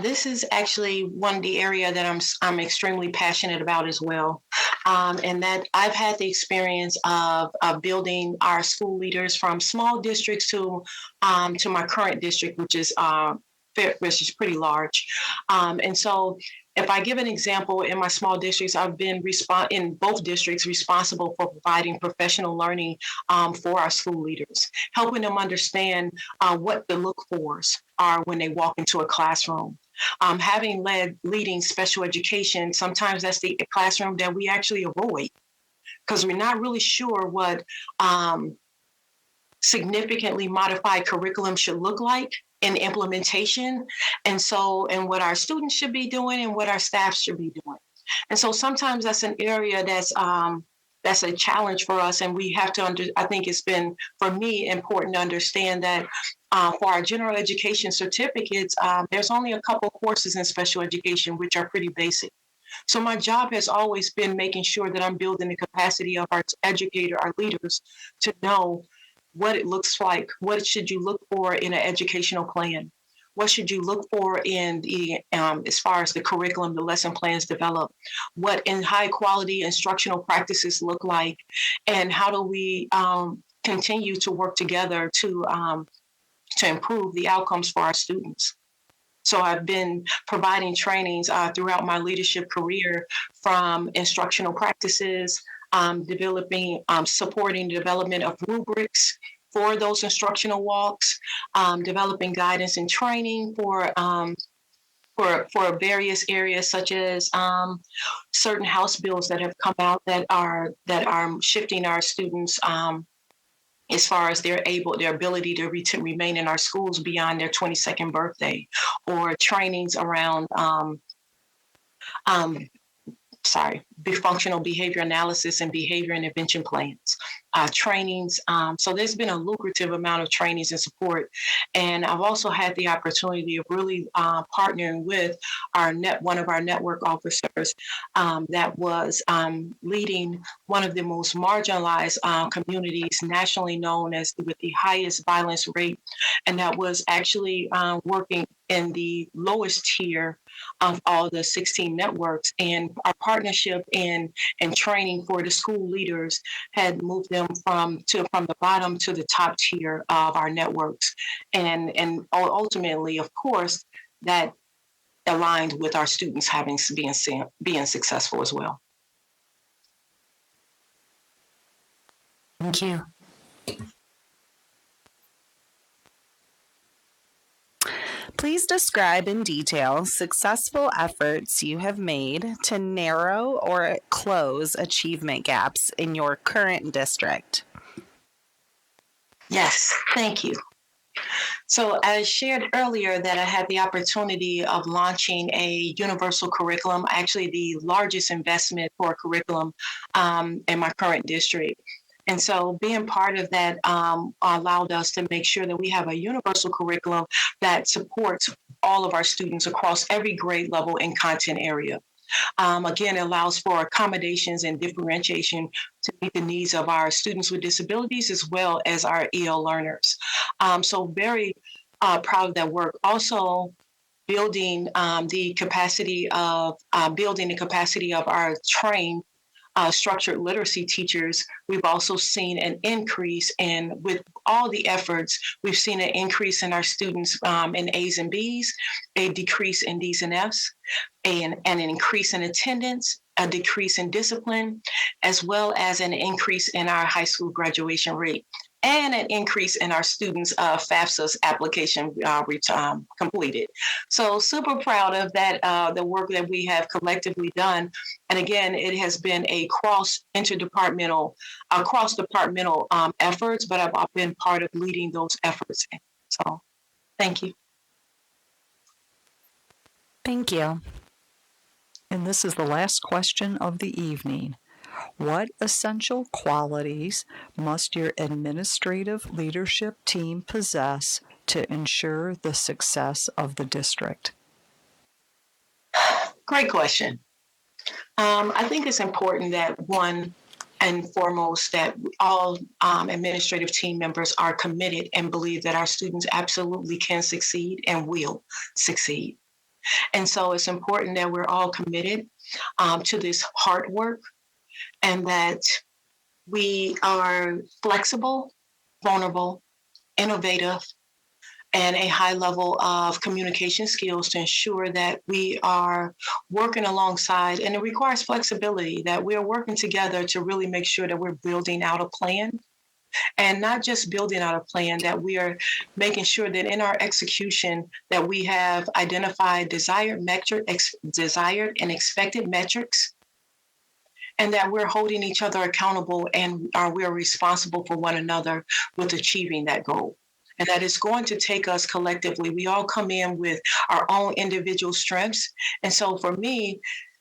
This is actually one of the area that I'm extremely passionate about as well, and that I've had the experience of building our school leaders from small districts to my current district, which is pretty large, and so. If I give an example, in my small districts, I've been in both districts responsible for providing professional learning for our school leaders, helping them understand what the look fors are when they walk into a classroom. Having leading special education, sometimes that's the classroom that we actually avoid because we're not really sure what significantly modified curriculum should look like in implementation. And what our students should be doing and what our staff should be doing. And so sometimes that's an area that's a challenge for us. And we have to I think it's been, for me, important to understand that for our general education certificates, there's only a couple courses in special education, which are pretty basic. So my job has always been making sure that I'm building the capacity of our our leaders to know what it looks like. What should you look for in an educational plan? What should you look for in the as far as the curriculum, the lesson plans develop? What in high quality instructional practices look like, and how do we continue to work together to improve the outcomes for our students? So I've been providing trainings throughout my leadership career, from instructional practices, supporting the development of rubrics for those instructional walks, developing guidance and training for various areas, such as certain House bills that have come out that are shifting our students as far as their ability to remain in our schools beyond their 22nd birthday, or trainings around functional behavior analysis and behavior intervention plans, trainings. So there's been a lucrative amount of trainings and support. And I've also had the opportunity of really partnering with one of our network officers that was leading one of the most marginalized communities nationally known as with the highest violence rate. And that was actually working in the lowest tier of all the 16 networks. And our partnership and training for the school leaders had moved them from the bottom to the top tier of our networks. And ultimately, of course, that aligned with our students being successful as well. Thank you. Please describe in detail successful efforts you have made to narrow or close achievement gaps in your current district. Yes, thank you. So I shared earlier that I had the opportunity of launching a universal curriculum, actually the largest investment for a curriculum in my current district. And so being part of that allowed us to make sure that we have a universal curriculum that supports all of our students across every grade level and content area. Again, it allows for accommodations and differentiation to meet the needs of our students with disabilities as well as our EL learners. So very proud of that work. Also, building the capacity of our trained structured literacy teachers. We've also seen an increase with all the efforts, we've seen an increase in our students in A's and B's, a decrease in D's and F's, and an increase in attendance, a decrease in discipline, as well as an increase in our high school graduation rate, and an increase in our students' FAFSA application completed. So super proud of that, the work that we have collectively done. And again, it has been a cross-departmental efforts, but I've been part of leading those efforts. So thank you. Thank you. And this is the last question of the evening. What essential qualities must your administrative leadership team possess to ensure the success of the district? Great question. I think it's important that one and foremost that all administrative team members are committed and believe that our students absolutely can succeed and will succeed. And so it's important that we're all committed to this hard work and that we are flexible, vulnerable, innovative, and a high level of communication skills to ensure that we are working alongside, and it requires flexibility, that we are working together to really make sure that we're building out a plan, and not just building out a plan, that we are making sure that in our execution that we have identified desired and expected metrics, and that we're holding each other accountable and we're responsible for one another with achieving that goal. And that it's going to take us collectively. We all come in with our own individual strengths. And so for me,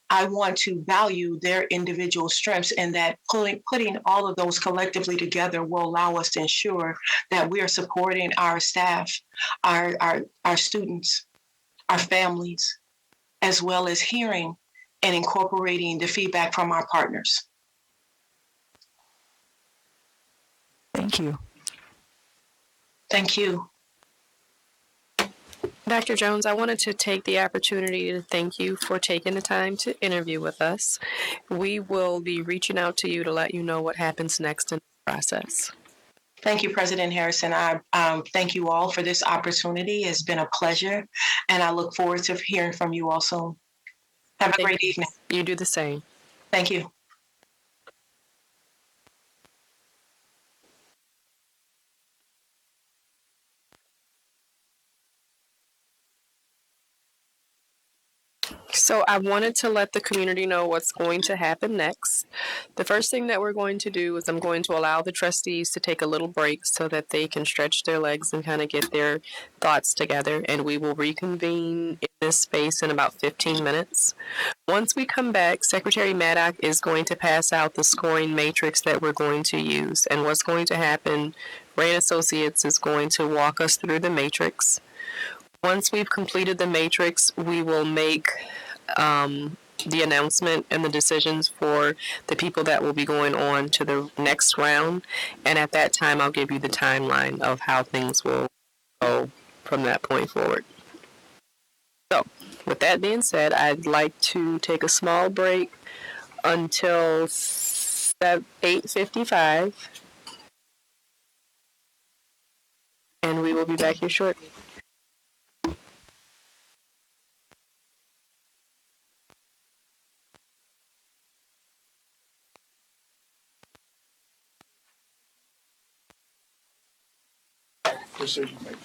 I want to value their individual strengths, and that putting all of those collectively together will allow us to ensure that we are supporting our staff, our students, our families, as well as hearing and incorporating the feedback from our partners. Thank you. Thank you. Dr. Jones, I wanted to take the opportunity to thank you for taking the time to interview with us. We will be reaching out to you to let you know what happens next in the process. Thank you, President Harrison. I thank you all for this opportunity. It's been a pleasure, and I look forward to hearing from you all soon. Have a great evening. You do the same. Thank you. So I wanted to let the community know what's going to happen next. The first thing that we're going to do is I'm going to allow the trustees to take a little break so that they can stretch their legs and kind of get their thoughts together, and we will reconvene in this space in about 15 minutes. Once we come back, Secretary Maddock is going to pass out the scoring matrix that we're going to use, and what's going to happen, Ray Associates is going to walk us through the matrix. Once we've completed the matrix, we will make the announcement and the decisions for the people that will be going on to the next round. And at that time, I'll give you the timeline of how things will go from that point forward. So, with that being said, I'd like to take a small break until 8:55. And we will be back here shortly. Decision making.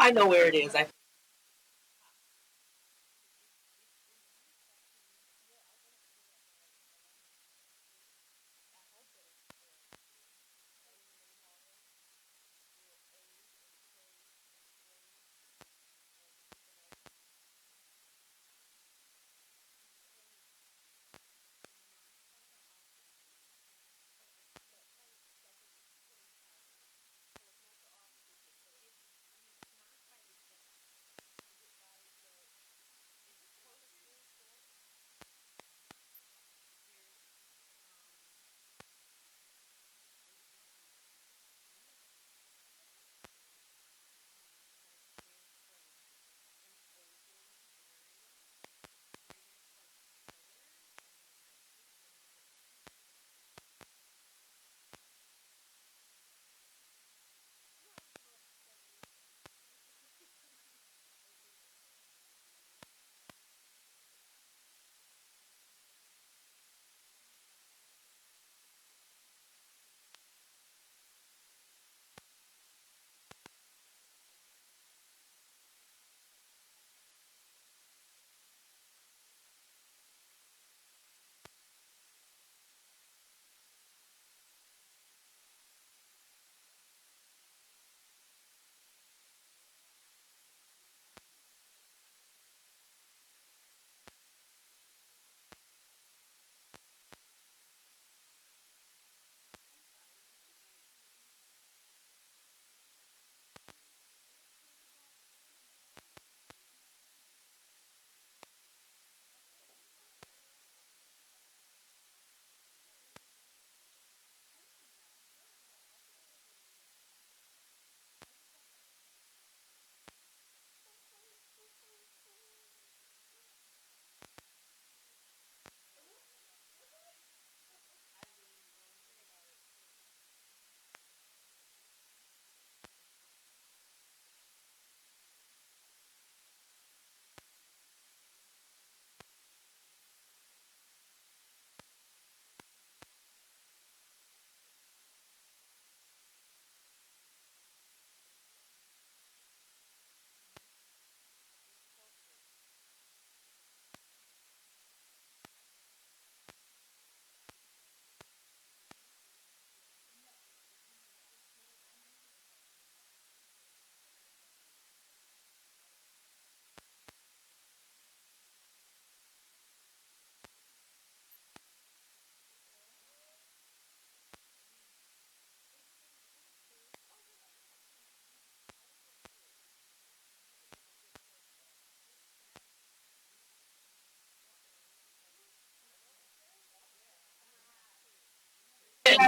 I know where it is.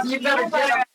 You better get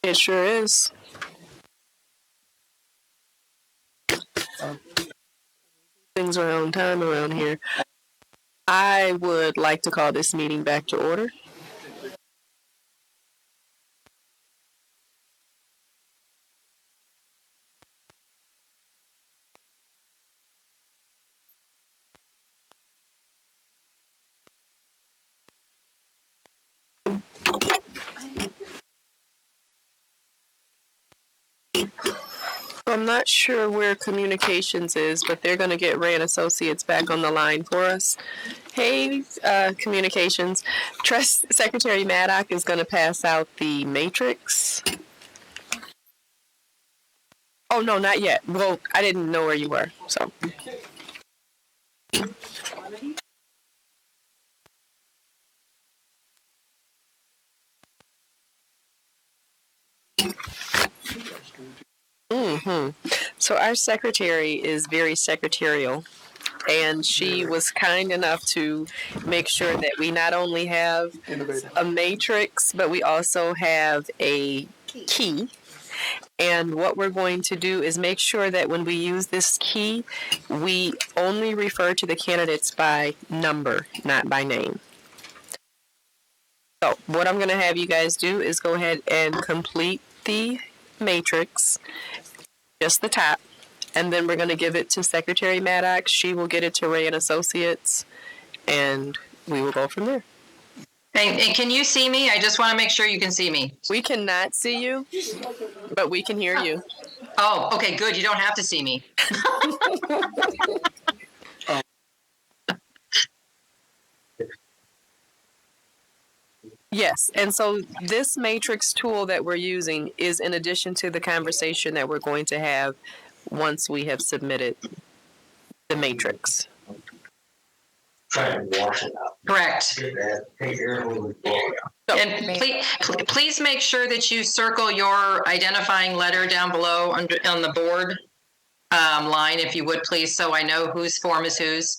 It sure is. Things are on time around here. I would like to call this meeting back to order. I'm not sure where communications is, but they're going to get Ray and Associates back on the line for us. Hey, communications. Secretary Maddock is going to pass out the matrix. Oh, no, not yet. Well, I didn't know where you were, so. So our secretary is very secretarial, and she was kind enough to make sure that we not only have a matrix, but we also have a key. And what we're going to do is make sure that when we use this key, we only refer to the candidates by number, not by name. So what I'm going to have you guys do is go ahead and complete the matrix, just the top, and then we're going to give it to Secretary Maddox. She will get it to Ray and Associates, and we will go from there. And can you see me? I just want to make sure you can see me. We cannot see you, but we can hear you. Oh, okay, good. You don't have to see me. Yes, and so this matrix tool that we're using is in addition to the conversation that we're going to have once we have submitted the matrix. Correct. And please make sure that you circle your identifying letter down below on the board line, if you would, please, so I know whose form is whose.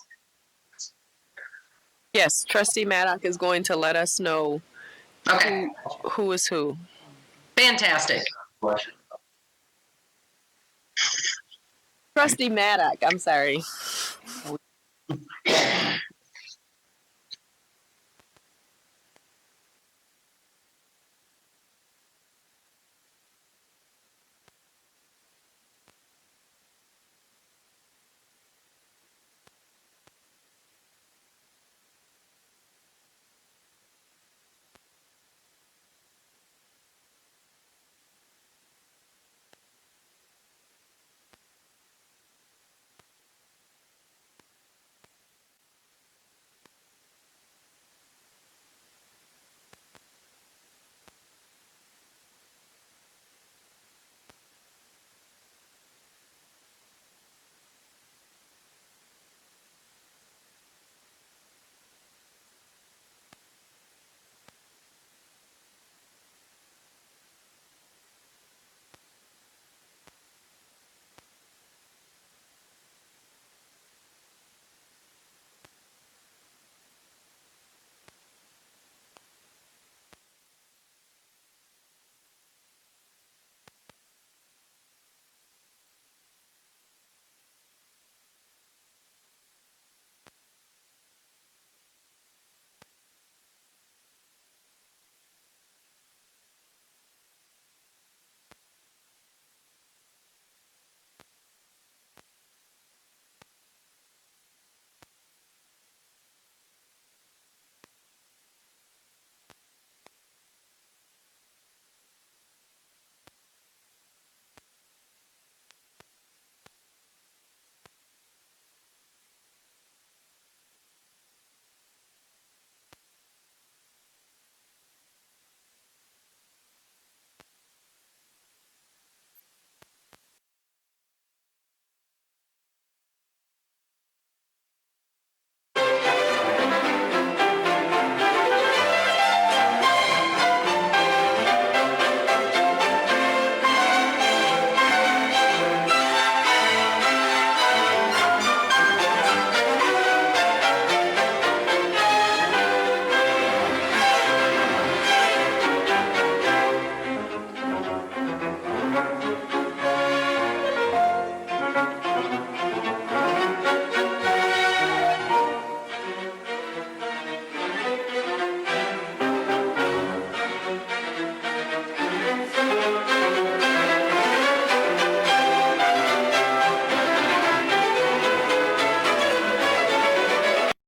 Yes, Trustee Maddock is going to let us know who is who. Fantastic. Trustee Maddock, I'm sorry.